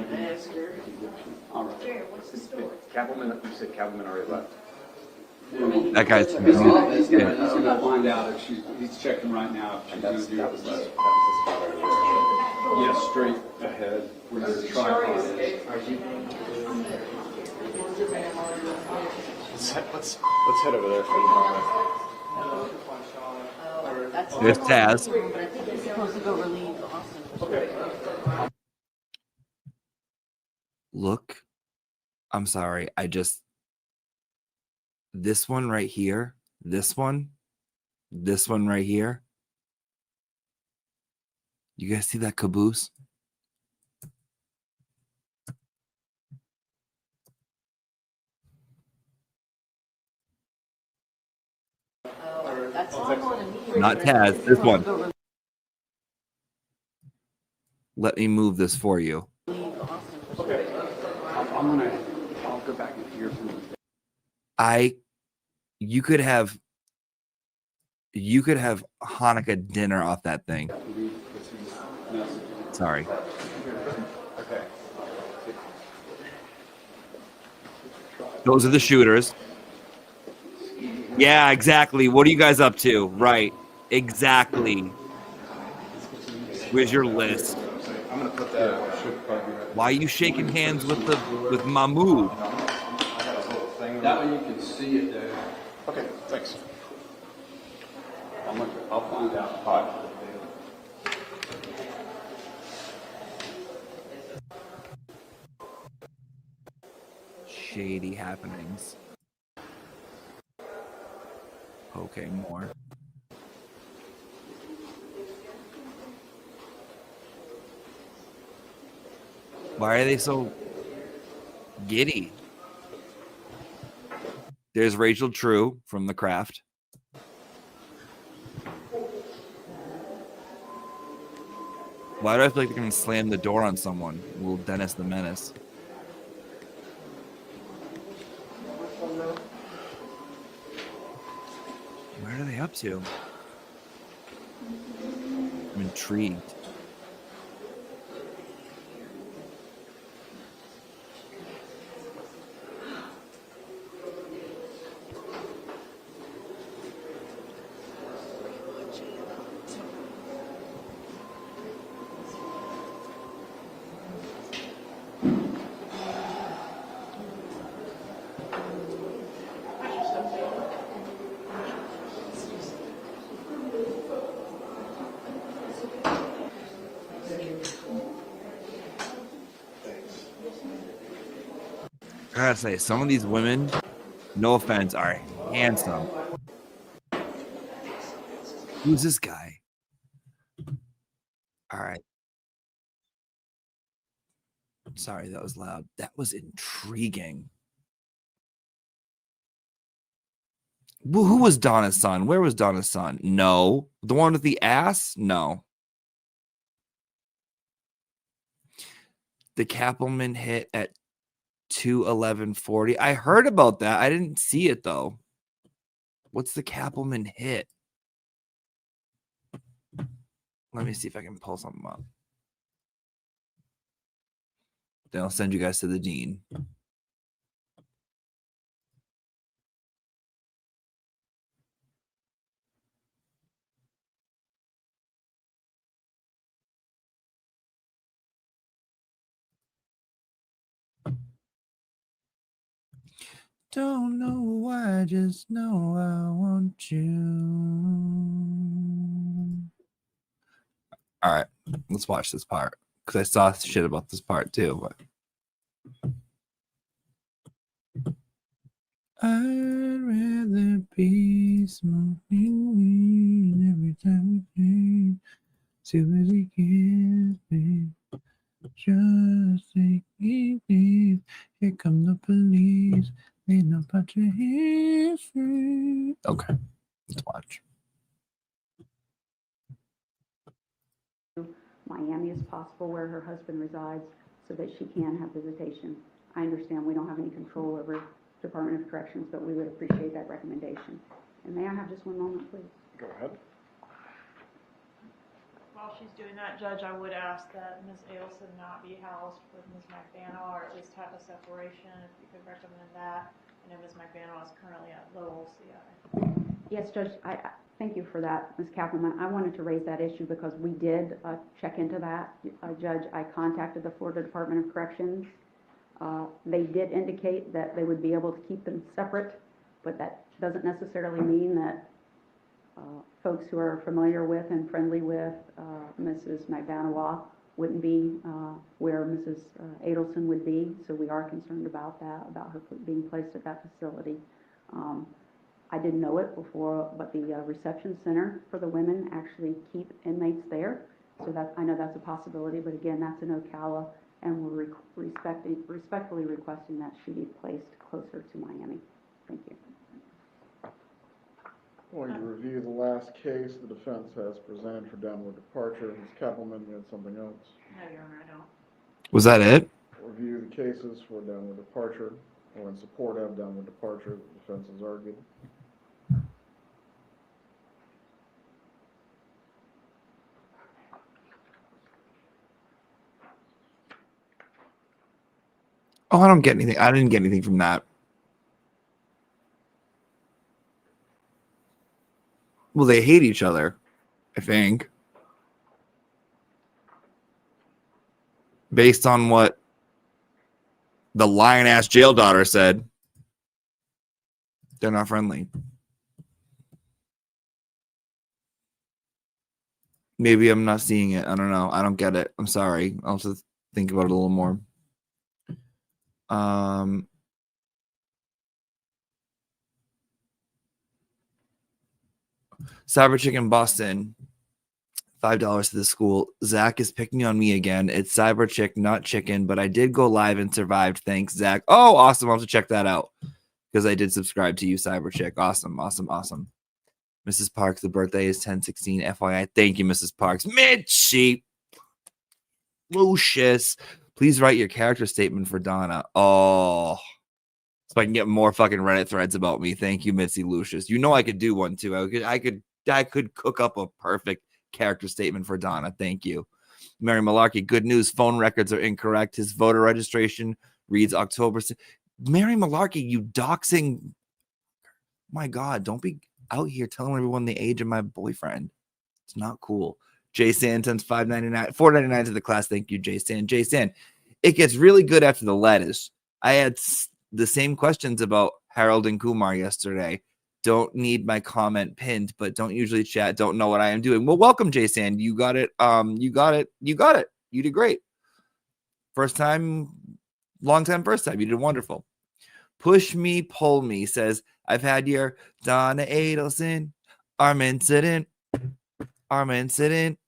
Cavalman, you said Cavalman already left. That guy's He's confused. gonna find out if he's checking right now if she's gonna do it. Yes, straight ahead where your tripod is. Let's head over there for the moment. There's Taz. But I think he's supposed to go relieve Austin. Okay. Look, I'm sorry. This one right here, this one right here. You guys see that caboose? Not Taz, this one. Let me move this for you. Okay. I'll go back and hear from you. You could have Hanukkah dinner off that thing. Sorry. Okay. Those are the shooters. Yeah, exactly. What are you guys up to? Right. Exactly. Where's your list? I'm gonna put that. Why are you shaking hands with Mahmoud? That way you can see it there. Okay, thanks. I'll find out. Hi. Shady happenings. Okay, more. Why are they so giddy? There's Rachel True from The Craft. Why do I feel like they're going to slam the door on someone? Little Dennis the Menace. What are they up to? I'm intrigued. I gotta say, some of these women, no offense, are handsome. Who's this guy? All right. Sorry, that was loud. That was intriguing. Well, who was Donna's son? Where was Donna's son? No. The one with the ass? No. The Kappelman hit at 2:11:40. I heard about that. I didn't see it though. What's the Kappelman hit? Let me see if I can pull something up. Then I'll send you guys to the dean. Don't know why, just know I want you. All right, let's watch this part because I saw shit about this part too. But I'd rather be smoking weed every time we meet. Too busy giving, just take it easy. Here come the police. They know about your history. Okay, let's watch. Miami is possible where her husband resides. so that she can have visitation. I understand we don't have any control over Department of Corrections, but we would appreciate that recommendation. And may I have just one moment, please? Go ahead. While she's doing that, Judge, I would ask that Ms. Adelson not be housed with Ms. McBanow, or at least have a separation, if you could recommend that. I know Ms. McBanow is currently at Lowell CI. Yes, Judge, I thank you for that, Ms. Kaplan. I wanted to raise that issue because we did check into that. Judge, I contacted the Florida Department of Corrections. They did indicate that they would be able to keep them separate, but that doesn't necessarily mean that folks who are familiar with and friendly with Mrs. McBanow wouldn't be where Mrs. Adelson would be. So we are concerned about that, about her being placed at that facility. I didn't know it before, but the reception center for the women actually keep inmates there. So that, I know that's a possibility, but again, that's in Ocala, and we're respectfully requesting that she be placed closer to Miami. Thank you. Going to review the last case the defense has presented for downward departure. Ms. Kappelman, you had something else? No, Your Honor, I don't. Was that it? Review the cases for downward departure, or in support of downward departure, the defense has argued. Oh, I don't get anything. I didn't get anything from that. Well, they hate each other, I think. Based on what the lion-ass jail daughter said, they're not friendly. Maybe I'm not seeing it. I don't know. I don't get it. I'm sorry. I'll have to think about it a little more. Cyber Chicken Boston, $5 to the school. Zach is picking on me again. It's Cyber Chick, not chicken, but I did go live and survived. Thanks, Zach. Oh, awesome. I'll have to check that out because I did subscribe to you, Cyber Chick. Awesome, awesome, awesome. Mrs. Parks, the birthday is 10/16. FYI. Thank you, Mrs. Parks. Mitchie. Lucius. Please write your character statement for Donna. Oh, so I can get more fucking Reddit threads about me. Thank you, Mitzi Lucius. You know I could do one too. I could cook up a perfect character statement for Donna. Thank you. Mary Malarkey, good news. Phone records are incorrect. His voter registration reads October. Mary Malarkey, you doxing. My God, don't be out here telling everyone the age of my boyfriend. It's not cool. Jay Santons, $4.99 to the class. Thank you, Jay San. Jay San, it gets really good after the lettuce. I had the same questions about Harold and Kumar yesterday. Don't need my comment pinned, but don't usually chat. Don't know what I am doing. Well, welcome, Jay San. You got it. You got it. You got it. You did great. First time, long time, first time. You did wonderful. Push me, pull me says, I've had your Donna Adelson arm incident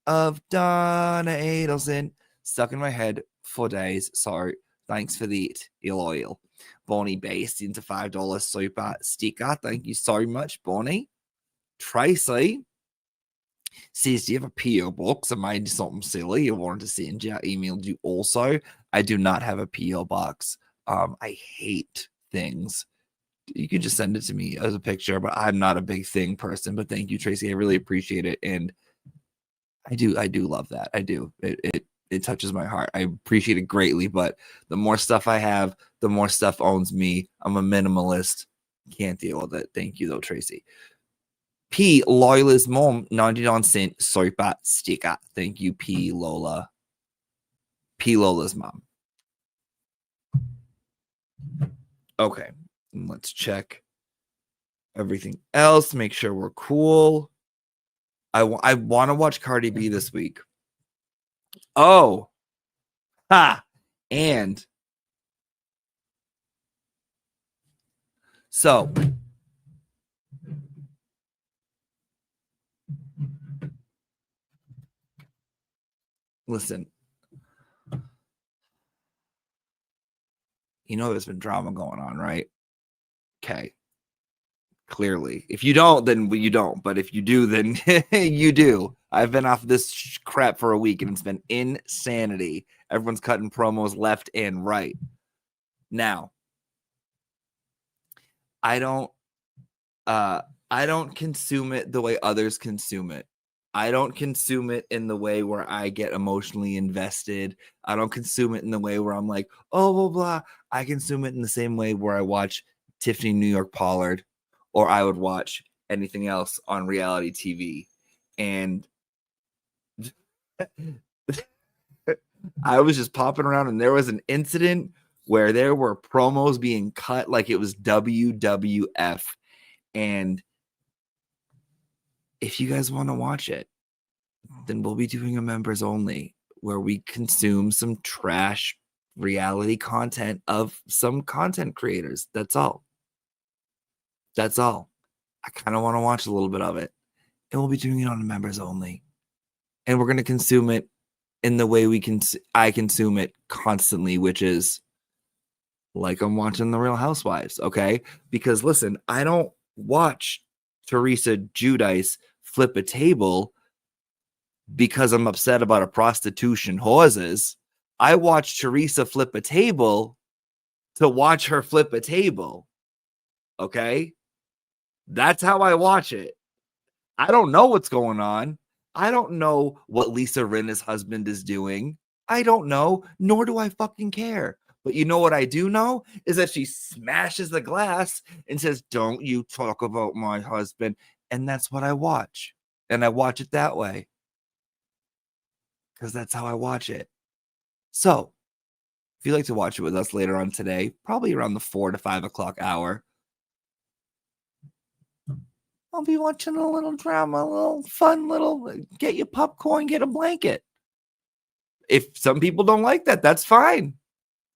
of Donna Adelson stuck in my head for days. Sorry. Thanks for the oil. Bonnie based into $5 super sticker. Thank you so much, Bonnie. Tracy says, do you have a P.O. box? I made something silly you wanted to send you. I emailed you also. I do not have a P.O. box. I hate things. You can just send it to me as a picture, but I'm not a big thing person. But thank you, Tracy. I really appreciate it. And I do love that. I do. It touches my heart. I appreciate it greatly, but the more stuff I have, the more stuff owns me. I'm a minimalist. Can't deal with it. Thank you, though, Tracy. P. Lola's mom, 99-cent super sticker. Thank you, P. Lola. P. Lola's mom. Okay. Let's check everything else. Make sure we're cool. I want to watch Cardi B this week. Oh, and so listen, you know there's been drama going on, right? Okay. Clearly. If you don't, then you don't. But if you do, then you do. I've been off this crap for a week, and it's been insanity Everyone's cutting promos left and right. Now, I don't consume it the way others consume it. I don't consume it in the way where I get emotionally invested. I don't consume it in the way where I'm like, oh, blah, blah. I consume it in the same way where I watch Tiffany New York Pollard, or I would watch anything else on reality TV. And I was just popping around, and there was an incident where there were promos being cut like it was WWF. And if you guys want to watch it, then we'll be doing a members only where we consume some trash reality content of some content creators. That's all. That's all. I kind of want to watch a little bit of it, and we'll be doing it on a members only. And we're going to consume it in the way I consume it constantly, which is like I'm watching The Real Housewives, okay? Because listen, I don't watch Teresa Giudice flip a table because I'm upset about a prostitution horses. I watch Teresa flip a table to watch her flip a table, okay? That's how I watch it. I don't know what's going on. I don't know what Lisa Rinna's husband is doing. I don't know, nor do I fucking care. But you know what I do know is that she smashes the glass and says, "Don't you talk about my husband." And that's what I watch. And I watch it that way, because that's how I watch it. So if you'd like to watch it with us later on today, probably around the 4 to 5 o'clock hour, I'll be watching a little drama, a little fun, get your popcorn, get a blanket. If some people don't like that, that's fine.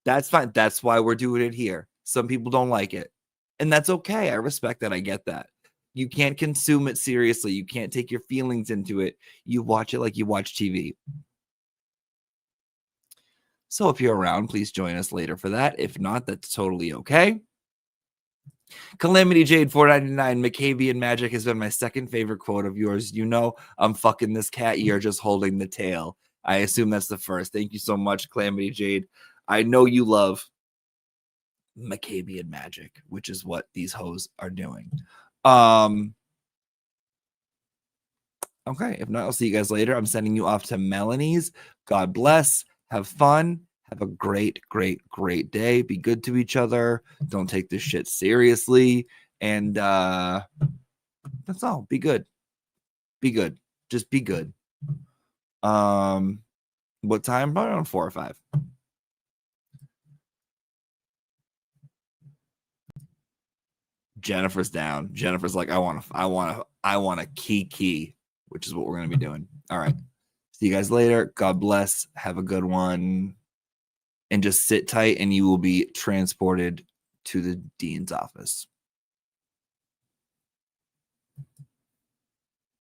That's fine. That's why we're doing it here. Some people don't like it, and that's okay. I respect that. I get that. You can't consume it seriously. You can't take your feelings into it. You watch it like you watch TV. So if you're around, please join us later for that. If not, that's totally okay. Calamity Jade 499, Mccabian magic has been my second favorite quote of yours. You know, I'm fucking this cat. You're just holding the tail. I assume that's the first. Thank you so much, Calamity Jade. I know you love Mccabian magic, which is what these hoes are doing. Okay, if not, I'll see you guys later. I'm sending you off to Melanie's. God bless. Have fun. Have a great, great, great day. Be good to each other. Don't take this shit seriously. And that's all. Be good. Be good. Just be good. What time? Probably around 4 or 5. Jennifer's down. Jennifer's like, I want a key, which is what we're gonna be doing. All right. See you guys later. God bless. Have a good one. And just sit tight, and you will be transported to the dean's office.